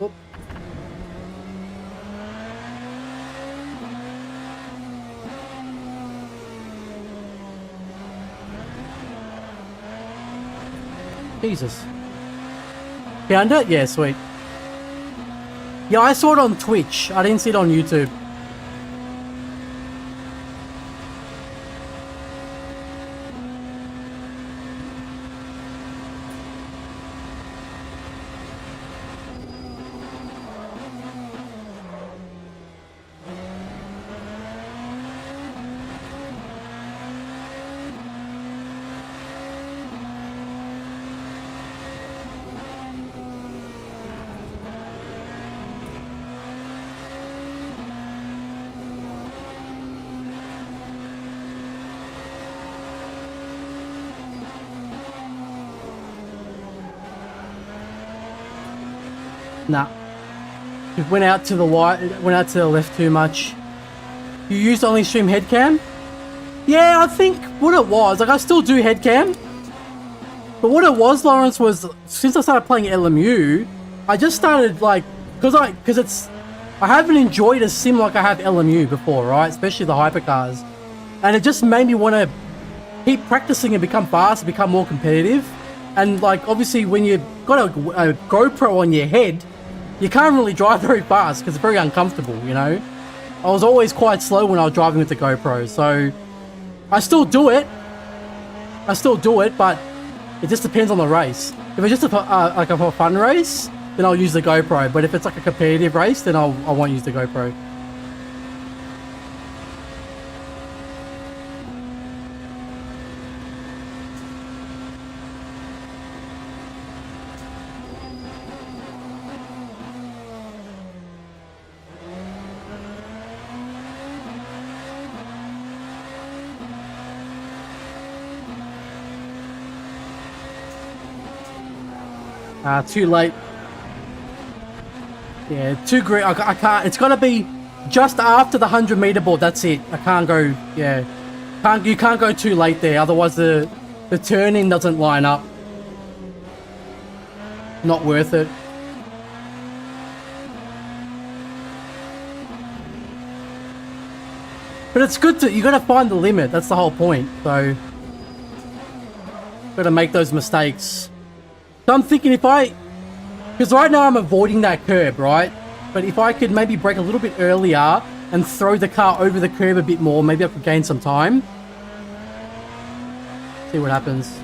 Oop. Jesus. Found it? Yeah, sweet. Yeah, I saw it on Twitch. I didn't see it on YouTube. Nah. It went out to the left too much. You used only stream head cam? Yeah, I think what it was, like, I still do head cam. But what it was, Lawrence, was since I started playing LMU, I just started, like, because I haven't enjoyed a sim like I have LMU before, right? Especially the hypercars. And it just made me want to keep practicing and become faster, become more competitive. And, like, obviously when you've got a GoPro on your head, you can't really drive very fast because it's very uncomfortable, you know? I was always quite slow when I was driving with the GoPro, so I still do it. But it just depends on the race. If it's just a fun race, then I'll use the GoPro. But if it's like a competitive race, then I won't use the GoPro. Too late. Yeah, too green. I can't. It's got to be just after the 100-meter board. That's it. I can't go. Yeah, you can't go too late there. Otherwise, the turning doesn't line up. Not worth it. But it's good to. You got to find the limit. That's the whole point. So, got to make those mistakes. So I'm thinking because right now I'm avoiding that curb, right? But if I could maybe brake a little bit earlier and throw the car over the curb a bit more, maybe I could gain some time. See what happens.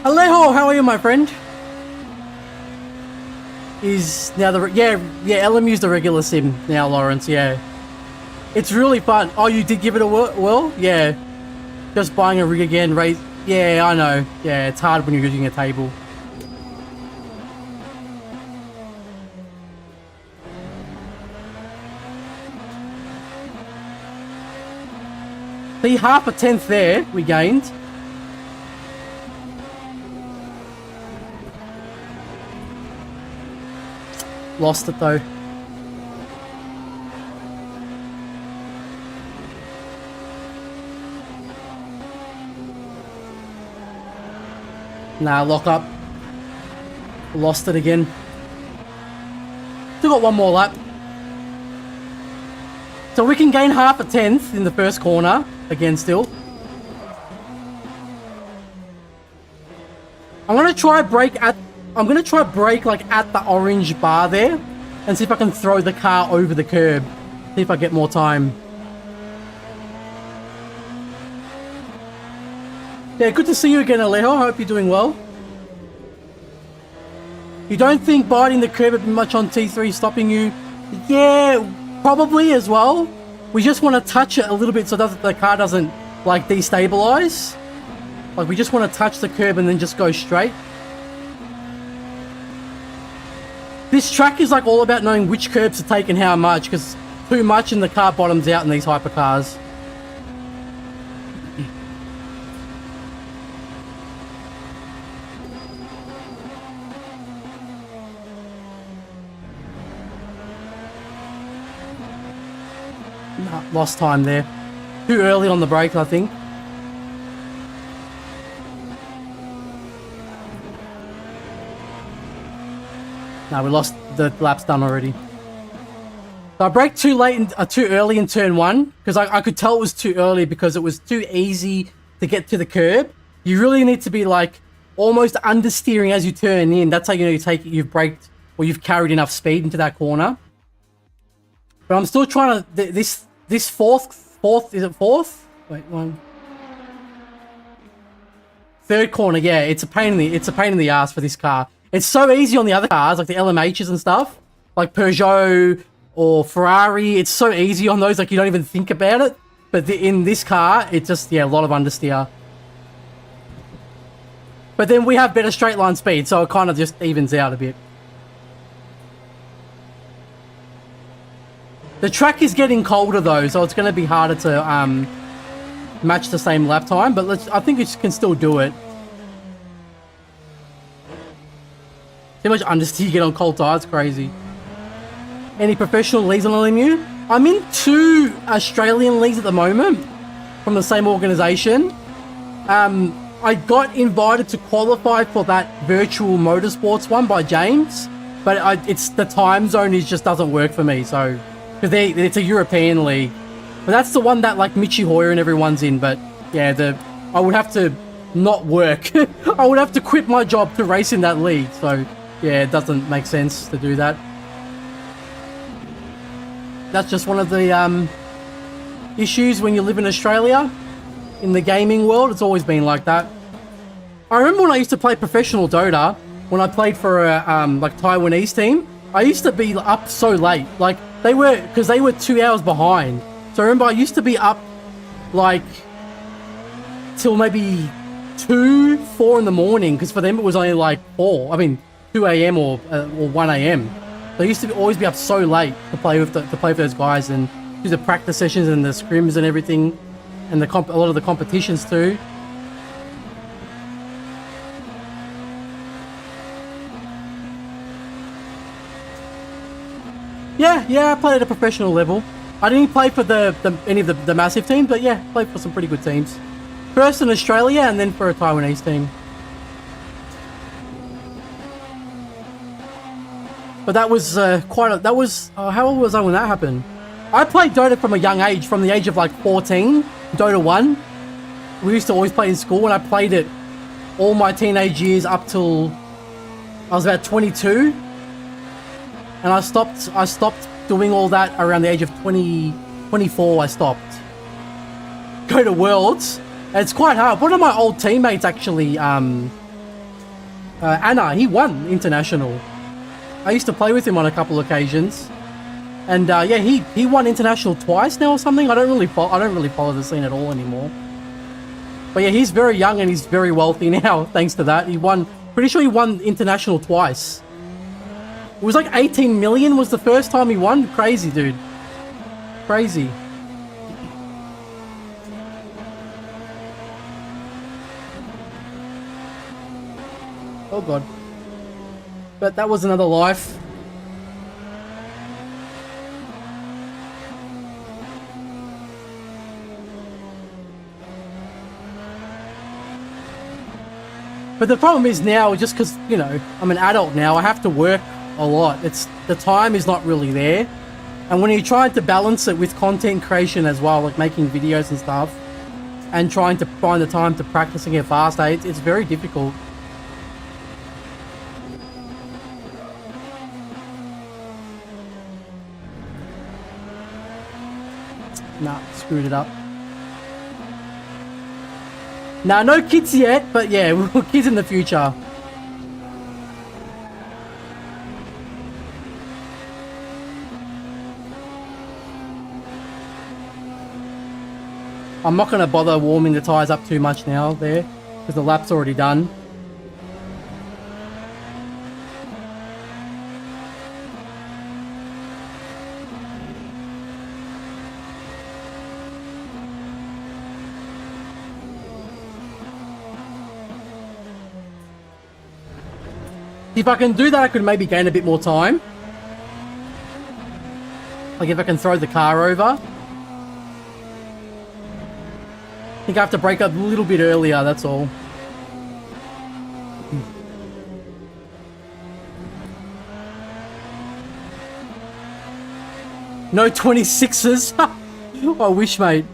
Alejo, how are you, my friend? Is now LMU's the regular sim now, Lawrence. Yeah, it's really fun. Oh, you did give it a whirl? Yeah, just buying a rig again, raise. Yeah, I know. Yeah, it's hard when you're using a table. See, half a tenth there we gained. Lost it though. Nah, lock up. Lost it again. Still got one more lap. So we can gain half a tenth in the first corner again still. I'm gonna try brake like at the orange bar there and see if I can throw the car over the curb. See if I get more time. Yeah, good to see you again, Alejo. Hope you're doing well. You don't think biting the curb a bit much on T3 stopping you? Yeah, probably as well. We just want to touch it a little bit so that the car doesn't, like, destabilize. Like, we just want to touch the curb and then just go straight. This track is, like, all about knowing which curbs to take and how much, because too much and the car bottoms out in these hypercars. Nah, lost time there. Too early on the brake, I think. No, we lost. The lap's done already. So I braked too late and too early in turn 1 because I could tell it was too early because it was too easy to get to the curb. You really need to be like almost understeering as you turn in. That's how you know you've braked or you've carried enough speed into that corner. But I'm still trying to this fourth is it fourth? Wait, one. Third corner, yeah. It's a pain in the ass for this car. It's so easy on the other cars, like the LMHs and stuff, like Peugeot or Ferrari. It's so easy on those, like you don't even think about it. But in this car, it's just, yeah, a lot of understeer. But then we have better straight line speed, so it kind of just evens out a bit. The track is getting colder though, so it's going to be harder to match the same lap time. But I think we can still do it. See how much understeer you get on cold tires, crazy. Any professional leagues on LMU? I'm in 2 Australian leagues at the moment from the same organisation. I got invited to qualify for that virtual motorsports one by James, but it's the time zone just doesn't work for me. So because it's a European league, but that's the one that like Michi Hoyer and everyone's in. But yeah, I would have to not work. I would have to quit my job to race in that league. So yeah, it doesn't make sense to do that. That's just one of the issues when you live in Australia. In the gaming world, it's always been like that. I remember when I used to play professional Dota, when I played for a like Taiwanese team, I used to be up so late. Like because they were 2 hours behind. So I remember I used to be up like till maybe 2, 4 in the morning, because for them it was only like 2 a.m. or 1 a.m. So I used to always be up so late to play with those guys and do the practice sessions and the scrims and everything, and a lot of the competitions too. Yeah, I played at a professional level. I didn't play for any of the massive teams, but yeah, played for some pretty good teams. First in Australia, and then for a Taiwanese team. But that was how old was I when that happened? I played Dota from a young age, from the age of like 14, Dota 1. We used to always play in school, and I played it all my teenage years up till I was about 22. And I stopped doing all that around the age of 24, I stopped. Go to Worlds. And it's quite hard. One of my old teammates actually, Anna, he won International. I used to play with him on a couple of occasions. And yeah, he won International twice now or something. I don't really follow the scene at all anymore. But yeah, he's very young and he's very wealthy now, thanks to that. Pretty sure he won International twice. It was like 18 million was the first time he won. Crazy, dude. Crazy. Oh god. But that was another life. But the problem is now, just because, you know, I'm an adult now, I have to work a lot. The time is not really there. And when you're trying to balance it with content creation as well, like making videos and stuff, and trying to find the time to practice and get faster, it's very difficult. Nah, screwed it up. Nah, no kids yet, but yeah, we'll kids in the future. I'm not going to bother warming the tyres up too much now there, because the lap's already done. If I can do that, I could maybe gain a bit more time. Like if I can throw the car over. I think I have to brake up a little bit earlier, that's all. No 26s. I wish, mate.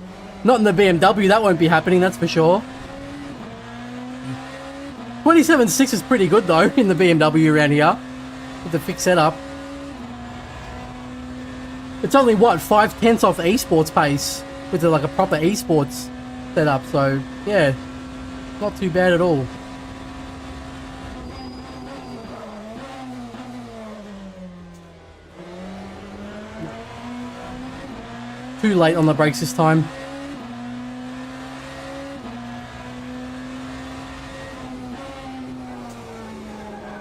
Not in the BMW, that won't be happening, that's for sure. 27.6 is pretty good though in the BMW around here with the fixed setup. It's only what, 5/10 off the esports pace with like a proper esports setup, so yeah, not too bad at all. Too late on the brakes this time.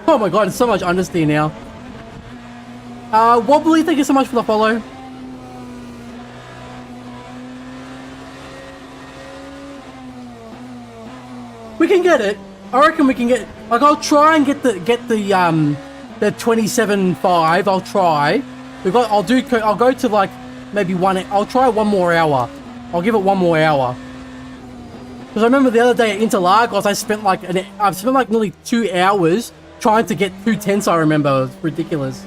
Oh my god, it's so much understeer now. Wobbly, thank you so much for the follow. We can get it. I reckon we can get. Like, I'll try and get the 27.5. I'll try. I'll go to like maybe one. I'll try 1 more hour. I'll give it 1 more hour. Because I remember the other day at Interlagos, I've spent like nearly 2 hours trying to get 2/10. I remember it was ridiculous.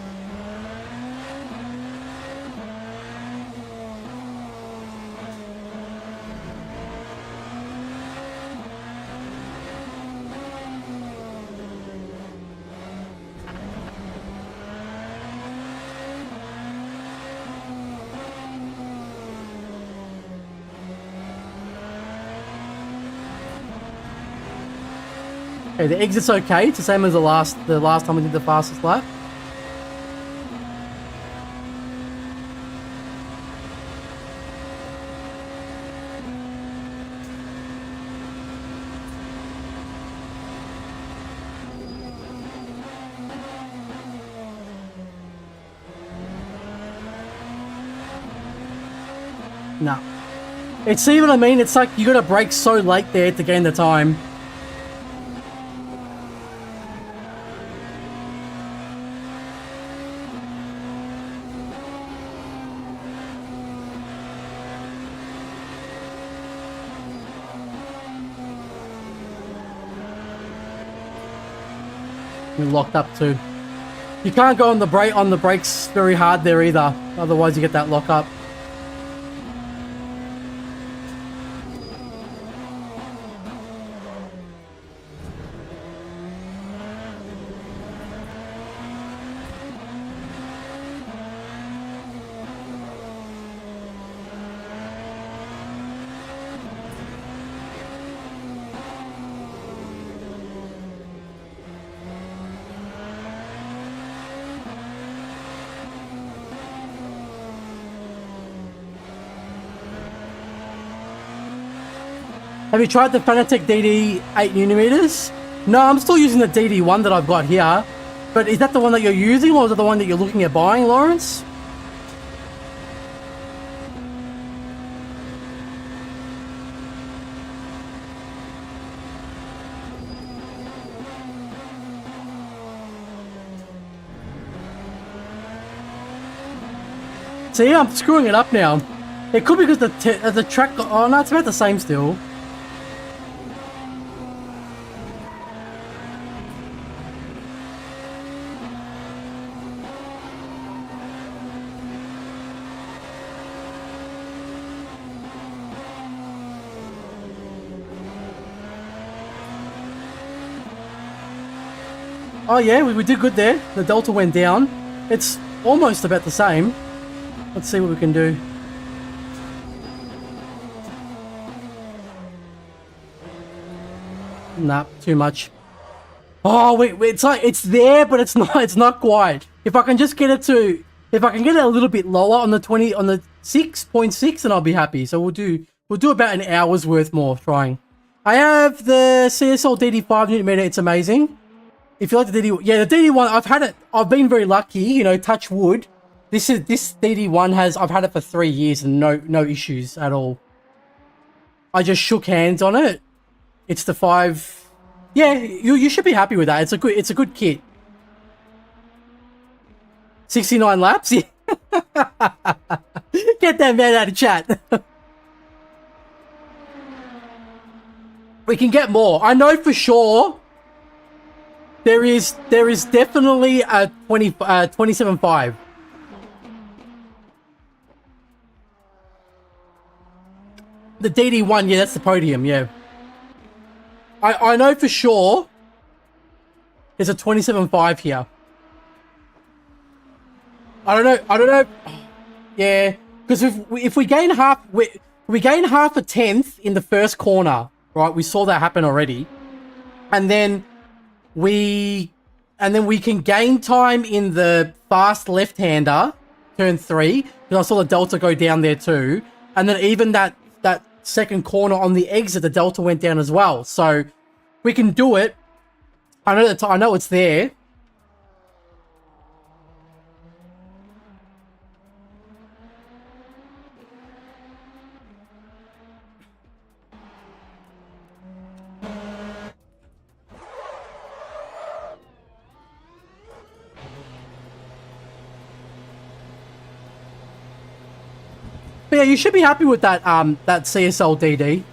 Okay, the exit's okay. It's the same as the last time we did the fastest lap. No. It's, see what I mean? It's like you gotta brake so late there to gain the time. You're locked up too. You can't go on the brakes very hard there either. Otherwise you get that lock up. Have you tried the Fanatec DD 8mm? No, I'm still using the DD1 that I've got here. But is that the one that you're using, or is it the one that you're looking at buying, Lawrence? See, I'm screwing it up now. It could be because the track... Oh, no, it's about the same still. Oh yeah, we did good there. The delta went down. It's almost about the same. Let's see what we can do. Nah, too much. Oh wait, it's like it's there, but it's not. It's not quite. If I can just get it to, if I can get it a little bit lower on the 6.6, then I'll be happy. So we'll do about an hour's worth more trying. I have the CSL DD5 Nm. It's amazing. If you like the DD, yeah, the DD1, I've had it. I've been very lucky. You know, touch wood. This DD1 I've had it for 3 years and no issues at all. I just shook hands on it. It's the 5. Yeah, you should be happy with that. It's a good kit. 69 laps. Yeah. Get that man out of chat. We can get more. I know for sure. There is definitely a 27.5. The DD1, yeah, that's the podium, yeah. I know for sure there's a 27.5 here. I don't know. Yeah, because if we gain half, we gain half a tenth in the first corner, right? We saw that happen already, and then we can gain time in the fast left-hander turn 3 because I saw the delta go down there too, and then even that second corner on the exit, the delta went down as well. So we can do it. I know it's there. But yeah, you should be happy with that that CSL DD.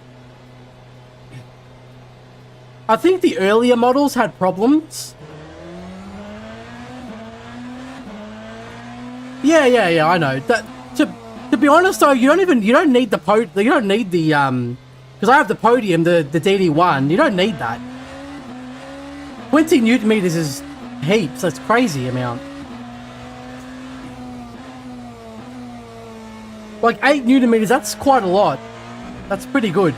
I think the earlier models had problems. Yeah, I know. That to be honest though, you don't need the because I have the podium, the DD1. You don't need that. 20 Newton meters is heaps. That's crazy amount. Like 8 Newton meters, that's quite a lot. That's pretty good.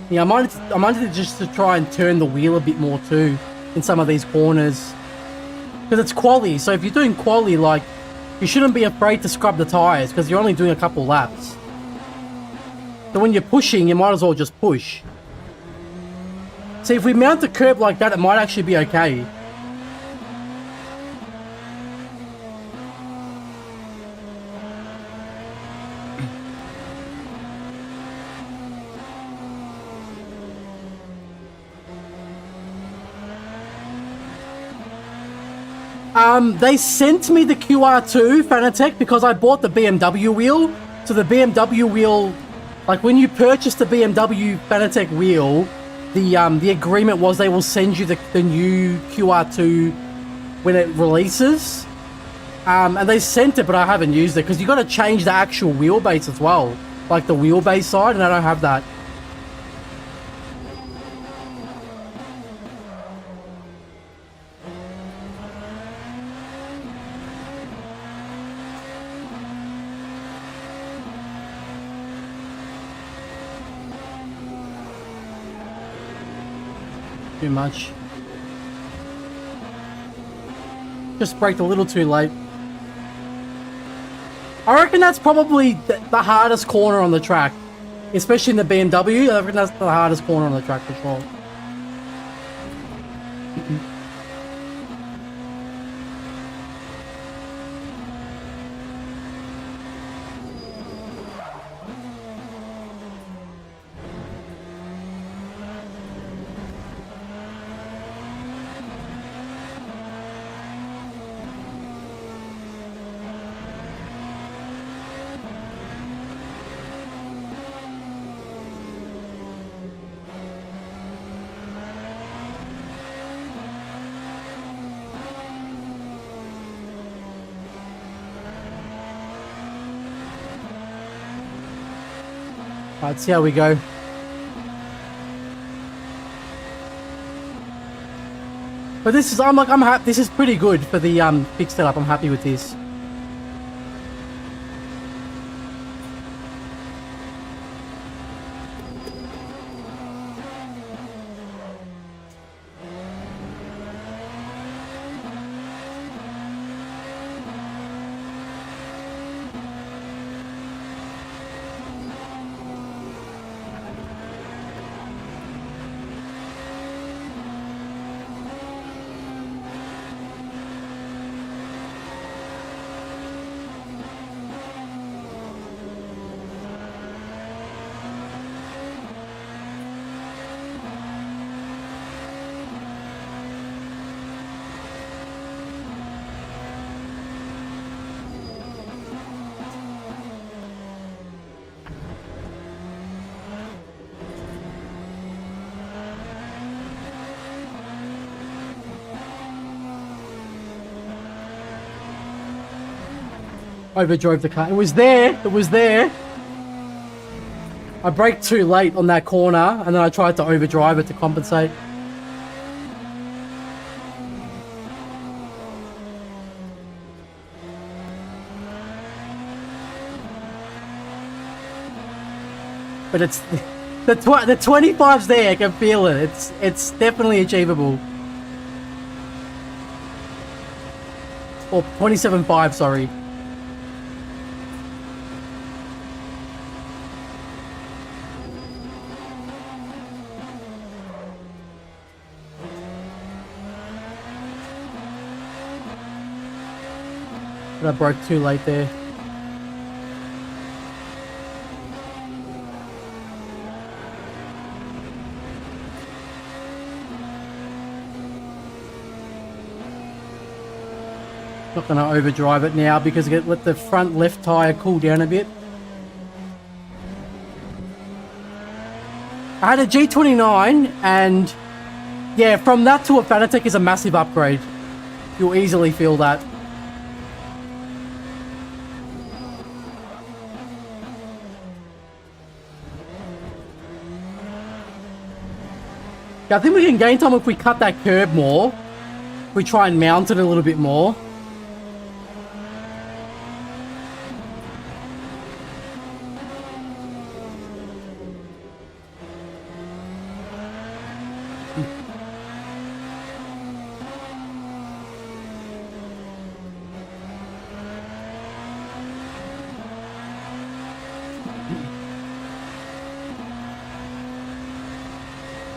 Yeah, I might just to try and turn the wheel a bit more too in some of these corners. Because it's quali, so if you're doing quali, like, you shouldn't be afraid to scrub the tires because you're only doing a couple laps. So when you're pushing, you might as well just push. See, if we mount the curb like that, it might actually be okay. They sent me the QR2 Fanatec because I bought the BMW wheel. So the BMW wheel, like when you purchase the BMW Fanatec wheel, the agreement was they will send you the new QR2 when it releases. And they sent it, but I haven't used it because you got to change the actual wheelbase as well, like the wheelbase side, and I don't have that. Too much. Just braked a little too late. I reckon that's probably the hardest corner on the track. Especially in the BMW, I reckon that's the hardest corner on the track for sure. Let's see how we go. But this is, I'm happy. This is pretty good for the fixed setup. I'm happy with this. Overdrove the car. It was there. It was there. I braked too late on that corner, and then I tried to overdrive it to compensate. But it's the 25's there. I can feel it. It's definitely achievable. Or 27.5, sorry. But I broke too late there. Not going to overdrive it now because I let the front left tyre cool down a bit. I had a G29 and yeah, from that to a Fanatec is a massive upgrade. You'll easily feel that. Yeah, I think we can gain time if we cut that curb more. We try and mount it a little bit more.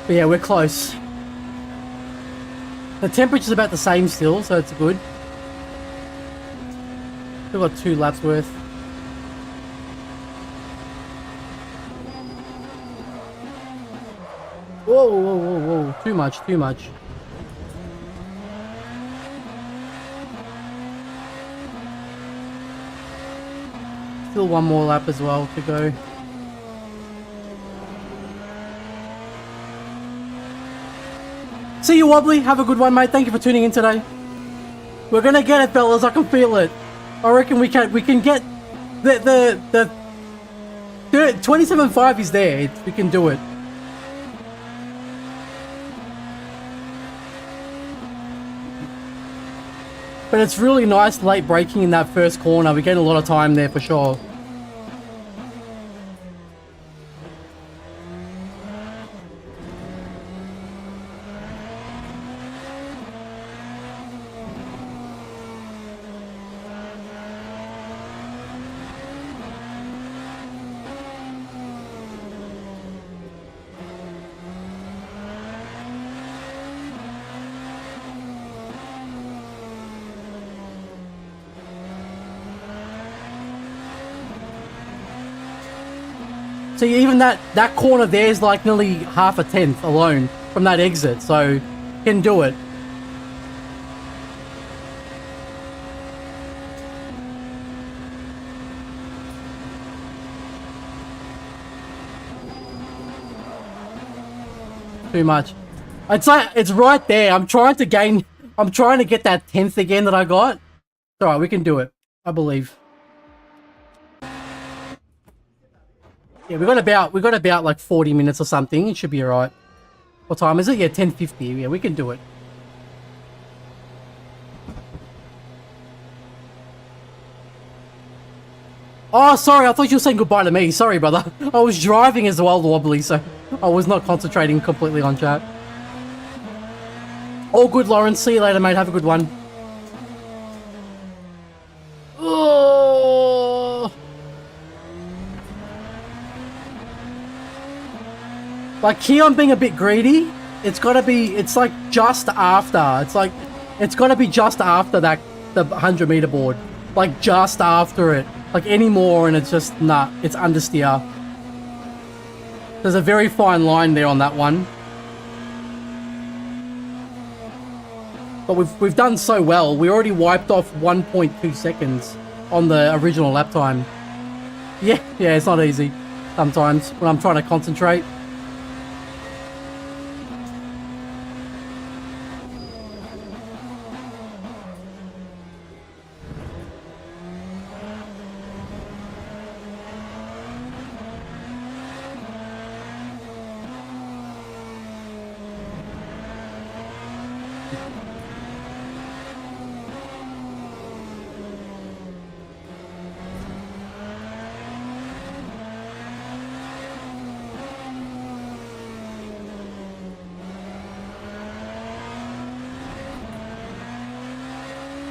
But yeah, we're close. The temperature's about the same still, so it's good. We've got 2 laps worth. Whoa, whoa, whoa, whoa. Too much, too much. Still one more lap as well to go. See you, Wobbly. Have a good one, mate. Thank you for tuning in today. We're gonna get it, fellas. I can feel it. I reckon we can get the 27.5 is there. We can do it. But it's really nice late braking in that first corner. We get a lot of time there for sure. So even that corner there is like nearly half a tenth alone from that exit, so can do it. Too much. It's like it's right there. I'm trying to get that tenth again that I got. It's alright, we can do it. I believe. Yeah, we got about like 40 minutes or something. It should be alright. What time is it? Yeah, 10:50. Yeah, we can do it. Oh, sorry, I thought you were saying goodbye to me. Sorry, brother. I was driving as well, wobbly, so I was not concentrating completely on chat. All good, Lawrence. See you later, mate. Have a good one. Oh. Like, Keon being a bit greedy, it's like just after. It's gotta be just after the 100-meter board. Like, just after it. Like, any more and it's just, nah, it's understeer. There's a very fine line there on that one. But we've done so well. We already wiped off 1.2 seconds on the original lap time. Yeah, it's not easy sometimes when I'm trying to concentrate.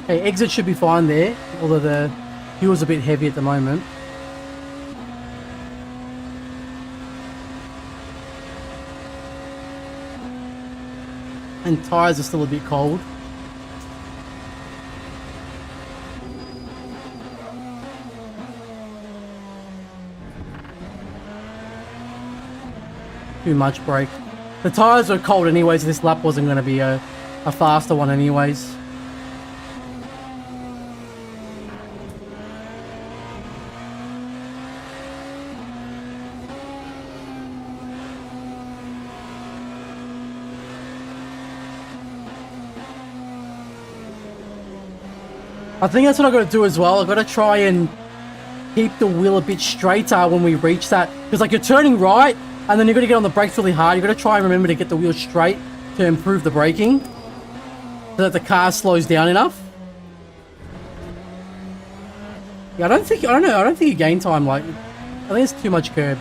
Okay, exit should be fine there, although the fuel's a bit heavy at the moment. And tyres are still a bit cold. Too much brake. The tyres were cold anyways, this lap wasn't going to be a faster one anyways. I think that's what I've got to do as well. I've got to try and keep the wheel a bit straighter when we reach that. Because like you're turning right and then you've got to get on the brakes really hard. You've got to try and remember to get the wheel straight to improve the braking. So that the car slows down enough. Yeah, I don't think you gain time. Like, I think it's too much curb.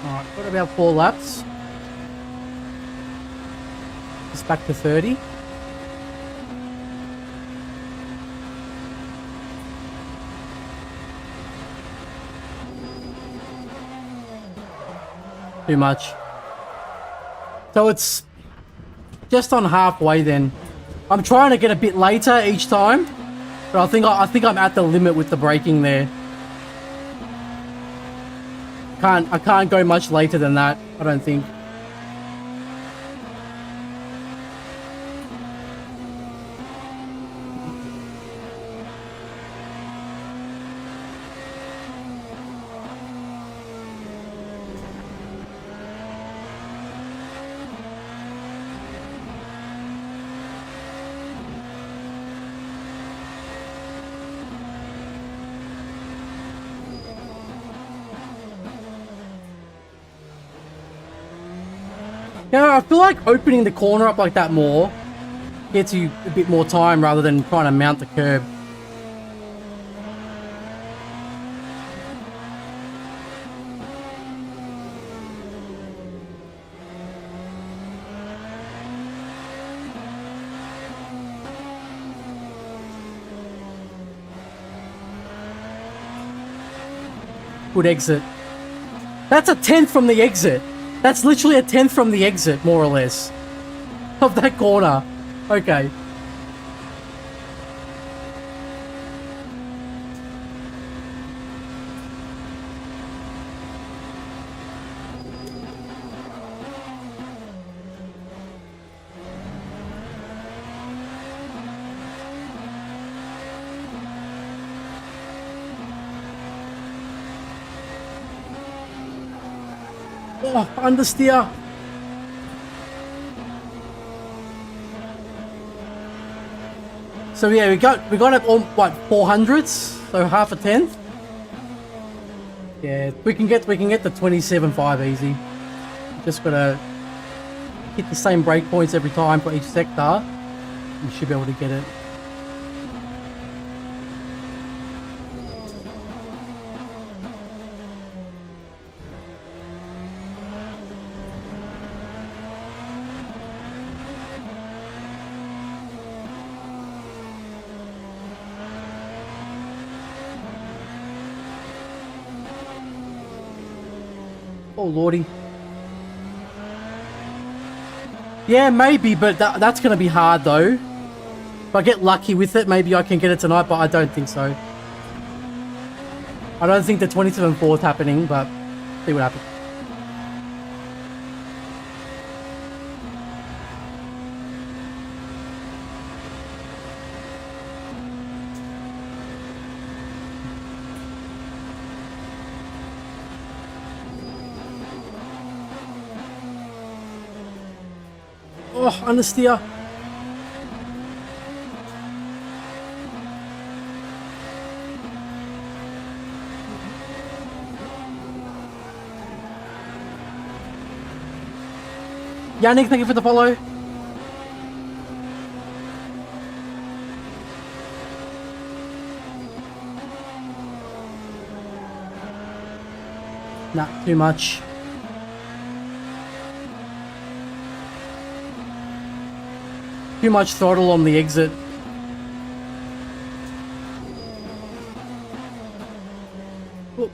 Alright, got about 4 laps. It's back to 30. Too much. So it's just on halfway then. I'm trying to get a bit later each time, but I think I'm at the limit with the braking there. I can't go much later than that, I don't think. Yeah, I feel like opening the corner up like that more gets you a bit more time rather than trying to mount the curb. Good exit. That's a 10th from the exit. That's literally a 10th from the exit, more or less, of that corner. Okay. Oh, understeer. So yeah, we got up on what 400s, so half a tenth. Yeah, we can get the 27.5 easy. Just gotta hit the same breakpoints every time for each sector. You should be able to get it. Oh lordy. Yeah, maybe, but that's going to be hard though. If I get lucky with it, maybe I can get it tonight, but I don't think so. I don't think the 27.4 is happening, but see what happens. Oh, understeer. Yannick, thank you for the follow. Nah, too much. Too much throttle on the exit. Ooh.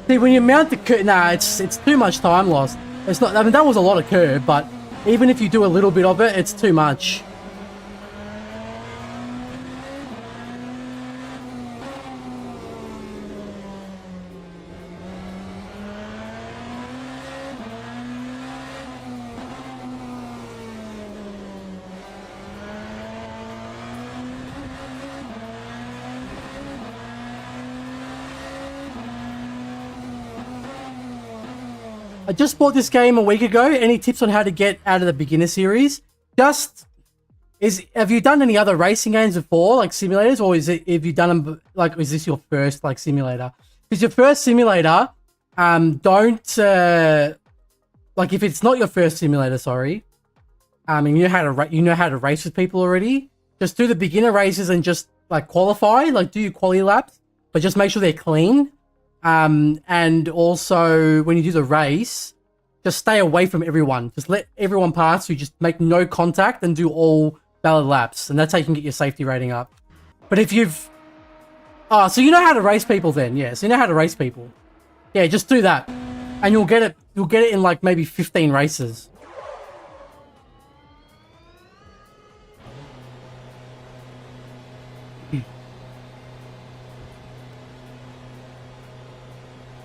See, when you mount the curb, nah, it's too much time lost. It's not. I mean, that was a lot of curb, but even if you do a little bit of it, it's too much. I just bought this game a week ago. Any tips on how to get out of the beginner series? Have you done any other racing games before, like simulators, or have you done them, like, is this your first, like, simulator? Because your first simulator, don't, like, if it's not your first simulator, sorry, and you know how to race with people already, just do the beginner races and just, like, qualify, like, do your quality laps, but just make sure they're clean. And also when you do the race, just stay away from everyone. Just let everyone pass you. Just make no contact and do all valid laps. And that's how you can get your safety rating up. But if you've... Oh, so you know how to race people then. Yeah, so you know how to race people. Yeah, just do that. And you'll get it in like maybe 15 races.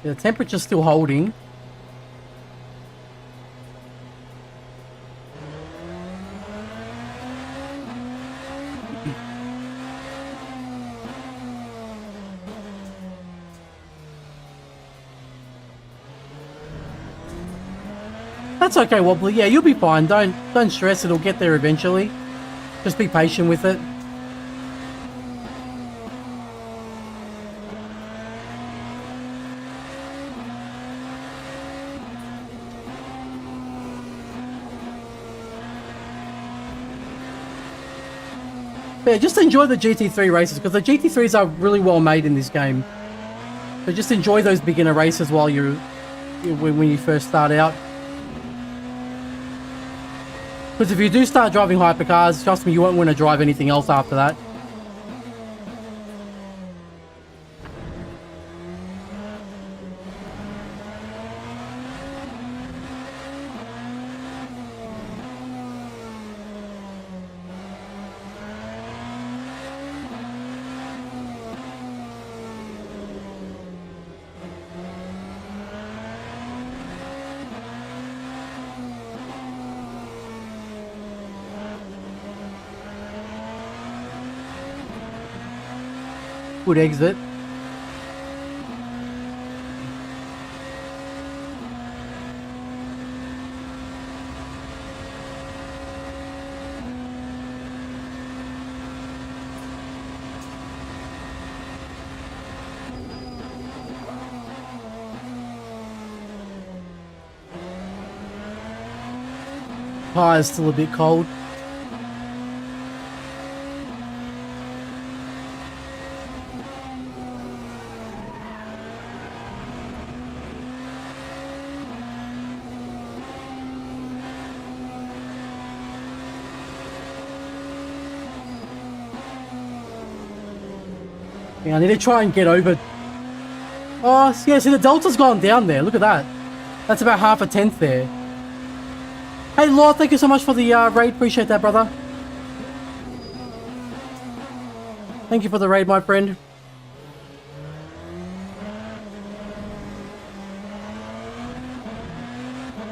The temperature's still holding. That's okay, Wobbly. Yeah, you'll be fine. Don't stress. It'll get there eventually. Just be patient with it. Yeah, just enjoy the GT3 races, because the GT3s are really well made in this game. So just enjoy those beginner races while when you first start out. Because if you do start driving hypercars, trust me, you won't want to drive anything else after that. Good exit. Tyre's still a bit cold. Yeah, I need to try and get over. Oh, yeah, see the delta's gone down there. Look at that. That's about half a tenth there. Hey, Lord, thank you so much for the raid. Appreciate that, brother. Thank you for the raid, my friend.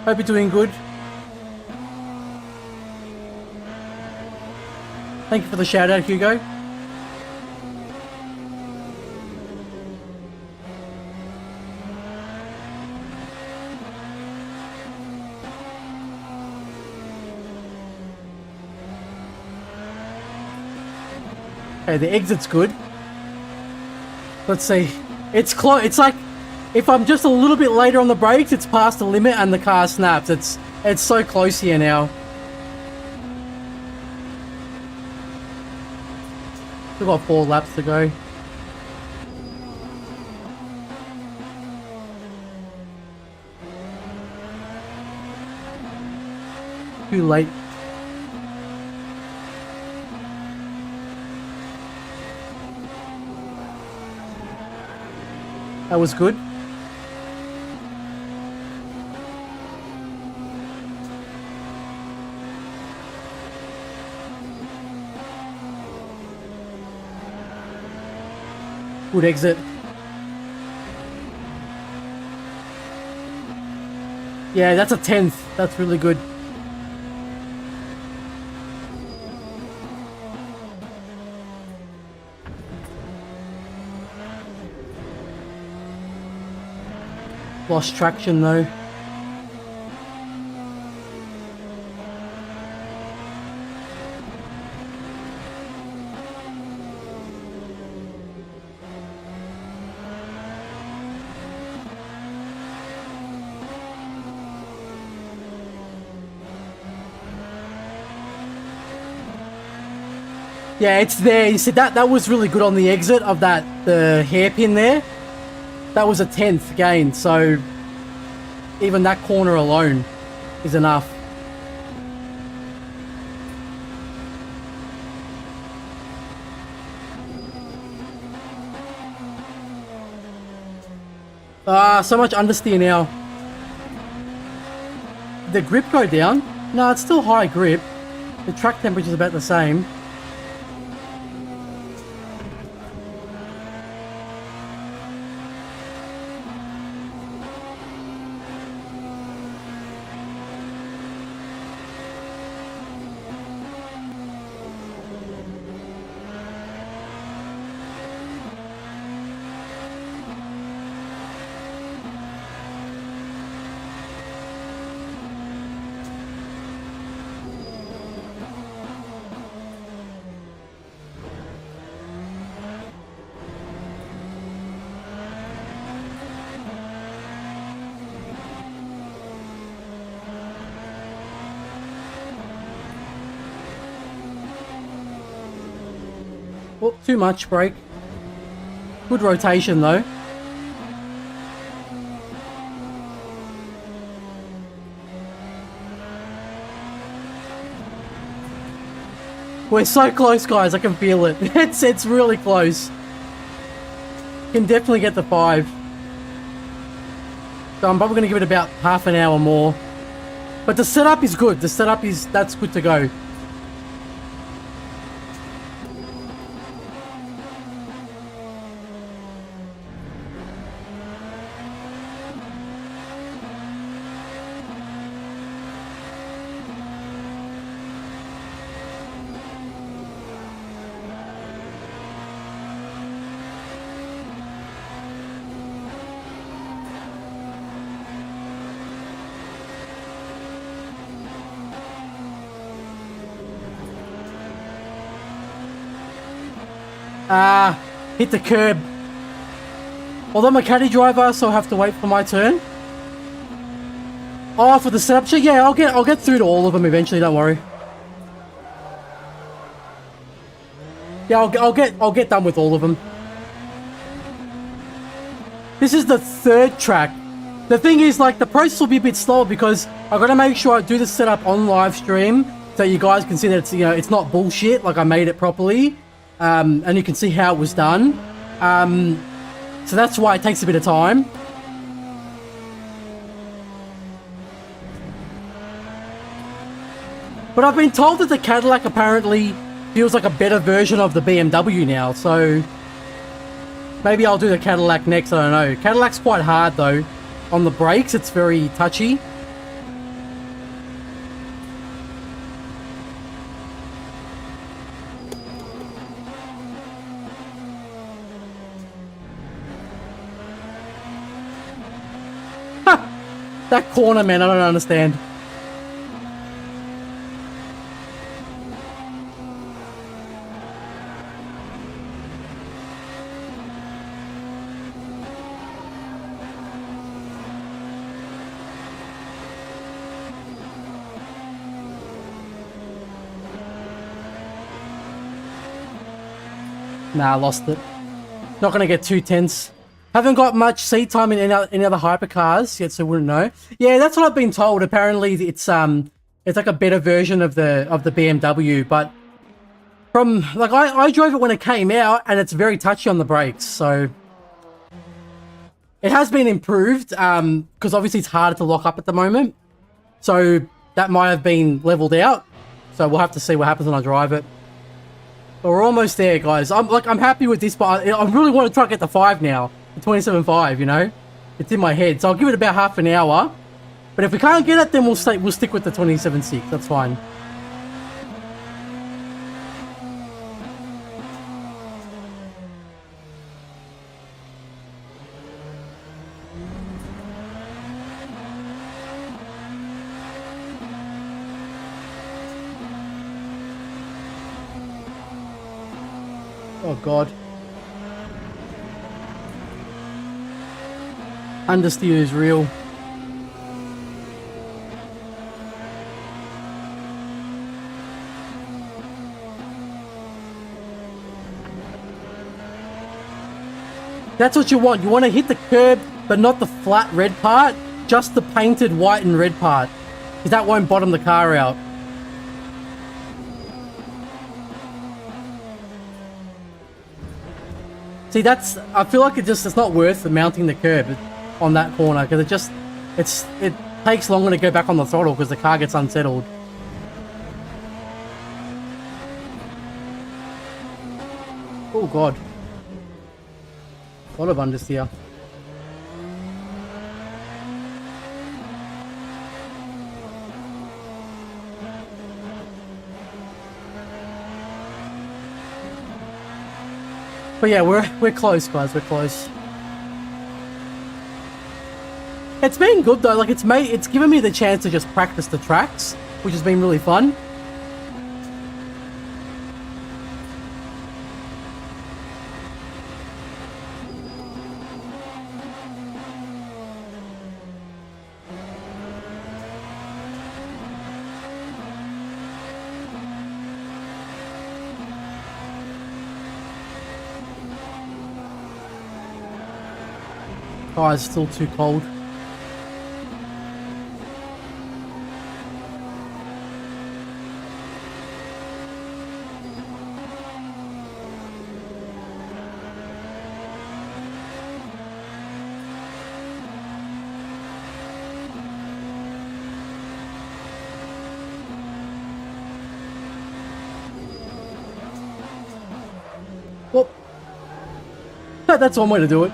Hope you're doing good. Thank you for the shout out, Hugo. Okay, the exit's good. Let's see. It's close. It's like if I'm just a little bit later on the brakes, it's past the limit and the car snaps. It's so close here now. We've got 4 laps to go. Too late. That was good. Good exit. Yeah, that's a 10th. That's really good. Lost traction though. Yeah, it's there. You see that was really good on the exit of the hairpin there. That was a 10th gain, so even that corner alone is enough. So much understeer now. Did the grip go down? No, it's still high grip. The track temperature is about the same. Oh, too much brake. Good rotation though. We're so close, guys. I can feel it. It's really close. Can definitely get the 5. So I'm probably going to give it about half an hour more. But the setup is good. The setup that's good to go. Hit the curb. Although I'm a caddy driver, so I have to wait for my turn. Oh, for the setup sheet? Yeah, I'll get through to all of them eventually, don't worry. Yeah, I'll get done with all of them. This is the third track. The thing is, like, the process will be a bit slower because I've got to make sure I do the setup on live stream so you guys can see that it's, you know, it's not bullshit, like I made it properly. And you can see how it was done. So that's why it takes a bit of time. But I've been told that the Cadillac apparently feels like a better version of the BMW now, so maybe I'll do the Cadillac next, I don't know. Cadillac's quite hard though. On the brakes, it's very touchy. That corner, man, I don't understand. Nah, I lost it. Not gonna get too tense. Haven't got much seat time in any other hypercars yet, so wouldn't know. Yeah, that's what I've been told. Apparently, it's like a better version of the BMW. But from like I drove it when it came out, and it's very touchy on the brakes. So it has been improved because obviously it's harder to lock up at the moment. So that might have been leveled out. So we'll have to see what happens when I drive it. But we're almost there, guys. I'm happy with this, but I really want to try to get the 5 now. The 27.5, you know? It's in my head. So I'll give it about half an hour. But if we can't get it, then we'll stick with the 27.6. That's fine. Oh, God. Understeer is real. That's what you want. You want to hit the curb, but not the flat red part, just the painted white and red part, because that won't bottom the car out. See, I feel like it's not worth mounting the curb on that corner, because it takes longer to go back on the throttle because the car gets unsettled. Oh, God. A lot of understeer. But yeah, we're close, guys. We're close. It's been good though. Like it's given me the chance to just practice the tracks, which has been really fun. Oh, it's still too cold. Well, that's one way to do it.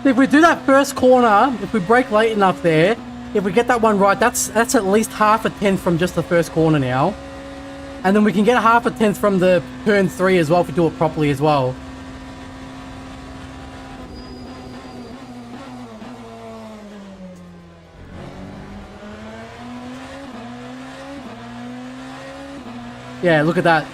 If we do that first corner, if we brake late enough there, if we get that one right, that's at least half a tenth from just the first corner now. And then we can get half a tenth from the turn 3 as well if we do it properly as well. Yeah, look at that.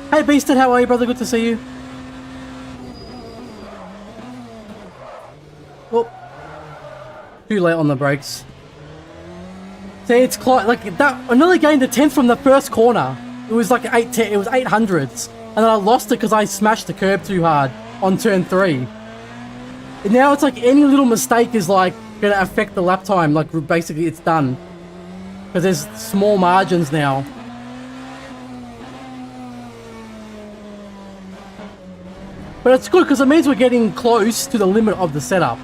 Hey Beasted, how are you, brother? Good to see you. Whoop. Too late on the brakes. See, it's like that. I nearly gained a tenth from the first corner. It was like it was 800s, and then I lost it because I smashed the curb too hard on turn 3. And now it's like any little mistake is like gonna affect the lap time. Like basically, it's done because there's small margins now. But it's good because it means we're getting close to the limit of the setup.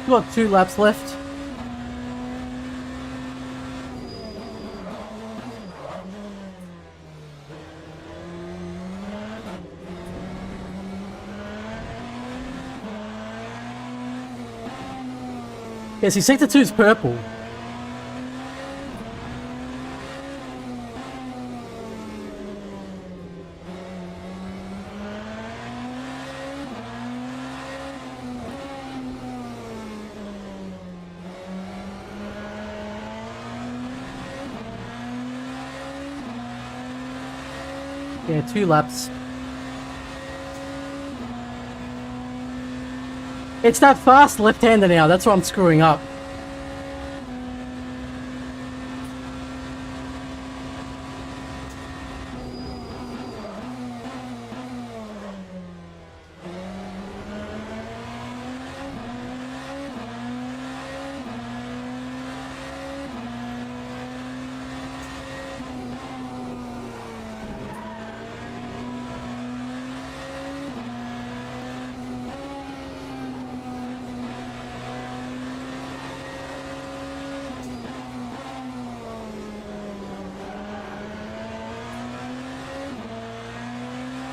We've got 2 laps left. Yeah, see, sector 2 is purple. Yeah, 2 laps. It's that fast left-hander now, that's why I'm screwing up.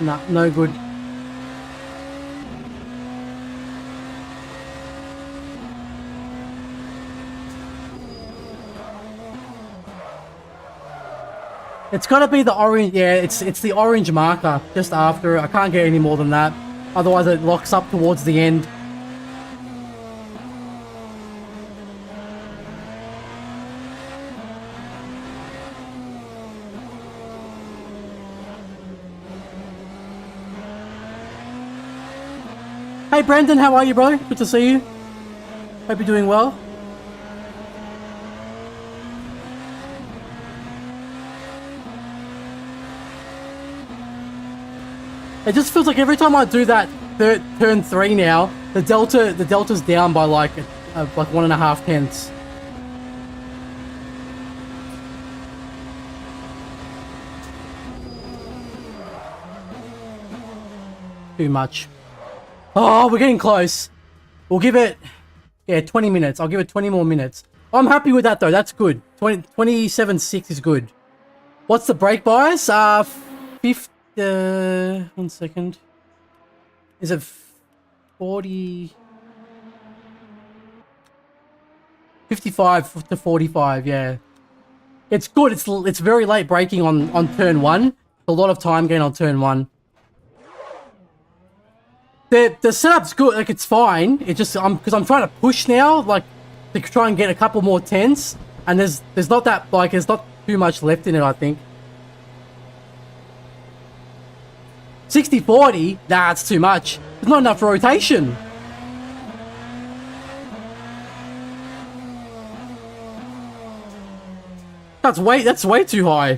Nah, no good. It's gotta be the orange, yeah, it's the orange marker just after it. I can't get any more than that. Otherwise it locks up towards the end. Hey Brandon, how are you, bro? Good to see you. Hope you're doing well. It just feels like every time I do that turn 3 now, the delta's down by like 1.5 tenths. Too much. Oh, we're getting close. We'll give it, yeah, 20 minutes. I'll give it 20 more minutes. I'm happy with that though. That's good. 27.6 is good. What's the brake bias? 50. 1 second. Is it 40? 55 to 45, yeah. It's good. It's very late braking on turn 1. A lot of time gain on turn 1. The setup's good. Like, it's fine. It's just because I'm trying to push now, like, to try and get a couple more tenths, and there's not that, like, there's not too much left in it, I think. 60-40? Nah, it's too much. There's not enough rotation. That's way too high.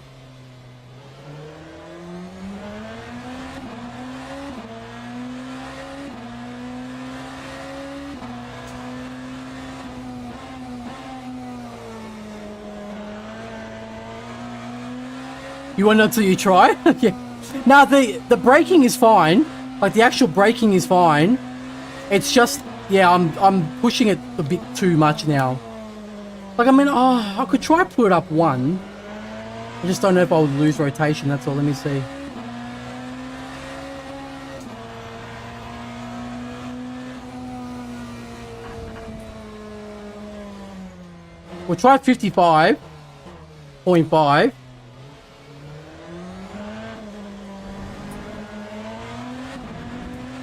You want to know until you try? Yeah. Now the braking is fine. Like, the actual braking is fine. It's just, yeah, I'm pushing it a bit too much now. Like, I mean, I could try put it up 1. I just don't know if I would lose rotation. That's all. Let me see. We'll try 55.5.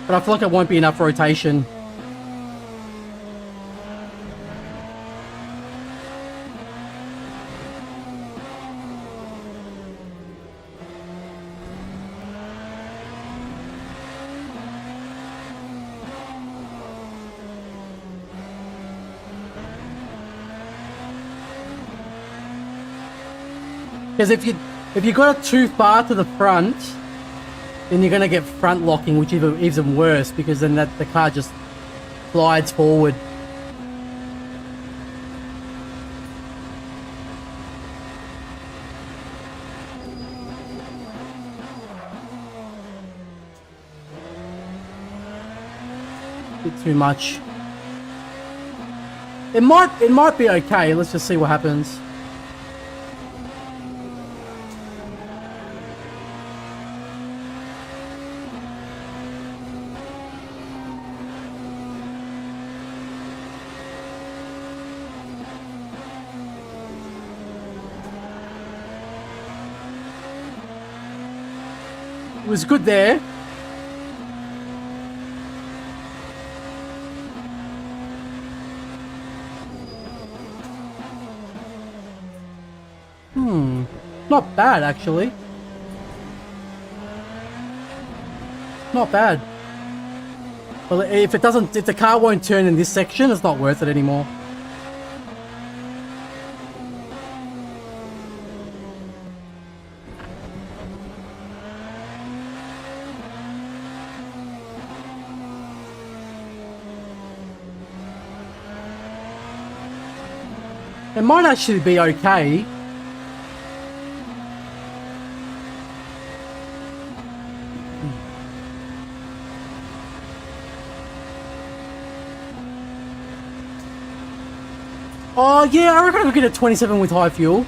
But I feel like it won't be enough rotation. Because if you got it too far to the front, then you're gonna get front locking, which is even worse, because then the car just glides forward. Bit too much. It might be okay. Let's just see what happens. It was good there. Not bad, actually. Not bad. Well, if the car won't turn in this section, it's not worth it anymore. It might actually be okay. Oh yeah, I reckon I could get a 27 with high fuel.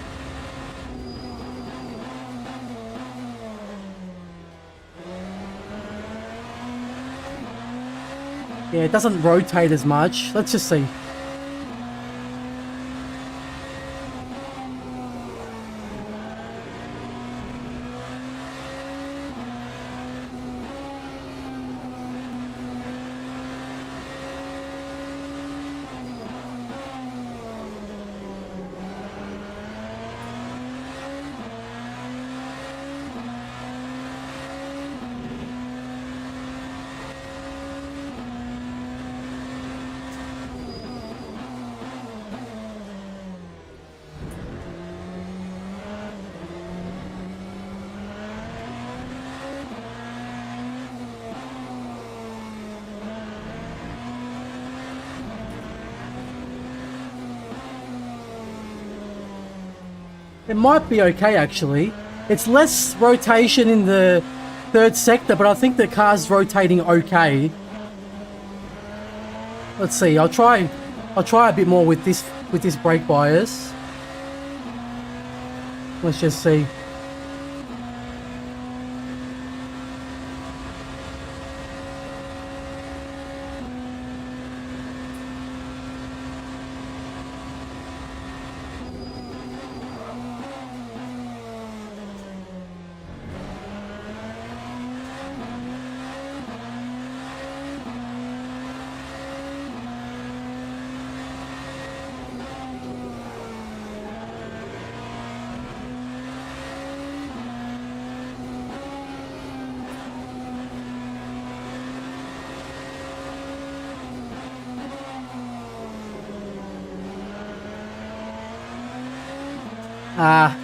Yeah, it doesn't rotate as much. Let's just see. It might be okay, actually. It's less rotation in the third sector, but I think the car's rotating okay. Let's see. I'll try a bit more with this brake bias. Let's just see.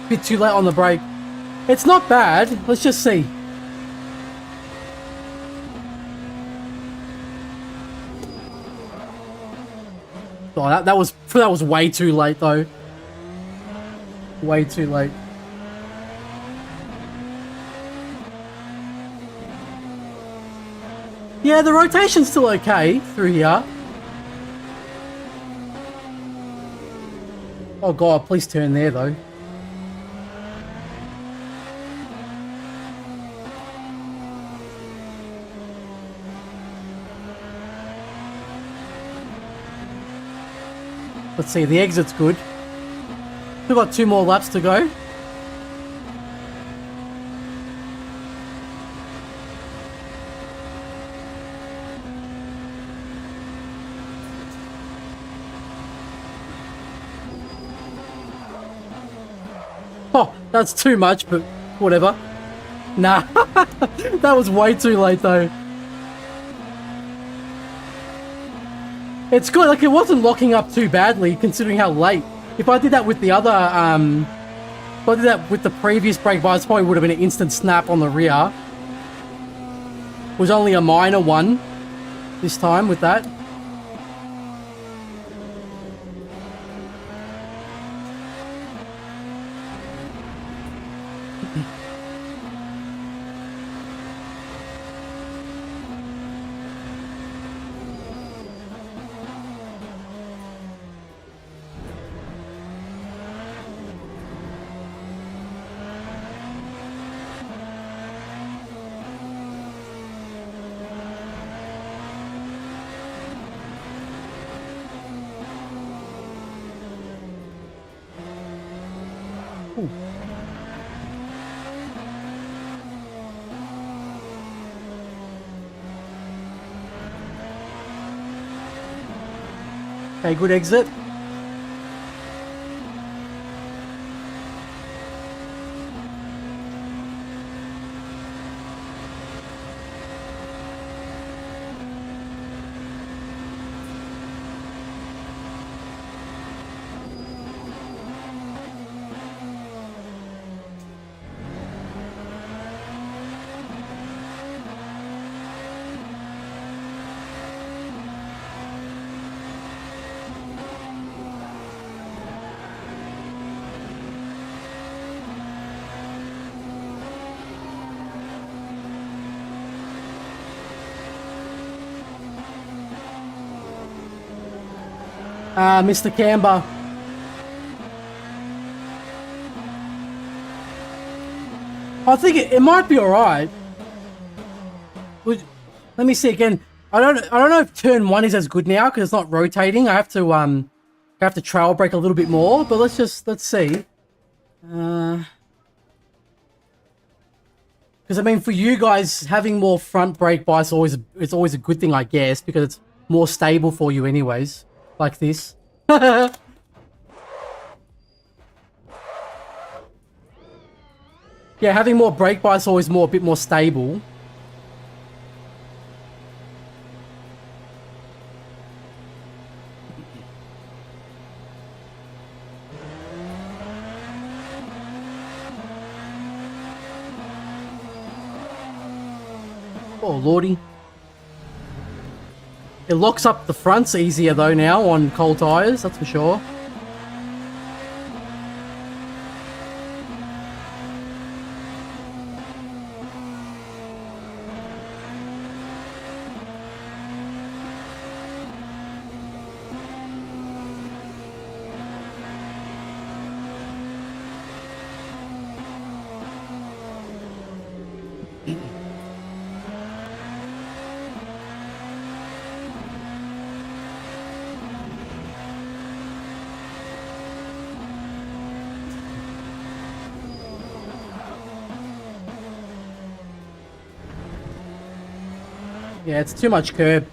Bit too late on the brake. It's not bad. Let's just see. Oh, that was way too late though. Way too late. Yeah, the rotation's still okay through here. Oh god, please turn there though. Let's see, the exit's good. We've got 2 more laps to go. Oh, that's too much, but whatever. Nah, that was way too late though. It's good, like it wasn't locking up too badly considering how late. If I did that with the other, if I did that with the previous brake bias, probably would have been an instant snap on the rear. It was only a minor one this time with that. Ooh. Okay, good exit. Mr. Camber. I think it might be alright. Let me see again. I don't know if turn 1 is as good now because it's not rotating. I have to trail brake a little bit more, but let's see. Because I mean, for you guys, having more front brake bias it's always a good thing, I guess, because it's more stable for you anyways. Like this. Yeah, having more brake bias is always a bit more stable. Oh lordy. It locks up the fronts easier though now on cold tires, that's for sure. Yeah, it's too much curb.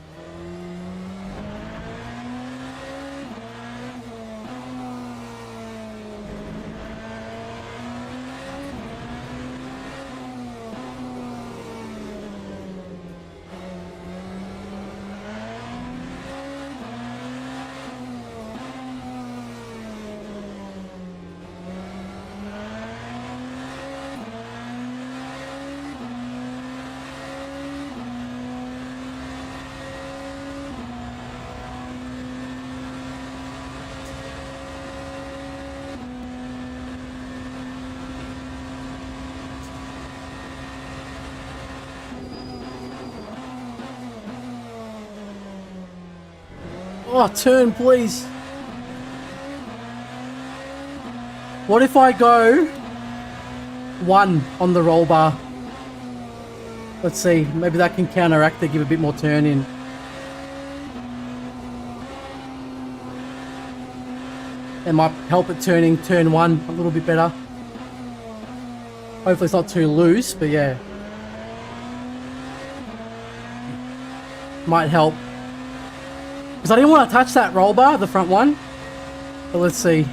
Oh, turn, please. What if I go 1 on the roll bar? Let's see. Maybe that can counteract to give a bit more turn in. It might help it turning turn 1 a little bit better. Hopefully it's not too loose, but yeah. Might help. Because I didn't want to touch that roll bar, the front one. But let's see.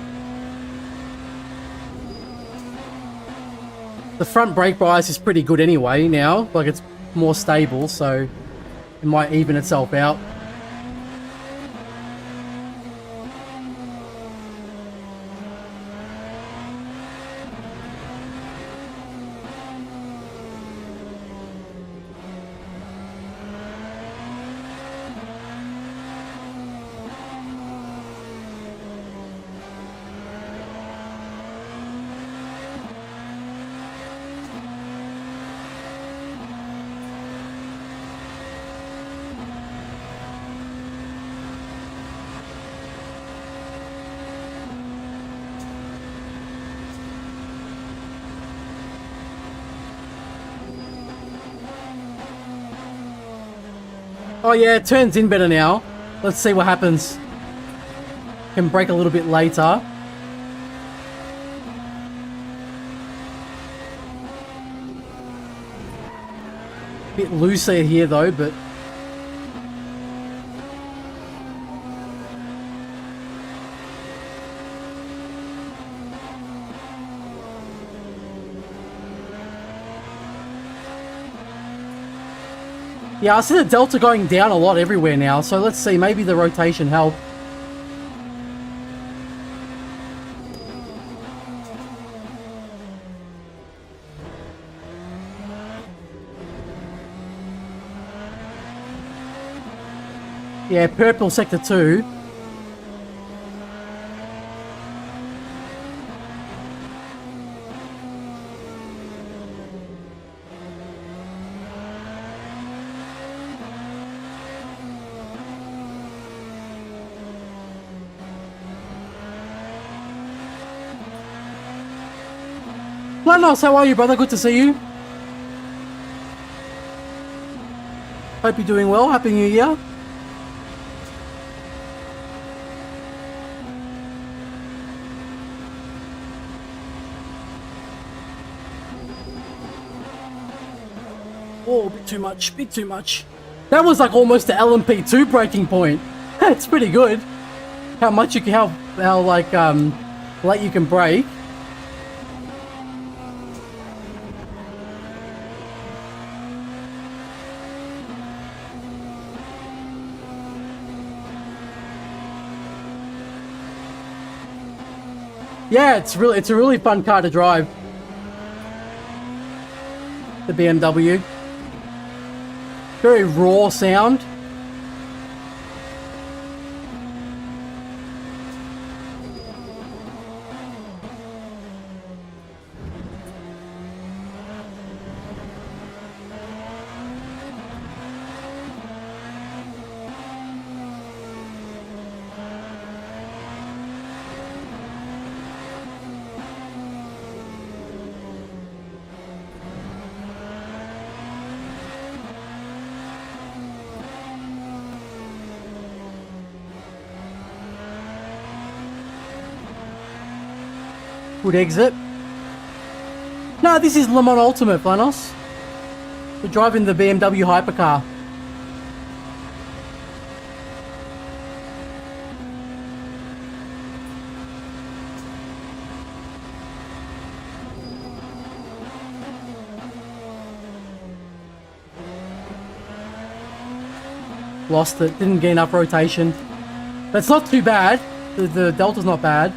The front brake bias is pretty good anyway now. Like, it's more stable, so it might even itself out. Oh yeah, it turns in better now. Let's see what happens. Can brake a little bit later. Bit looser here though, but yeah, I see the delta going down a lot everywhere now, so let's see, maybe the rotation helped. Yeah, purple sector 2. Lanos, how are you, brother? Good to see you. Hope you're doing well. Happy New Year. Oh, a bit too much, bit too much. That was like almost the LMP2 braking point. It's pretty good. How much you can, how like late you can brake. Yeah, it's a really fun car to drive. The BMW. Very raw sound. Good exit. No, this is Le Mans Ultimate, Planos. We're driving the BMW Hypercar. Lost it, didn't get enough rotation. That's not too bad. The delta's not bad.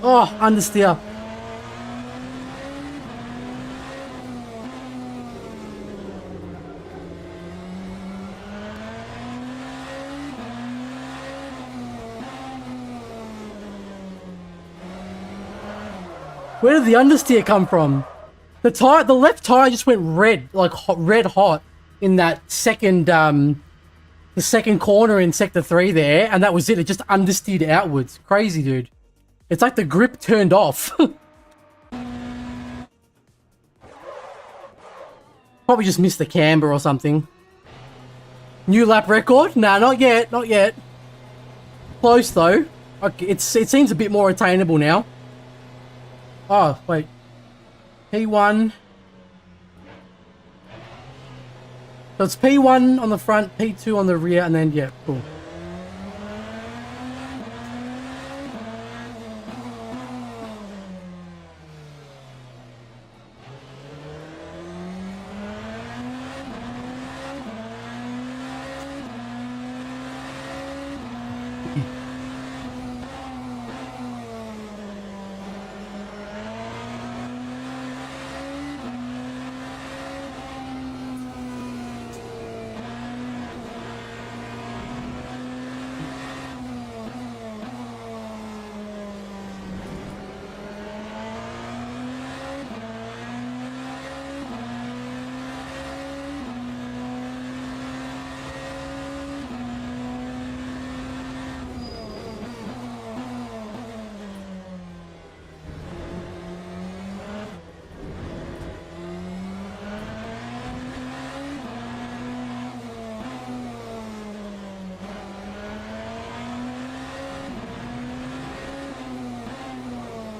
Oh, understeer. Where did the understeer come from? The left tire just went red, like red hot in that second, the second corner in sector 3 there, and that was it. It just understeered outwards. Crazy, dude. It's like the grip turned off. Probably just missed the camber or something. New lap record? Nah, not yet, not yet. Close though. Okay, it seems a bit more attainable now. Oh, wait. P1. So it's P1 on the front, P2 on the rear, and then, yeah, cool.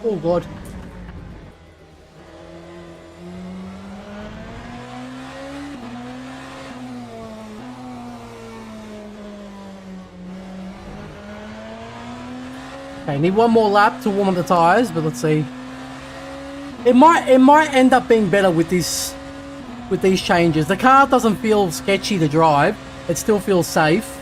Oh god. Okay, need one more lap to warm up the tires, but let's see. It might end up being better with these changes. The car doesn't feel sketchy to drive. It still feels safe.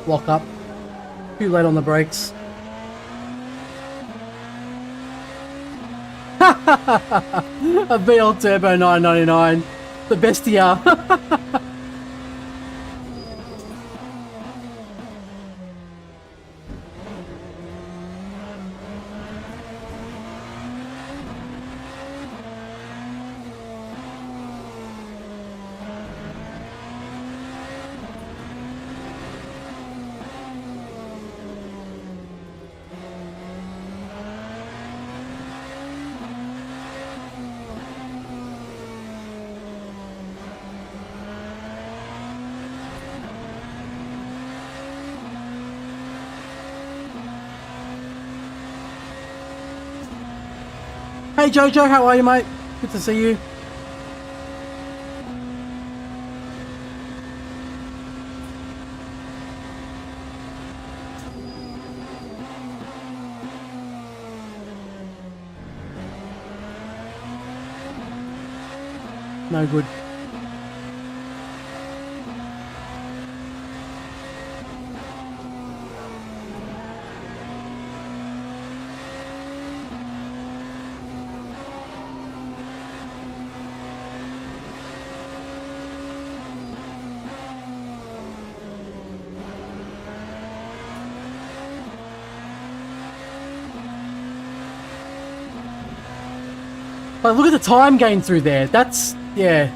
Lock up. Too late on the brakes. A VL Turbo 999. The bestia. Hey Jojo, how are you, mate? Good to see you. No good. But look at the time gain through there. That's, yeah.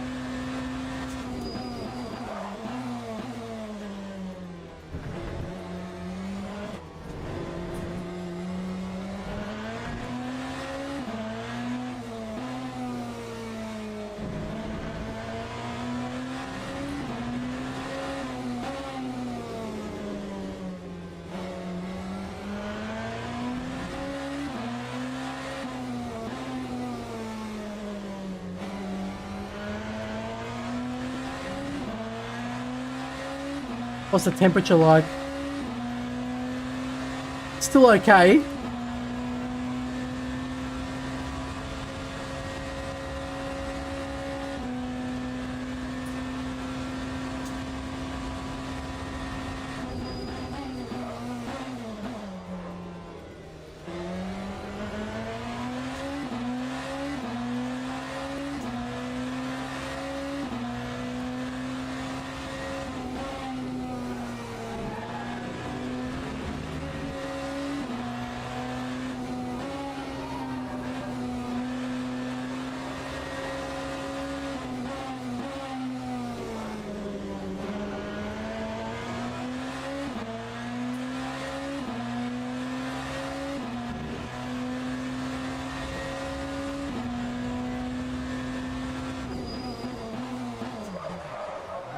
What's the temperature like? Still okay.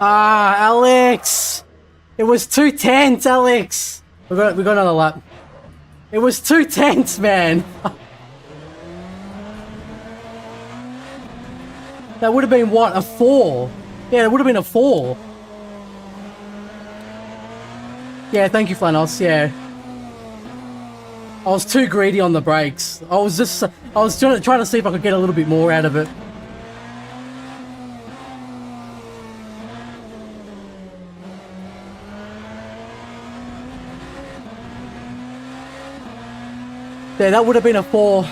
Ah, Alex! It was too tense, Alex! We got another lap. It was too tense, man! That would have been what? A 4? Yeah, it would have been a 4. Yeah, thank you, Flanos, yeah. I was too greedy on the brakes. I was trying to see if I could get a little bit more out of it. Yeah, that would have been a 4.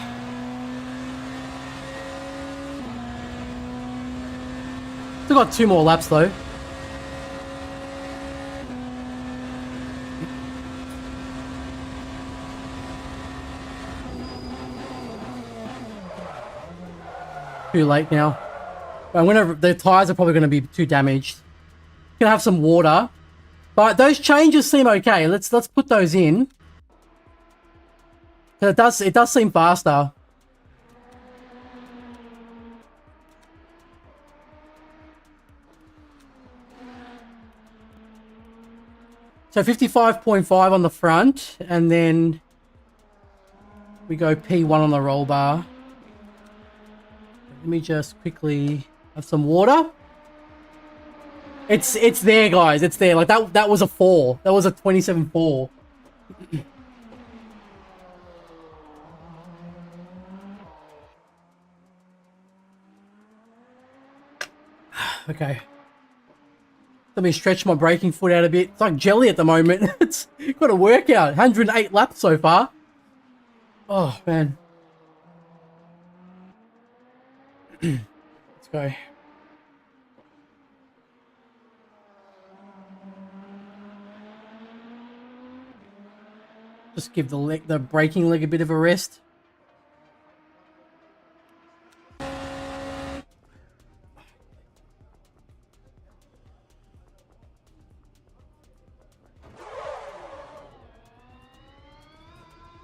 Still got 2 more laps though. Too late now. The tires are probably going to be too damaged. Gonna have some water, but those changes seem okay. Let's put those in. It does seem faster. So 55.5 on the front, and then we go P1 on the roll bar. Let me just quickly have some water. It's there, guys. It's there. Like that was a 4. That was a 27.4. Okay. Let me stretch my braking foot out a bit. It's like jelly at the moment. It's got a workout. 108 laps so far. Oh, man. Let's go. Just give the braking leg a bit of a rest.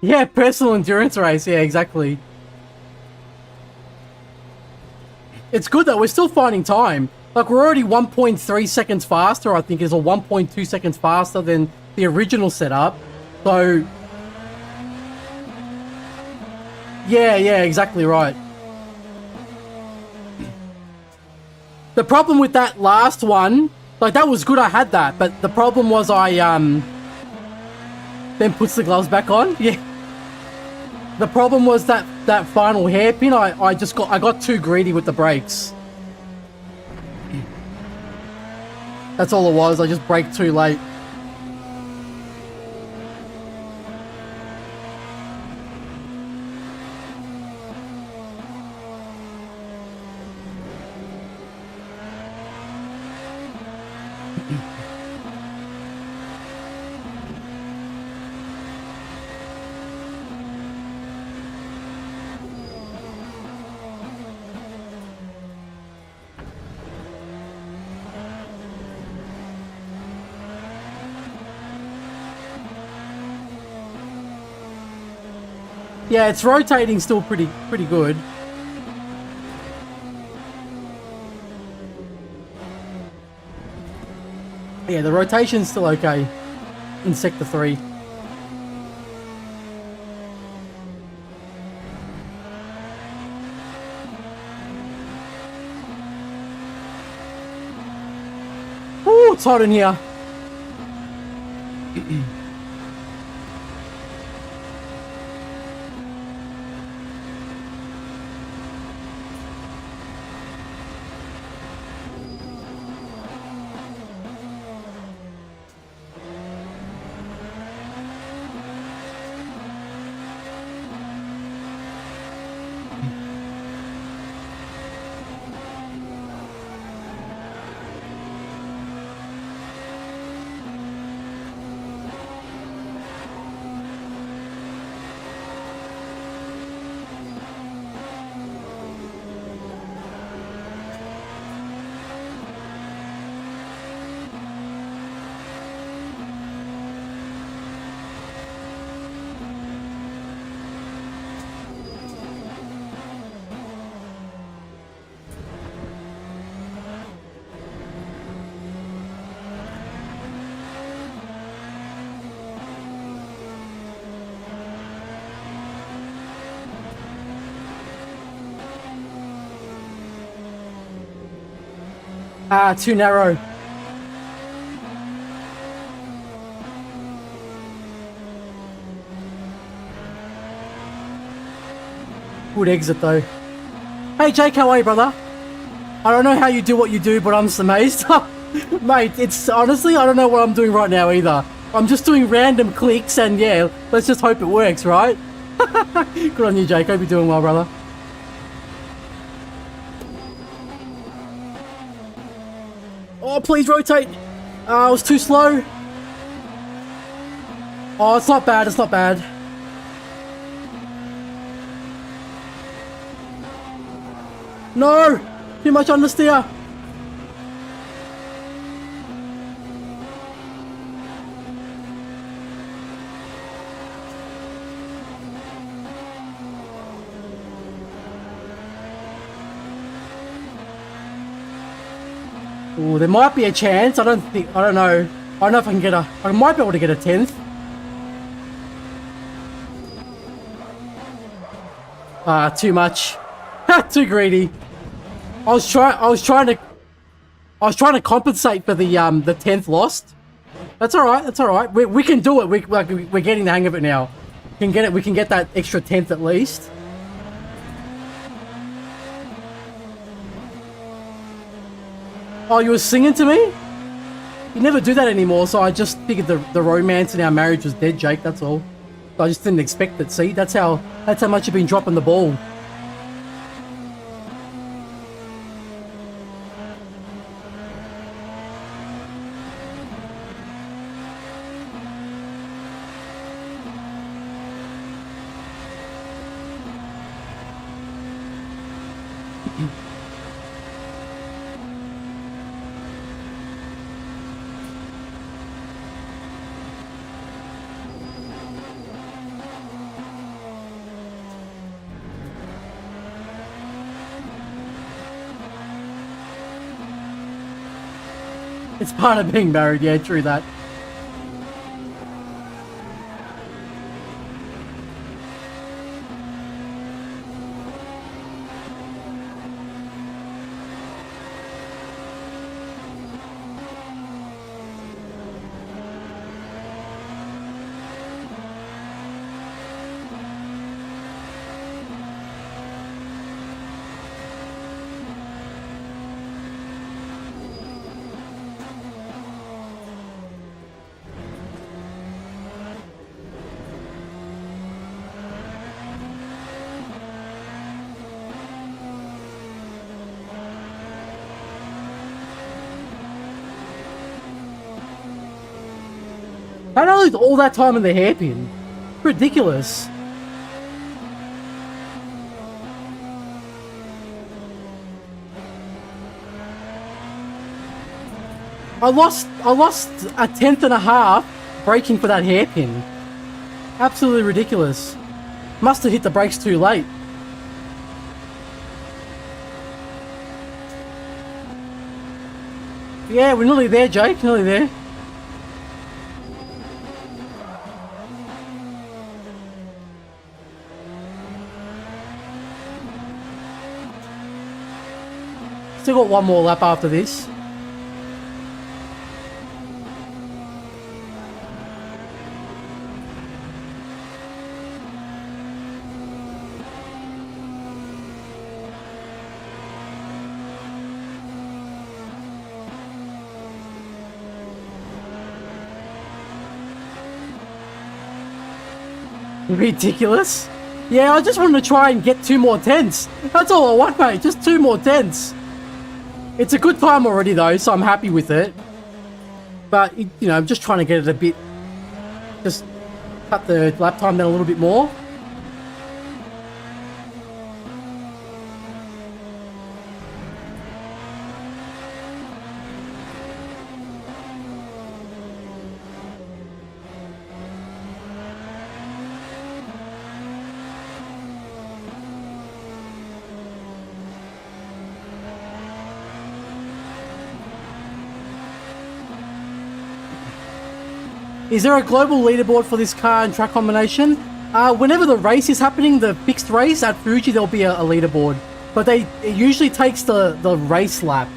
Yeah, personal endurance race. Yeah, exactly. It's good that we're still finding time. Like, we're already 1.3 seconds faster, I think, is or 1.2 seconds faster than the original setup. So, yeah, exactly right. The problem with that last one, like, that was good, I had that, but the problem was I, then puts the gloves back on. Yeah. The problem was that final hairpin, I got too greedy with the brakes. That's all it was, I just braked too late. Yeah, it's rotating still pretty good. Yeah, the rotation's still okay in Sector 3. Ooh, it's hot in here. Ah, too narrow. Good exit though. Hey Jake, how are you, brother? I don't know how you do what you do, but I'm just amazed. Mate, it's honestly, I don't know what I'm doing right now either. I'm just doing random clicks and yeah, let's just hope it works, right? Good on you, Jake. Hope you're doing well, brother. Oh, please rotate. I was too slow. Oh, it's not bad. It's not bad. No! Too much understeer. Ooh, there might be a chance. I don't know. I don't know if I can get a... I might be able to get a 10th. Ah, too much. Too greedy. I was trying to compensate for the 10th lost. That's all right. That's all right. We can do it. We're getting the hang of it now. We can get that extra 10th at least. Oh, you were singing to me? You never do that anymore, so I just figured the romance in our marriage was dead, Jake, that's all. I just didn't expect it, see? That's how much you've been dropping the ball. It's part of being married, yeah, true that. How did I lose all that time in the hairpin? Ridiculous. I lost a 10th and a half braking for that hairpin. Absolutely ridiculous. Must have hit the brakes too late. Yeah, we're nearly there, Jake. Nearly there. Still got one more lap after this. Ridiculous. Yeah, I just wanted to try and get 2 more tenths. That's all I want, mate. Just 2 more tenths. It's a good time already, though, so I'm happy with it. But, you know, I'm just trying to get it a bit... Just cut the lap time down a little bit more. Is there a global leaderboard for this car and track combination? Whenever the race is happening, the fixed race at Fuji, there'll be a leaderboard. But it usually takes the race lap.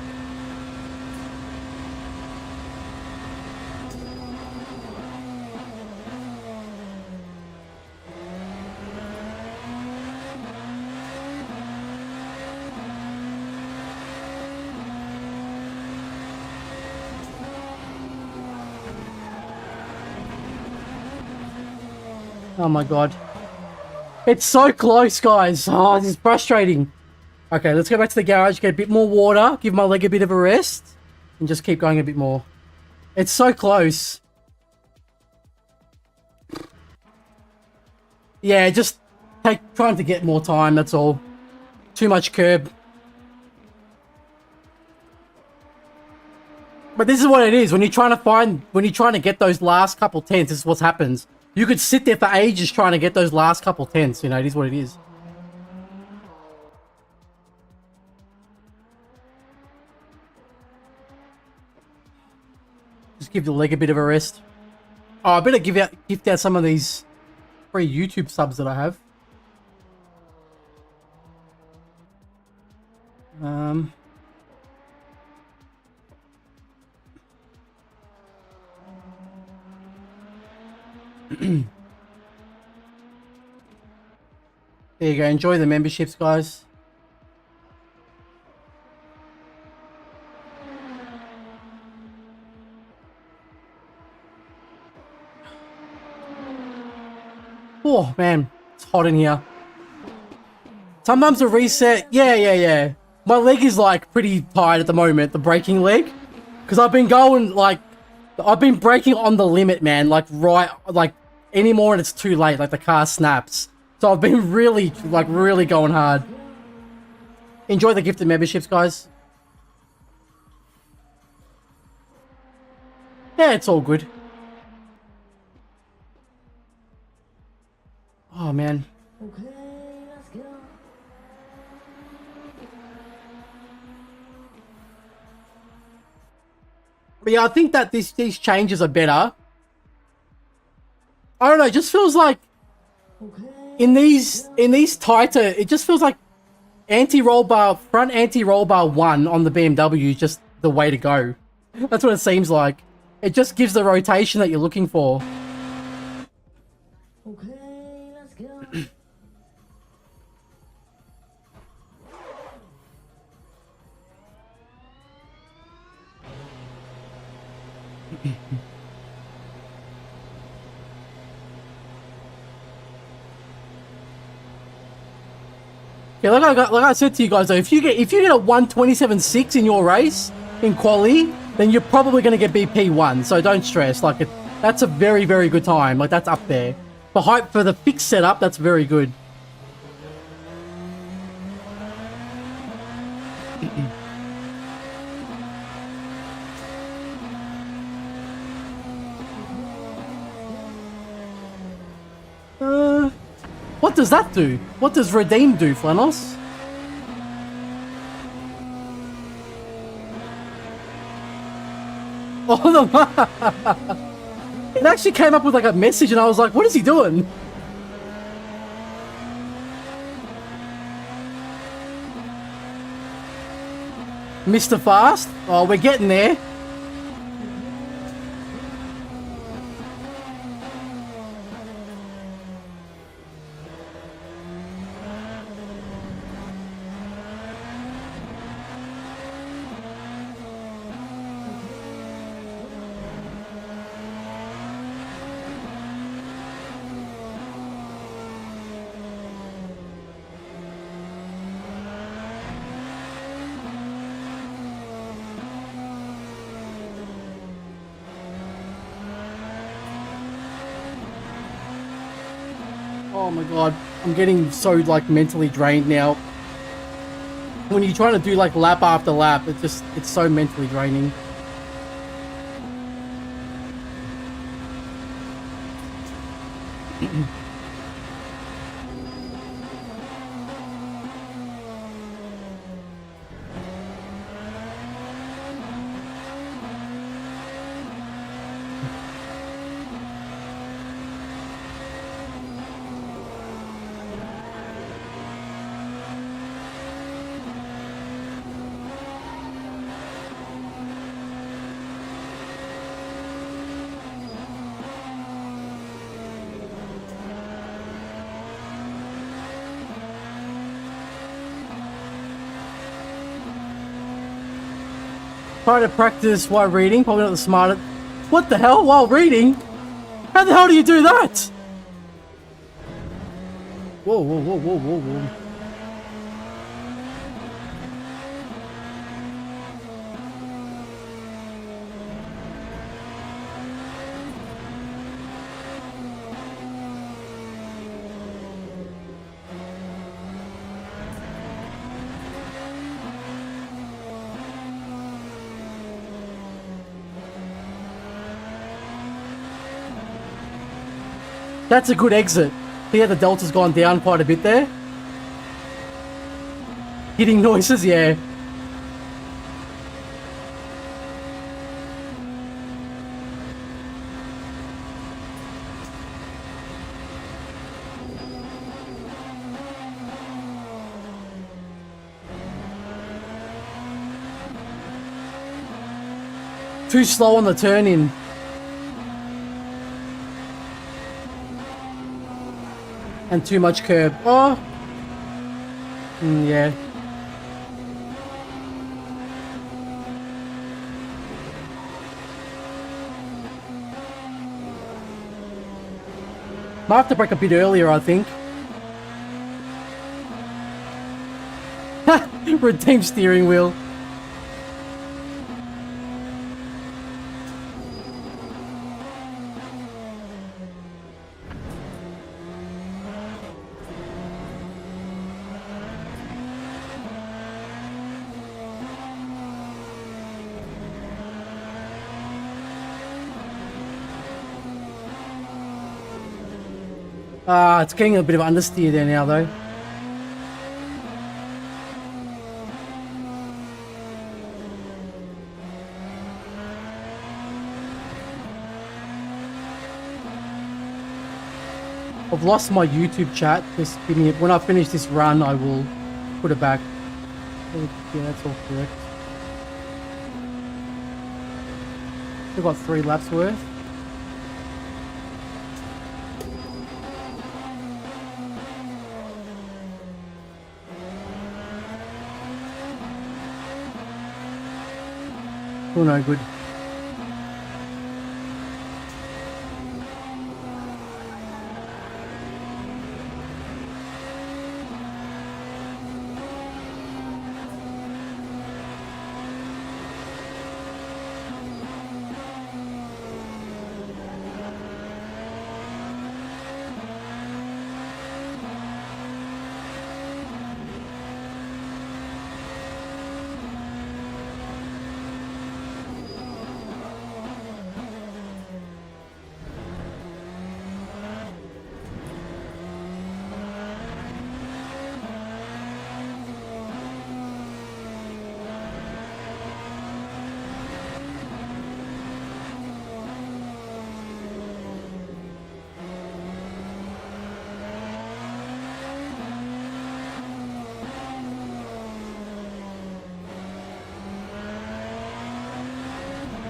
Oh my god. It's so close, guys. Oh, this is frustrating. Okay, let's go back to the garage, get a bit more water, give my leg a bit of a rest, and just keep going a bit more. It's so close. Yeah, just trying to get more time, that's all. Too much curb. But this is what it is. When you're trying to get those last couple tenths, this is what happens. You could sit there for ages trying to get those last couple tenths, you know, it is what it is. Just give the leg a bit of a rest. Oh, I better gift out some of these free YouTube subs that I have. There you go. Enjoy the memberships, guys. Oh, man. It's hot in here. Sometimes a reset... Yeah. My leg is, like, pretty tired at the moment, the braking leg. Because I've been going, like... I've been braking on the limit, man. Like, right... Like, anymore and it's too late. Like, the car snaps. So I've been really going hard. Enjoy the gifted memberships, guys. Yeah, it's all good. Oh, man. Okay, let's go. But yeah, I think that these changes are better. I don't know, it just feels like in these tighter, it just feels like front anti-roll bar 1 on the BMW is just the way to go. That's what it seems like. It just gives the rotation that you're looking for. Okay, let's go. Yeah, like I said to you guys though, if you get a 1:27.6 in your race in quali, then you're probably going to get BP1. So don't stress. Like that's a very good time. Like that's up there. For the fixed setup, that's very good. What does that do? What does redeem do, Flanos? Oh, the it actually came up with like a message and I was like, what is he doing? Mr. Fast? Oh, we're getting there. Oh my god, I'm getting so like mentally drained now. When you're trying to do like lap after lap, it's so mentally draining. Try to practice while reading, probably not the smartest. What the hell? While reading? How the hell do you do that? Whoa, whoa, whoa, whoa, whoa, whoa. That's a good exit. Yeah, the delta's gone down quite a bit there. Hitting noises, yeah. Too slow on the turn in. And too much curb. Oh! Yeah. Might have to break a bit earlier, I think. Redeem steering wheel. It's getting a bit of understeer there now, though. I've lost my YouTube chat. Just give me when I finish this run, I will put it back. Yeah, that's all correct. We've got 3 laps worth. Oh no, good.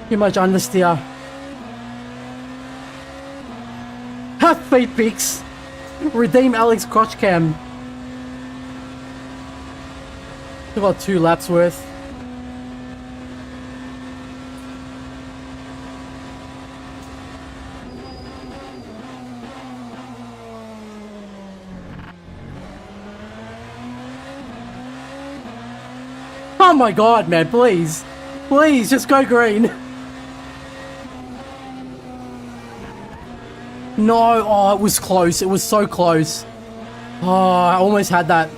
Too much understeer. Half feet picks. Redeem Alex crotch cam. We've got 2 laps worth. Oh my god, man, please. Please, just go green. No, oh, it was close. It was so close. Oh, I almost had that.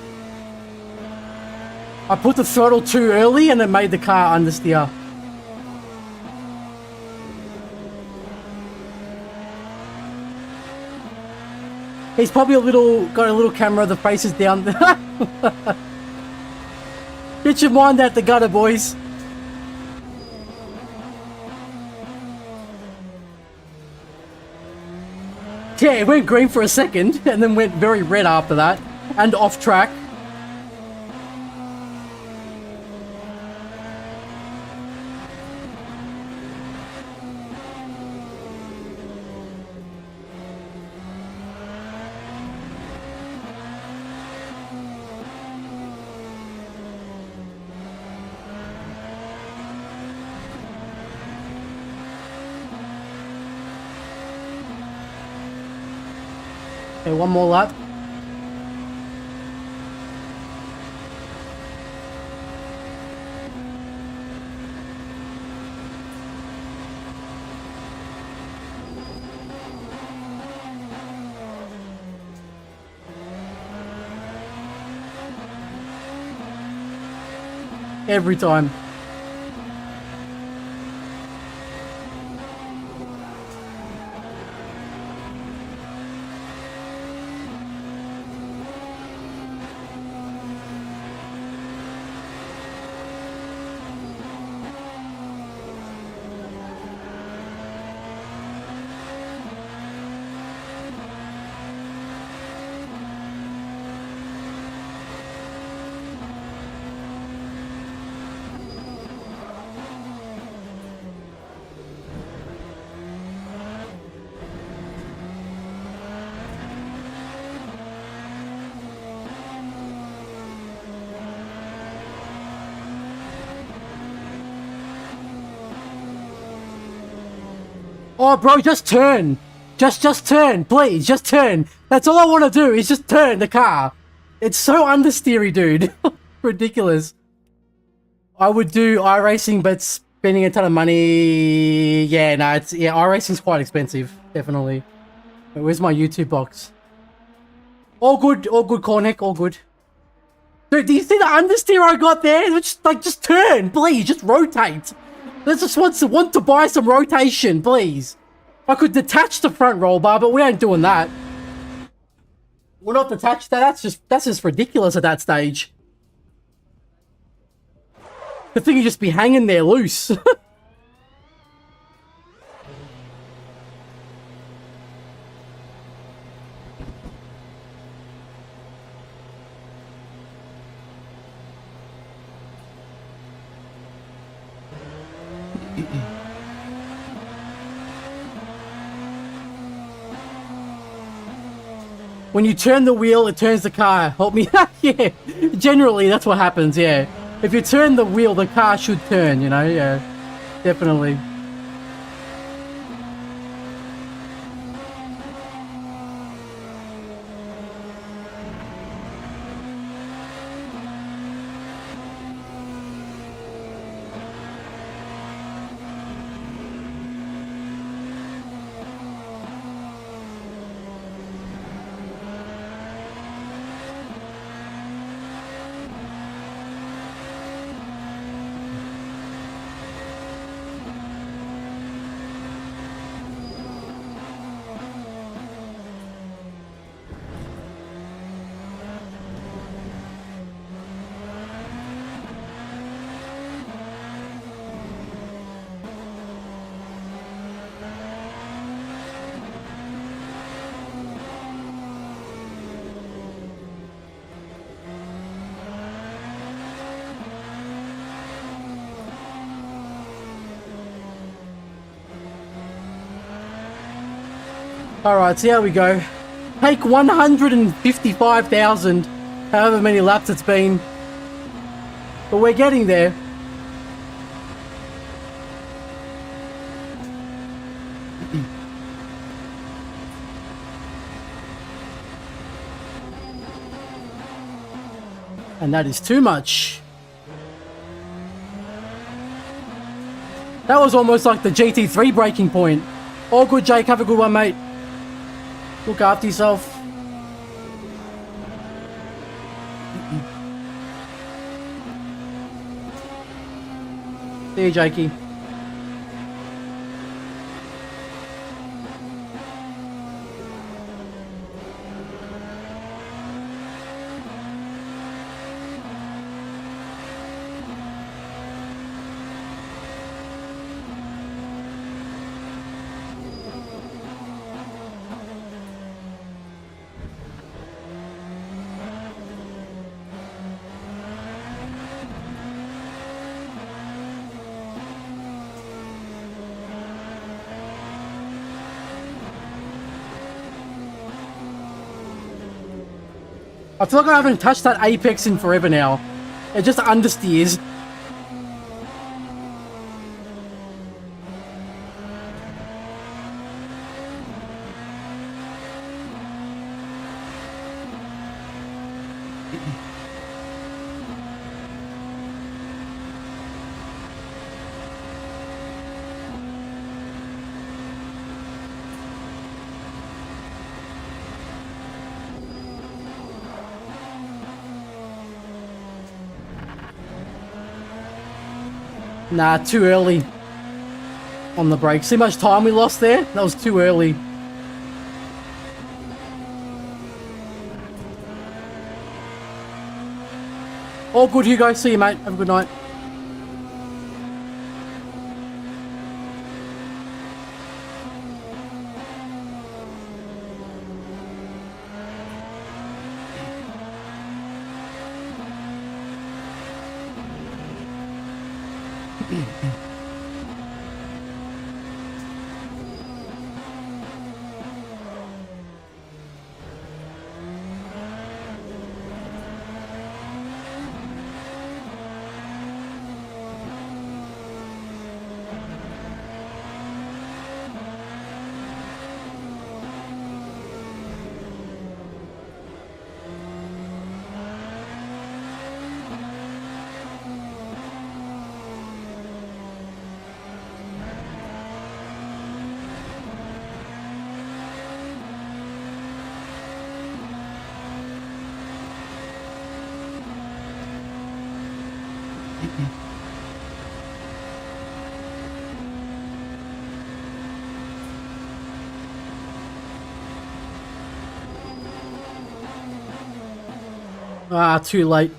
I put the throttle too early and it made the car understeer. He's probably got a little camera, the face is down. Get your mind out the gutter, boys. Yeah, it went green for a second and then went very red after that and off track. Okay, one more lap. Every time. Oh, bro, just turn. Just turn, please. Just turn. That's all I want to do is just turn the car. It's so understeery, dude. Ridiculous. I would do iRacing, but spending a ton of money. Yeah, no, iRacing's quite expensive. Definitely. Wait, where's my YouTube box? All good, Cornick, all good. Dude, do you see the understeer I got there? Just turn, please. Just rotate. Let's just want to buy some rotation, please. I could detach the front roll bar, but we ain't doing that. We're not detached. That's just ridiculous at that stage. The thing would just be hanging there loose. When you turn the wheel, it turns the car. Help me. Yeah, generally that's what happens, yeah. If you turn the wheel, the car should turn, you know, yeah. Definitely. Alright, so here we go. Take 155,000, however many laps it's been. But we're getting there. And that is too much. That was almost like the GT3 breaking point. All good, Jake. Have a good one, mate. Look after yourself. See you, Jakey. I feel like I haven't touched that apex in forever now. It just understeers. Nah, too early on the brake. See how much time we lost there? That was too early. All good, Hugo. See you, mate. Have a good night. Ah, too late.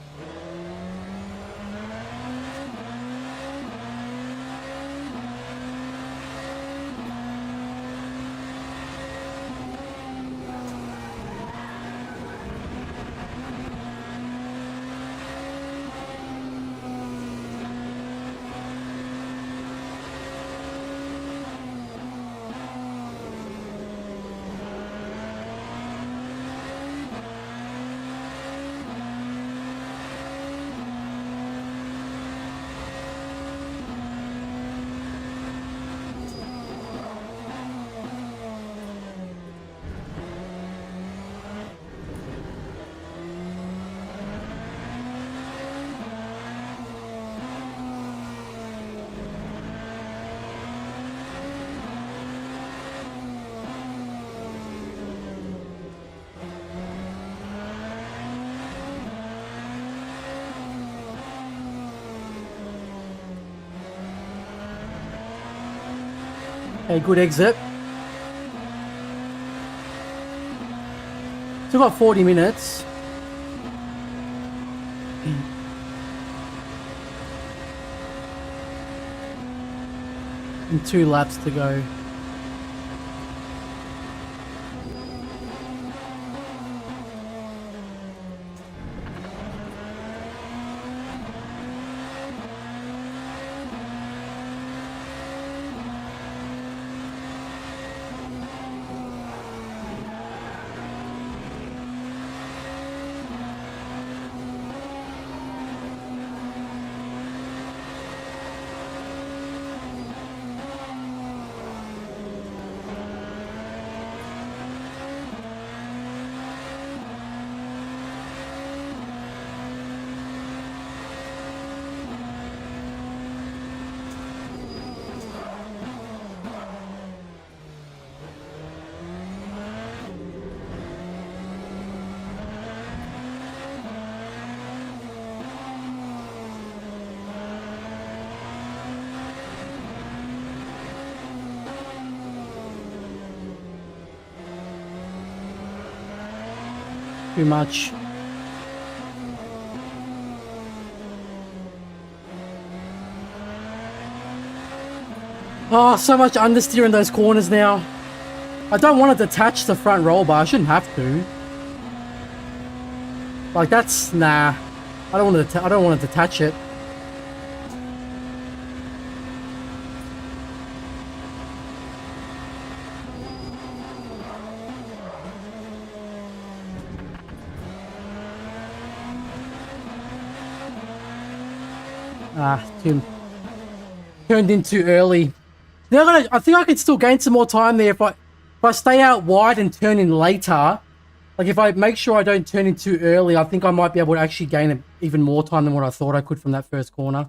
Okay, good exit. Still got 40 minutes. And 2 laps to go. Too much. Oh, so much understeer in those corners now. I don't want to detach the front roll bar. I shouldn't have to. Like that's nah. I don't want to detach it. Turned in too early. Now I think I could still gain some more time there if I stay out wide and turn in later. Like if I make sure I don't turn in too early, I think I might be able to actually gain even more time than what I thought I could from that first corner.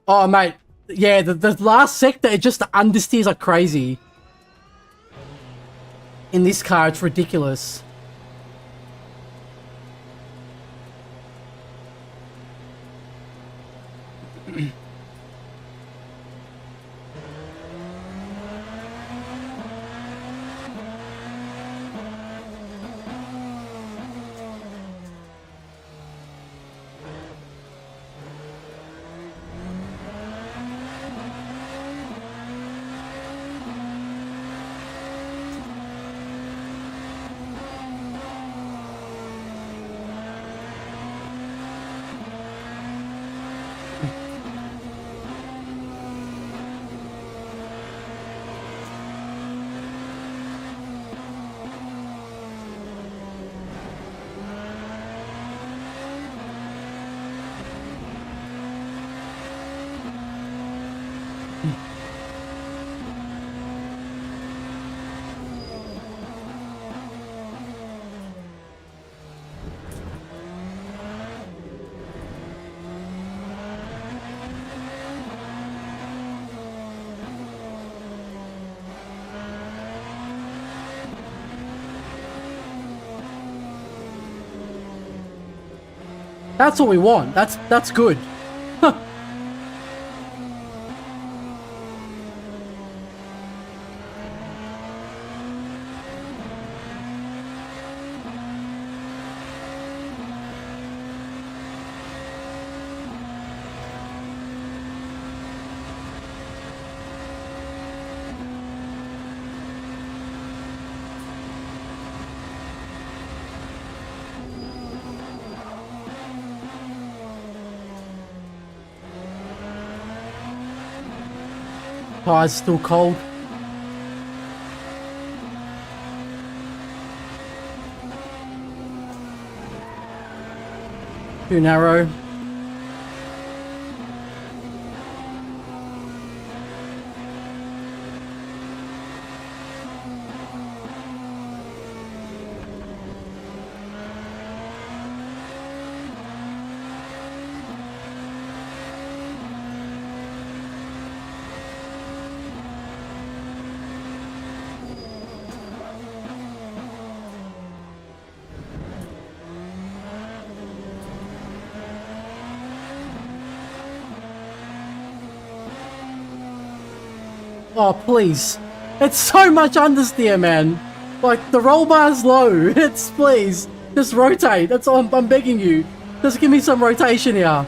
Oh mate, yeah, the last sector, it just understeers like crazy. In this car, it's ridiculous. That's what we want. That's good. Tire's still cold. Too narrow. Oh, please. It's so much understeer, man. Like, the roll bar's low. It's, please, just rotate. That's all I'm begging you. Just give me some rotation here.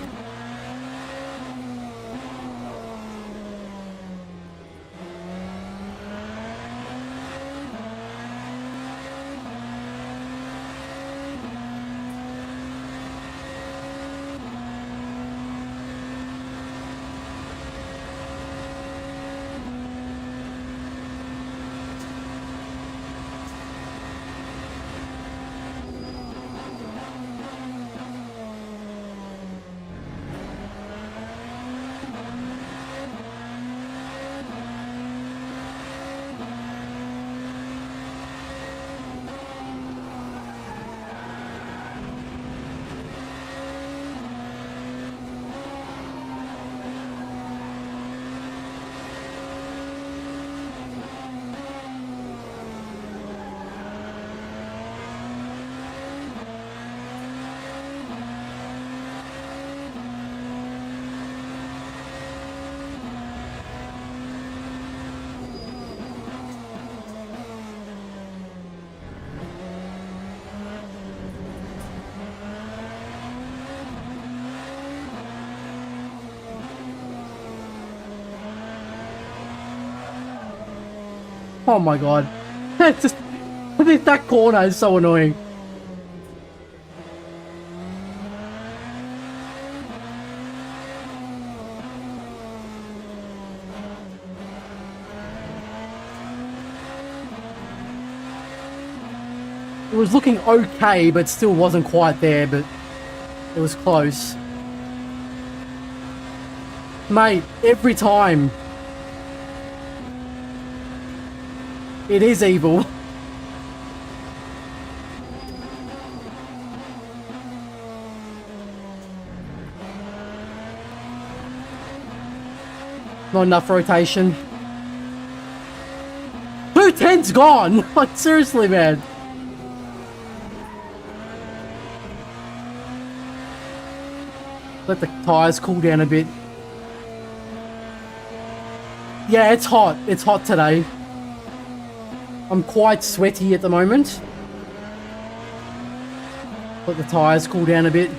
Oh my god. It's just, that corner is so annoying. It was looking okay, but still wasn't quite there, but it was close. Mate, every time. It is evil. Not enough rotation. 210's gone! Like, seriously, man. Let the tires cool down a bit. Yeah, it's hot. It's hot today. I'm quite sweaty at the moment. Let the tires cool down a bit.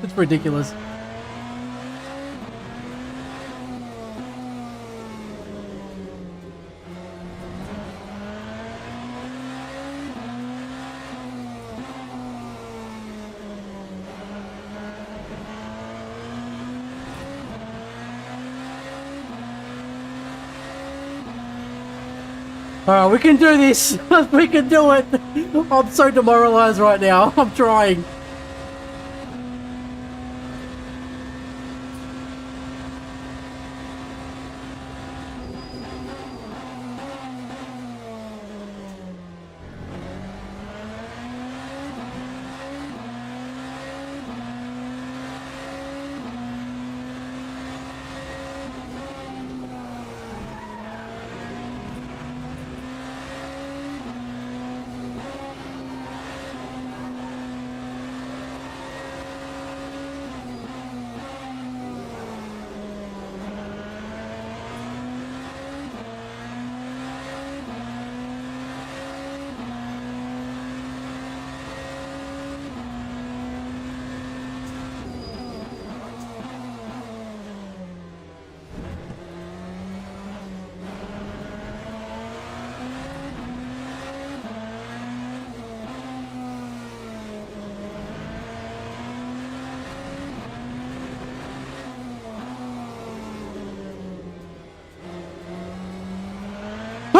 It's ridiculous. Alright, we can do this. We can do it. I'm so demoralized right now. I'm trying.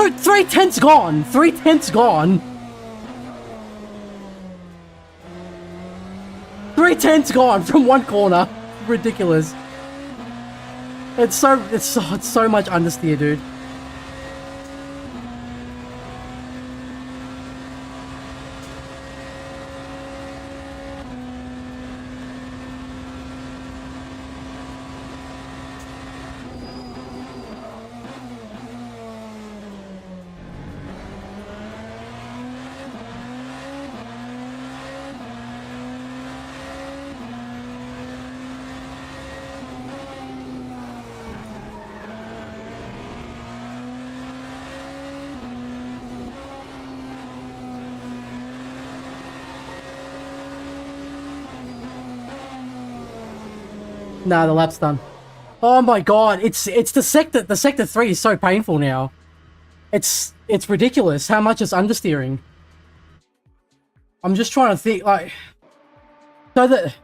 Dude, 310's gone! 310's gone! 310's gone from one corner. Ridiculous. It's so much understeer, dude. Nah, the lap's done. Oh my god, it's the sector 3 is so painful now. It's ridiculous how much it's understeering. I'm just trying to think, like, so that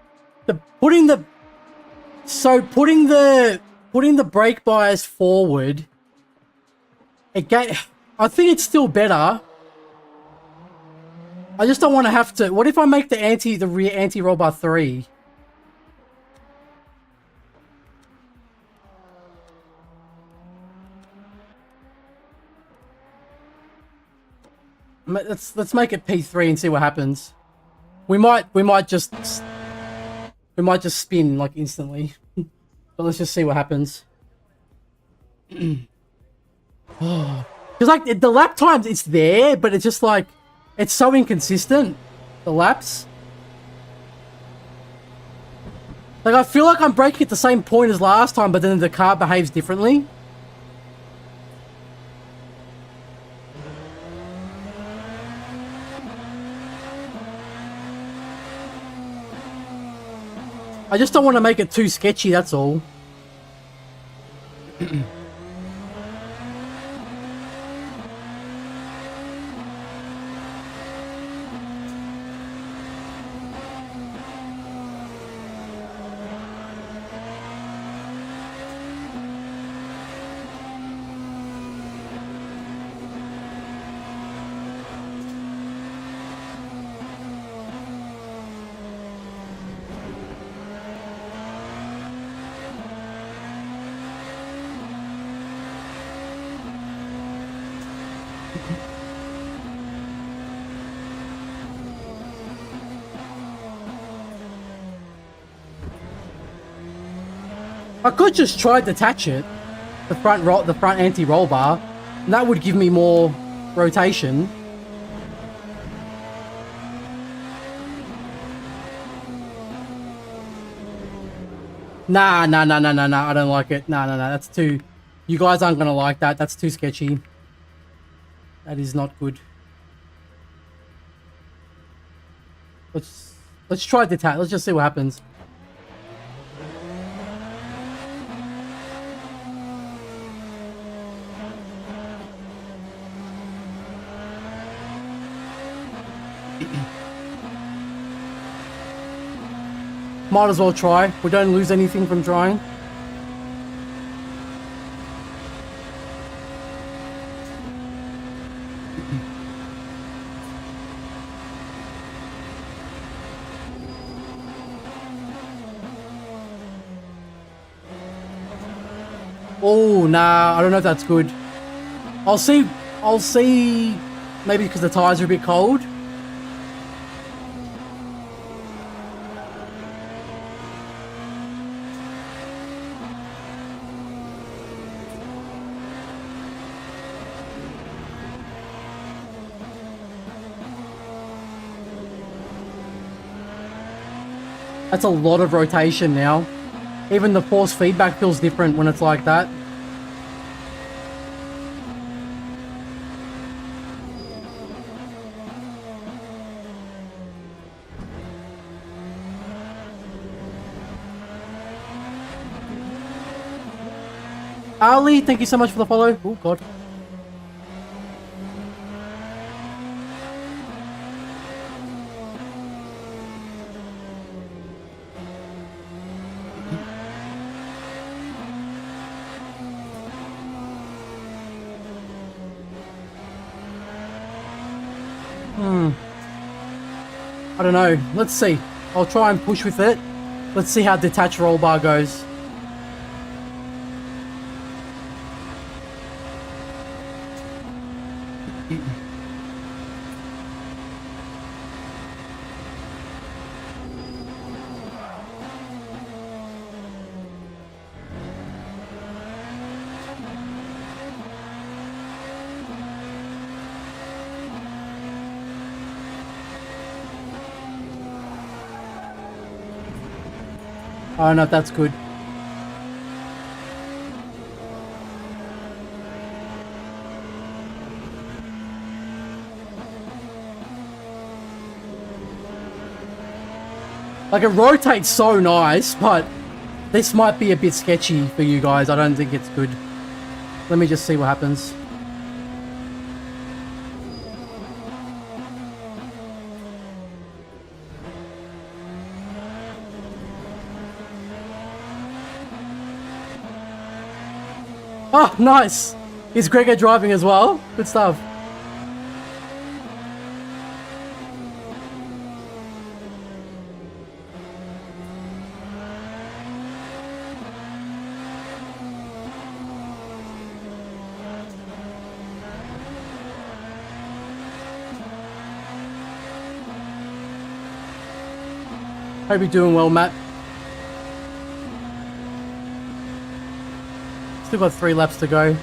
putting the brake bias forward, I think it's still better. I just don't want to have to. What if I make the rear anti-roll bar 3? Let's make it P3 and see what happens. We might just spin like instantly. But let's just see what happens. Because like the lap times, it's there, but it's just like it's so inconsistent. The laps. Like, I feel like I'm braking at the same point as last time, but then the car behaves differently. I just don't want to make it too sketchy, that's all. I could just try detach it, the front anti-roll bar, and that would give me more rotation. Nah, I don't like it. Nah, that's too... You guys aren't gonna like that. That's too sketchy. That is not good. Let's try detach. Let's just see what happens. Might as well try. We don't lose anything from trying. Oh, nah, I don't know if that's good. I'll see, maybe because the tires are a bit cold. That's a lot of rotation now. Even the force feedback feels different when it's like that. Ali, thank you so much for the follow. Oh, God. I don't know. Let's see. I'll try and push with it. Let's see how detached roll bar goes. I don't know if that's good. Like, it rotates so nice, but this might be a bit sketchy for you guys. I don't think it's good. Let me just see what happens. Oh, nice! Is Gregor driving as well? Good stuff. Hope you're doing well, Matt. Still got 3 laps to go.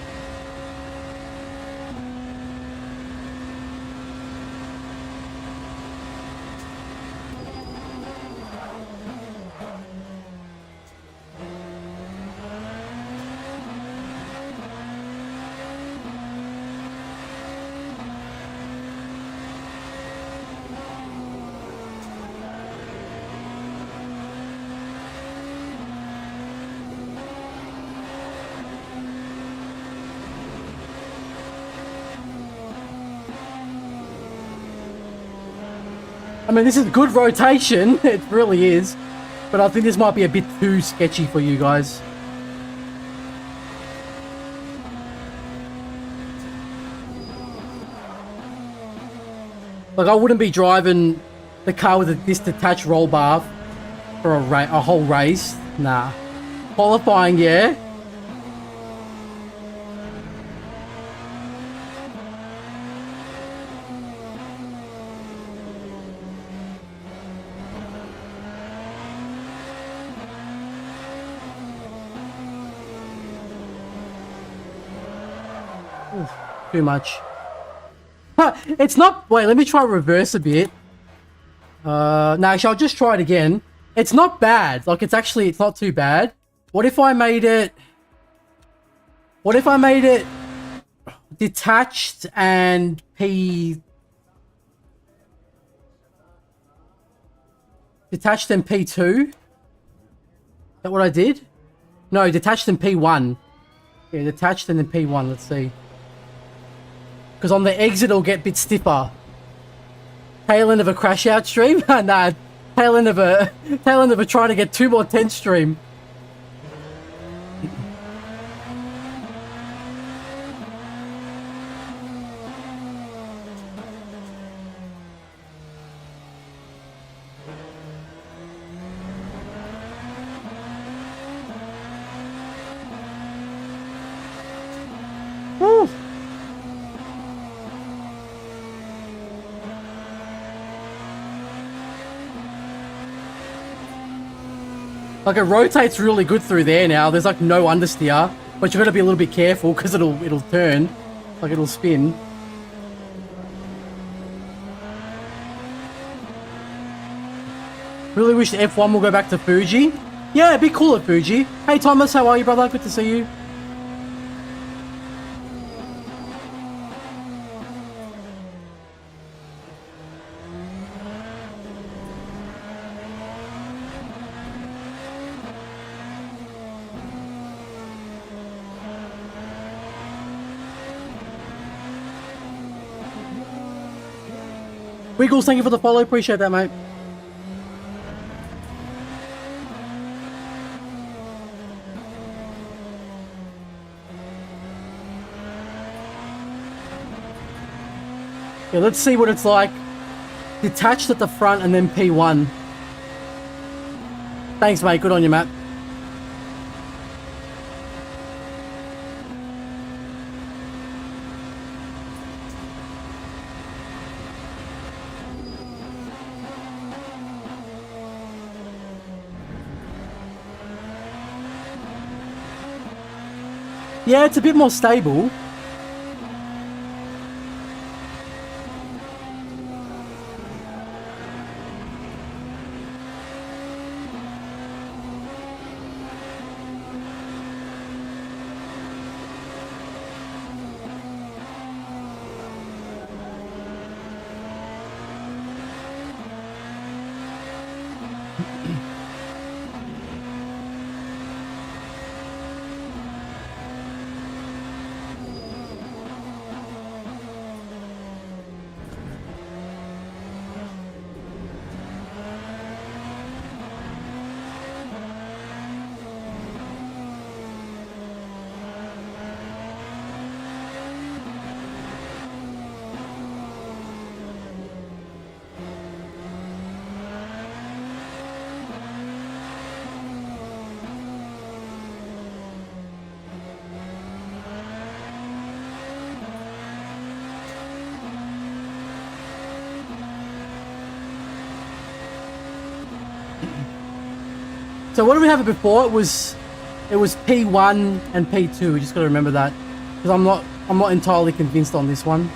I mean, this is good rotation. It really is. But I think this might be a bit too sketchy for you guys. Like, I wouldn't be driving the car with this detached roll bar for a whole race. Nah. Qualifying, yeah. Oof, too much. It's not... Wait, let me try reverse a bit. No, actually, I'll just try it again. It's not bad. Like, it's not too bad. What if I made it... What if I made it detached and P... Detached and P2? Is that what I did? No, detached and P1. Yeah, detached and then P1, let's see. Because on the exit, it'll get a bit stiffer. Tail end of a crash out stream? Nah, tail end of a trying to get 2 more 10 stream. Woo! Like, it rotates really good through there now. There's like no understeer, but you got to be a little bit careful because it'll turn, like it'll spin. Really wish F1 will go back to Fuji. Yeah, it'd be cool at Fuji. Hey Thomas, how are you, brother? Good to see you. Wiggles, thank you for the follow. Appreciate that, mate. Yeah, let's see what it's like. Detached at the front and then P1. Thanks, mate. Good on you, Matt. Yeah, it's a bit more stable. So what did we have it before? It was P1 and P2. We just got to remember that, because I'm not entirely convinced on this one.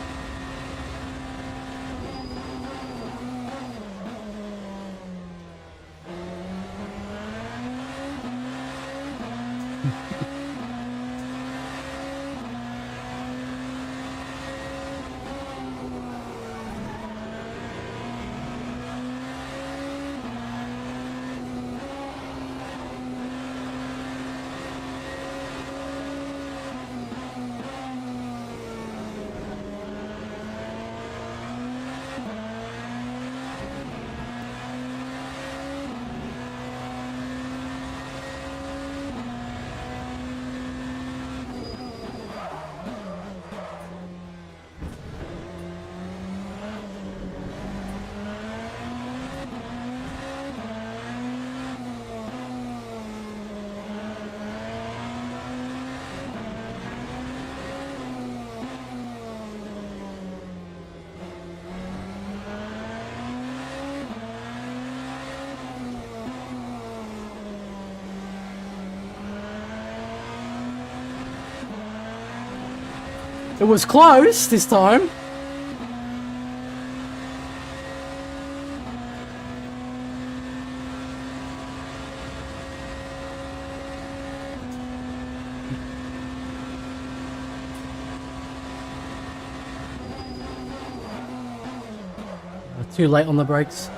It was close this time. Too late on the brakes.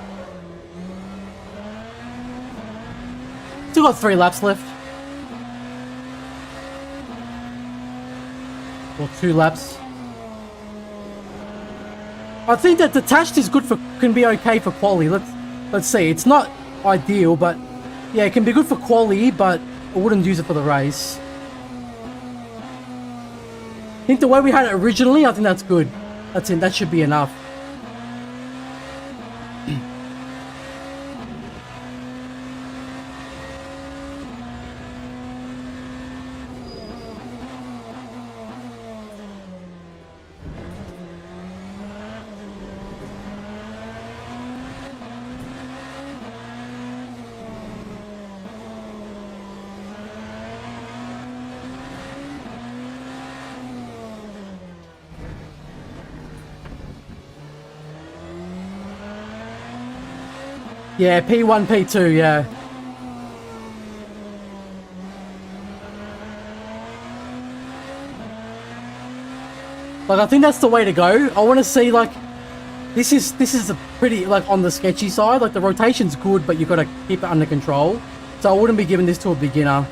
Still got 3 laps left. Or 2 laps. I think that detached is good for, can be okay for quali. Let's see. It's not ideal, but yeah, it can be good for quali, but I wouldn't use it for the race. I think the way we had it originally, I think that's good. That's it. That should be enough. Yeah, P1, P2, yeah. Like, I think that's the way to go. I want to see, like, this is a pretty, like, on the sketchy side. Like, the rotation's good, but you've got to keep it under control. So I wouldn't be giving this to a beginner.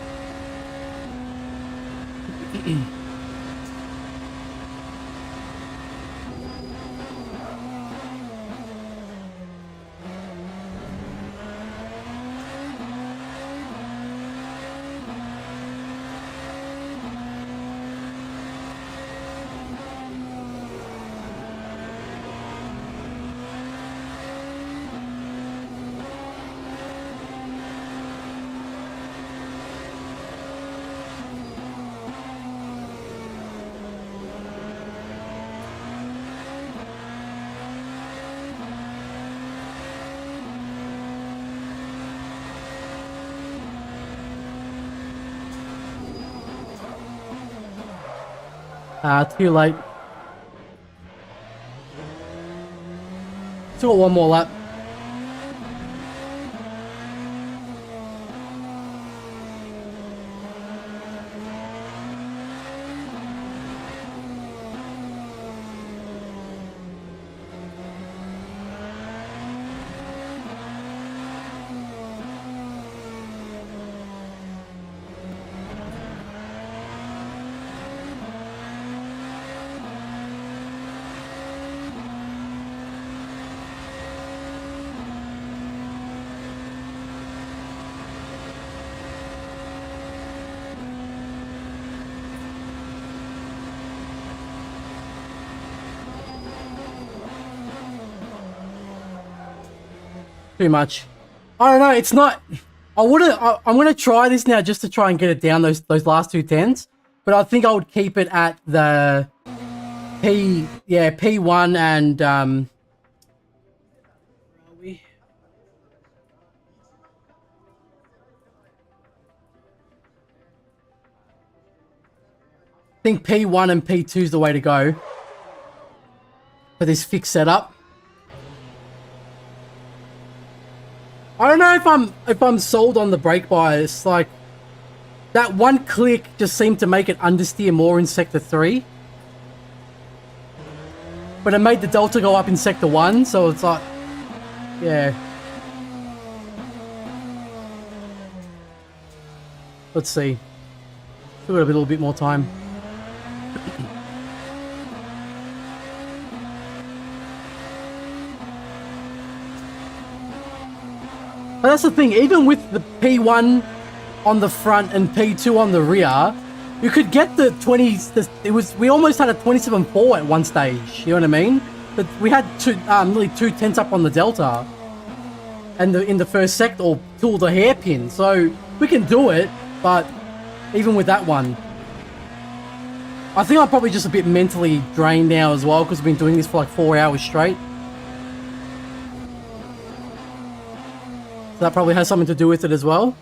Too late. Still got 1 more lap. Too much. I don't know. It's not. I wouldn't. I'm gonna try this now just to try and get it down those last 2 tens. But I think I would keep it at the P1 and where are we? I think P1 and P2 is the way to go for this fixed setup. I don't know if I'm sold on the brake bias. Like, that one click just seemed to make it understeer more in sector 3. But it made the delta go up in sector 1, so it's like, yeah. Let's see. Still got a little bit more time. But that's the thing, even with the P1 on the front and P2 on the rear, you could get the 20s. We almost had a 27.4 at one stage. You know what I mean? But we had nearly 2 tenths up on the delta, and in the first sector, or till the hairpin. So we can do it, but even with that one, I think I'm probably just a bit mentally drained now as well because I've been doing this for like 4 hours straight. So that probably has something to do with it as well.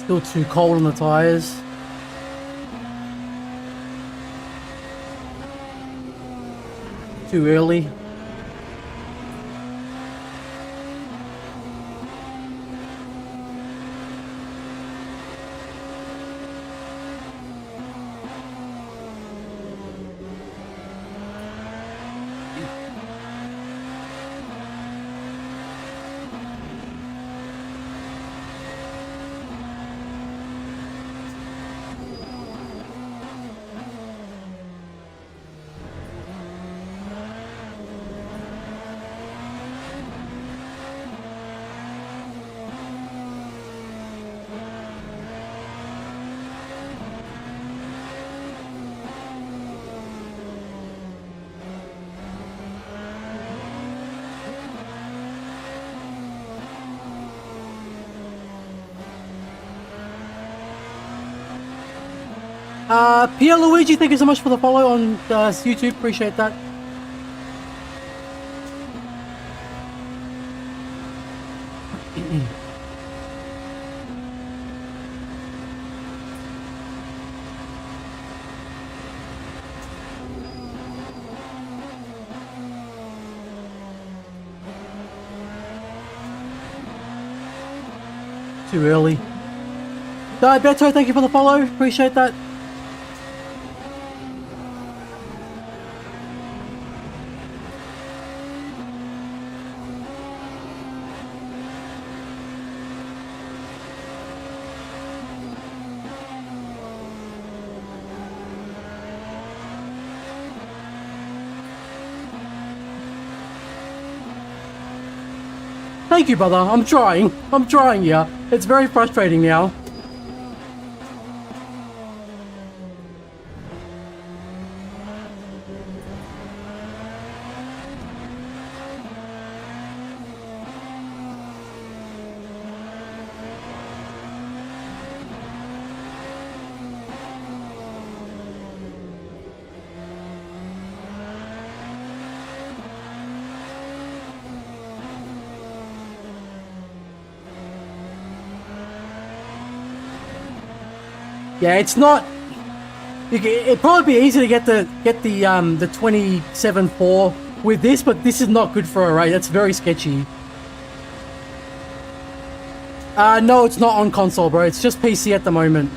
Still too cold on the tires. Too early. Pierre Luigi, thank you so much for the follow on YouTube. Appreciate that. Too early. Beto, thank you for the follow. Appreciate that. Thank you, brother. I'm trying, yeah. It's very frustrating now. Yeah, it's not. It'd probably be easy to get the 27.4 with this, but this is not good for a race. That's very sketchy. No, it's not on console, bro. It's just PC at the moment.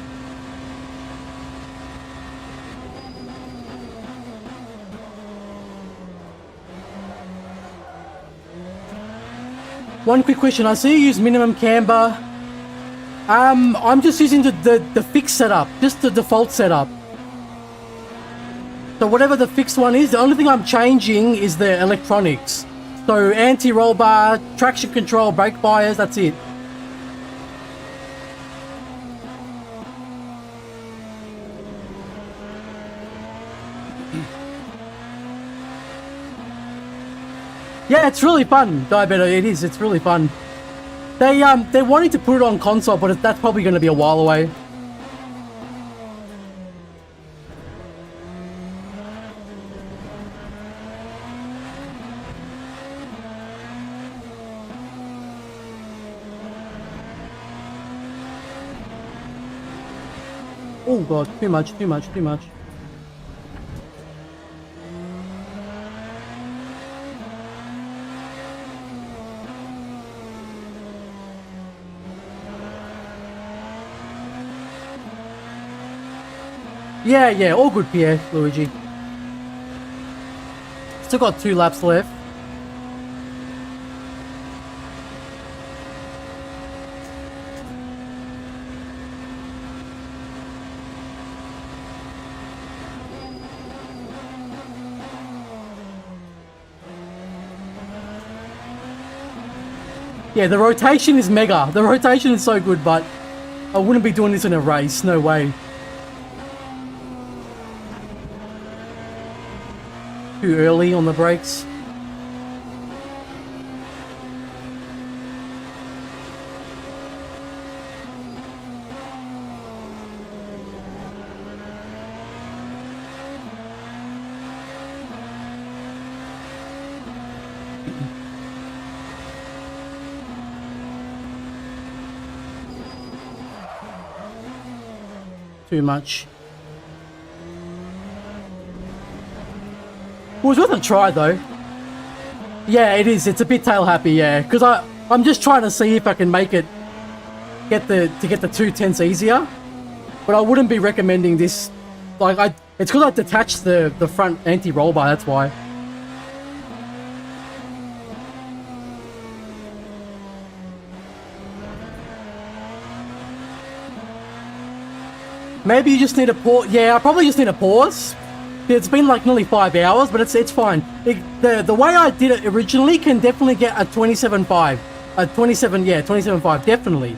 One quick question. I see you use minimum camber. I'm just using the fixed setup, just the default setup. So whatever the fixed one is, the only thing I'm changing is the electronics. So anti-roll bar, traction control, brake bias, that's it. Yeah, it's really fun, Diabeto. It is. It's really fun. They're wanting to put it on console, but that's probably going to be a while away. Oh god, too much. Yeah, all good, Pierre, Luigi. Still got 2 laps left. Yeah, the rotation is mega. The rotation is so good, but I wouldn't be doing this in a race. No way. Too early on the brakes. too much. It was worth a try though. Yeah, it is. It's a bit tail happy, yeah. Because I'm just trying to see if I can make it get the 2/10 easier. But I wouldn't be recommending this. Like it's because I detached the front anti-roll bar. That's why. Maybe you just need a pause. Yeah, I probably just need a pause. It's been like nearly 5 hours, but it's fine. The way I did it originally can definitely get a 27.5. A 27, yeah, 27.5, definitely.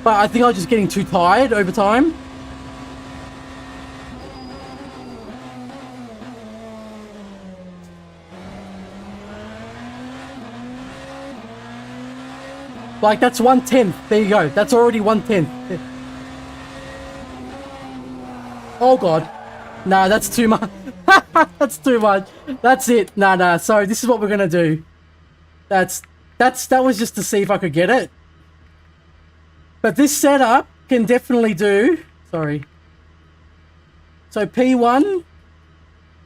But I think I was just getting too tired over time. Like, that's 1/10. There you go. That's already 1/10. Oh, God. Nah, that's too much. That's too much. That's it. Nah. So this is what we're going to do. That was just to see if I could get it. But this setup can definitely do... Sorry. So P1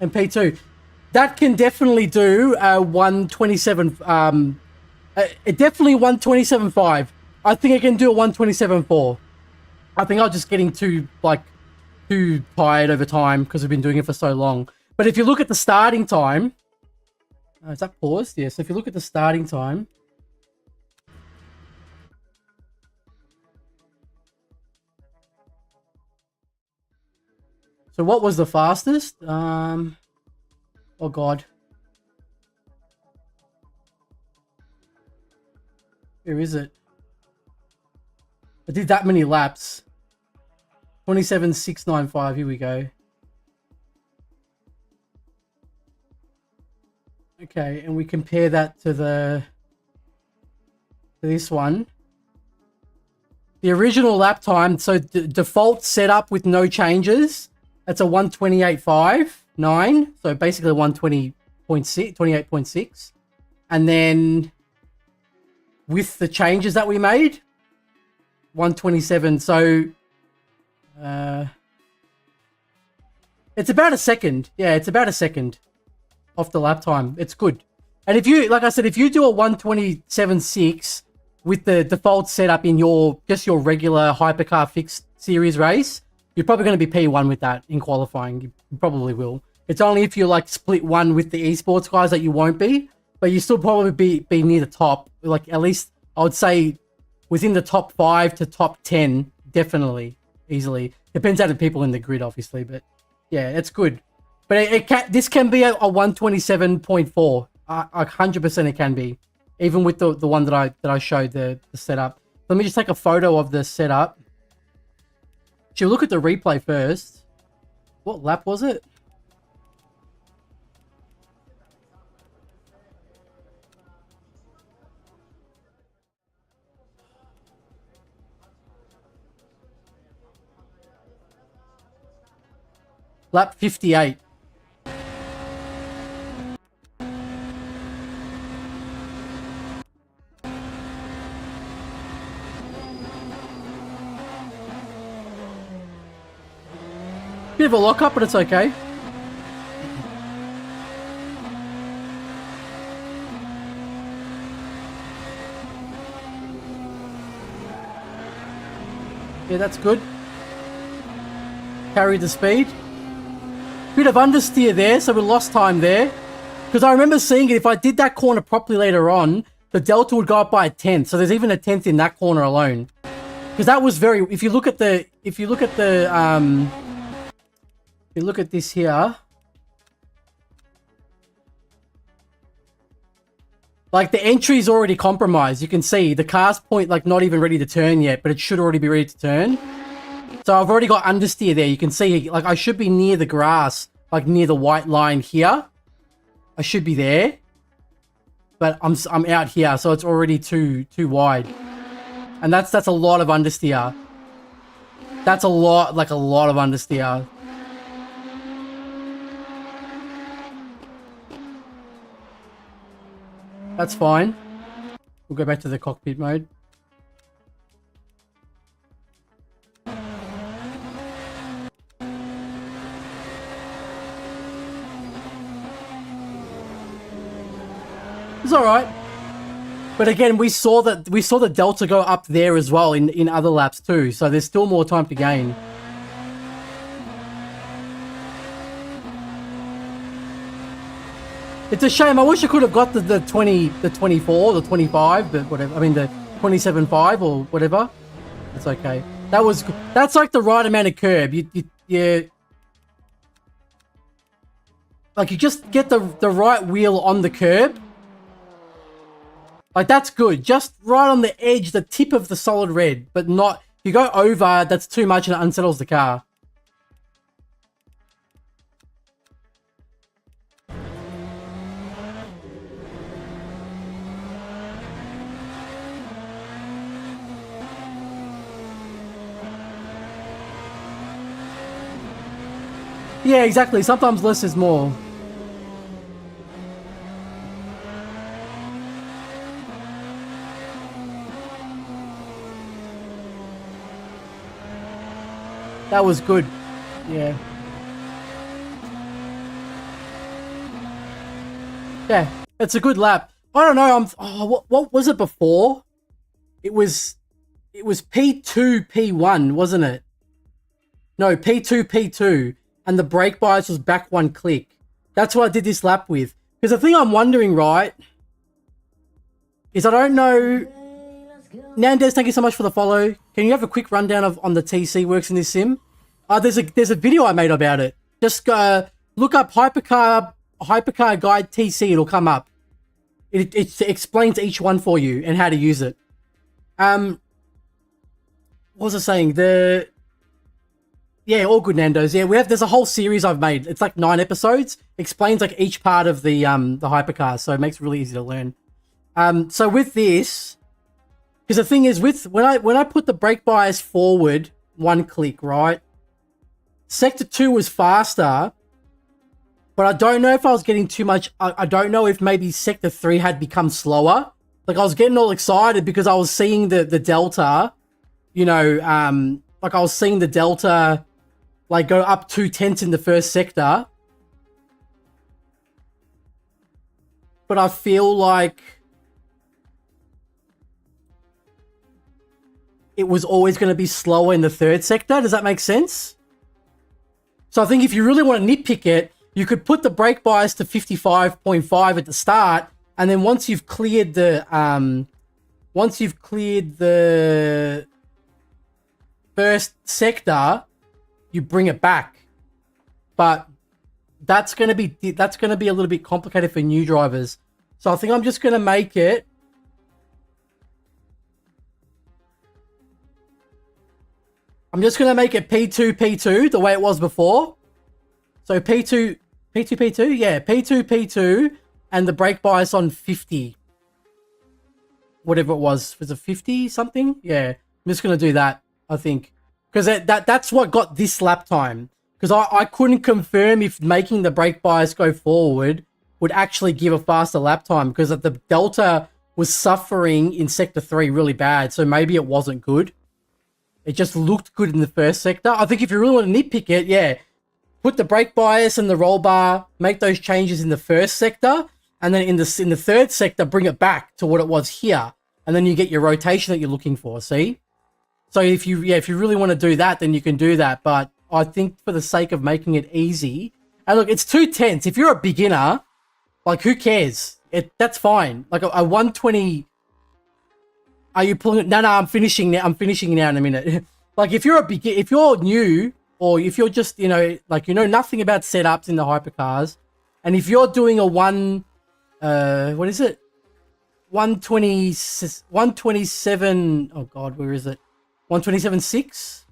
and P2. That can definitely do 127... definitely 127.5. I think I can do a 127.4. I think I was just getting too tired over time because we've been doing it for so long. But if you look at the starting time... is that paused? Yes. Yeah, so if you look at the starting time... So what was the fastest? Oh, God. Where is it? I did that many laps. 27.695. Here we go. Okay, and we compare that to this one. The original lap time, so the default setup with no changes, that's a 128.59. So basically 120.6, 28.6. And then with the changes that we made, 127. So it's about a second. Yeah, it's about a second off the lap time. It's good. And if you, like I said, if you do a 127.6 with the default setup in your regular Hypercar fixed series race, you're probably going to be P1 with that in qualifying. You probably will. It's only if you like split one with the esports guys that you won't be, but you still probably be near the top. Like at least I would say within the top 5 to top 10, definitely, easily. Depends on the people in the grid, obviously, but yeah, it's good. But this can be a 127.4. 100% it can be, even with the one that I showed the setup. Let me just take a photo of the setup. Should we look at the replay first? What lap was it? Lap 58. Bit of a lockup, but it's okay. Yeah, that's good. Carry the speed. Bit of understeer there, so we lost time there. Because I remember seeing it, if I did that corner properly later on, the delta would go up by a 10th. So there's even a 10th in that corner alone. Because that was very... If you look at this here, like the entry's already compromised. You can see the car's point like not even ready to turn yet, but it should already be ready to turn. So I've already got understeer there. You can see like I should be near the grass, like near the white line here. I should be there, but I'm out here, so it's already too wide, and that's a lot of understeer. That's a lot of understeer. That's fine. We'll go back to the cockpit mode. It's all right. But again, we saw the delta go up there as well in other laps too. So there's still more time to gain. It's a shame. I wish I could have got the 24, the 25, but whatever. I mean the 27.5 or whatever. It's okay. That's like the right amount of curb. You like you just get the right wheel on the curb. Like that's good. Just right on the edge, the tip of the solid red, but not. If you go over, that's too much and it unsettles the car. Yeah, exactly. Sometimes less is more. That was good. Yeah. Yeah, it's a good lap. I don't know. What was it before? It was P2, P1, wasn't it? No, P2, P2. And the brake bias was back one click. That's what I did this lap with. Because the thing I'm wondering, right, is I don't know. Nandez, thank you so much for the follow. Can you have a quick rundown on the TC works in this sim? There's a video I made about it. Just look up Hypercar Guide TC. It'll come up. It explains each one for you and how to use it. What was I saying? Yeah, all good, Nando's. Yeah, there's a whole series I've made. It's like 9 episodes. Explains like each part of the hypercar, so it makes it really easy to learn. So with this, because the thing is, when I put the brake bias forward one click, right? Sector 2 was faster, but I don't know if I was getting too much. I don't know if maybe Sector 3 had become slower. Like I was getting all excited because I was seeing the delta, you know, like I was seeing the delta like go up 0.2 in the first sector. But I feel like it was always going to be slower in the third sector. Does that make sense? So I think if you really want to nitpick it, you could put the brake bias to 55.5 at the start, and then once you've cleared the first sector, you bring it back. But that's going to be a little bit complicated for new drivers. So I think I'm just going to make it P2, P2, the way it was before. So P2, yeah, P2, P2, and the brake bias on 50. Whatever it was it 50 something? Yeah, I'm just going to do that, I think. Because that's what got this lap time. Because I couldn't confirm if making the brake bias go forward would actually give a faster lap time. Because the delta was suffering in Sector 3 really bad. So maybe it wasn't good. It just looked good in the first sector. I think if you really want to nitpick it, yeah, put the brake bias and the roll bar, make those changes in the first sector, and then in the third sector, bring it back to what it was here, and then you get your rotation that you're looking for. See? So if you really want to do that, then you can do that. But I think for the sake of making it easy, and look, it's 2/10. If you're a beginner, like who cares? That's fine. Like a 120. Are you pulling it? No, I'm finishing now. I'm finishing now in a minute. Like if you're new, or if you're just, like nothing about setups in the hypercars, and if you're doing a 127, oh god, where is it? 127.6?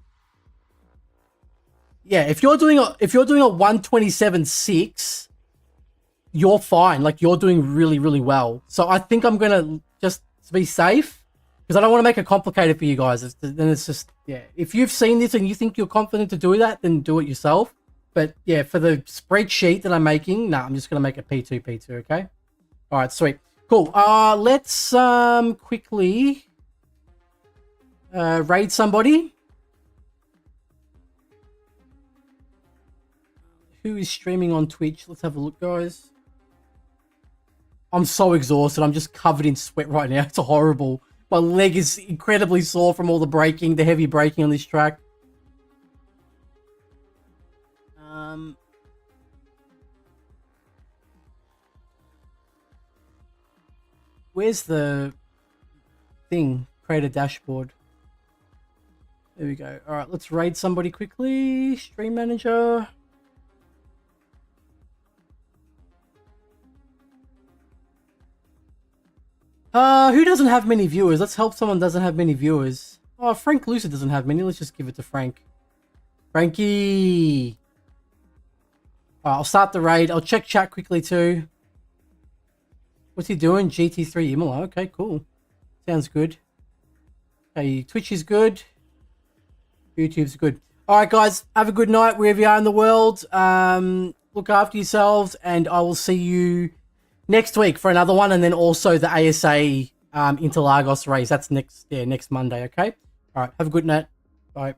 Yeah, if you're doing a 127.6, you're fine. Like you're doing really, really well. So I think I'm gonna just be safe. Because I don't want to make it complicated for you guys. Then it's just, yeah. If you've seen this and you think you're confident to do that, then do it yourself. But yeah, for the spreadsheet that I'm making, I'm just going to make a P2, P2, okay? All right, sweet. Cool. Let's quickly raid somebody. Who is streaming on Twitch? Let's have a look, guys. I'm so exhausted. I'm just covered in sweat right now. It's horrible. My leg is incredibly sore from all the braking, the heavy braking on this track. Where's the thing? Create a dashboard. There we go. All right, let's raid somebody quickly. Stream manager. Who doesn't have many viewers? Let's help someone doesn't have many viewers. Oh, Frank Lucid doesn't have many. Let's just give it to Frank. Frankie. All right, I'll start the raid. I'll check chat quickly too. What's he doing? GT3 Imola. Okay, cool. Sounds good. Okay, Twitch is good. YouTube's good. All right, guys. Have a good night wherever you are in the world. Look after yourselves, and I will see you next week for another one, and then also the ASA Interlagos race. That's next Monday. Okay. All right. Have a good night. Bye.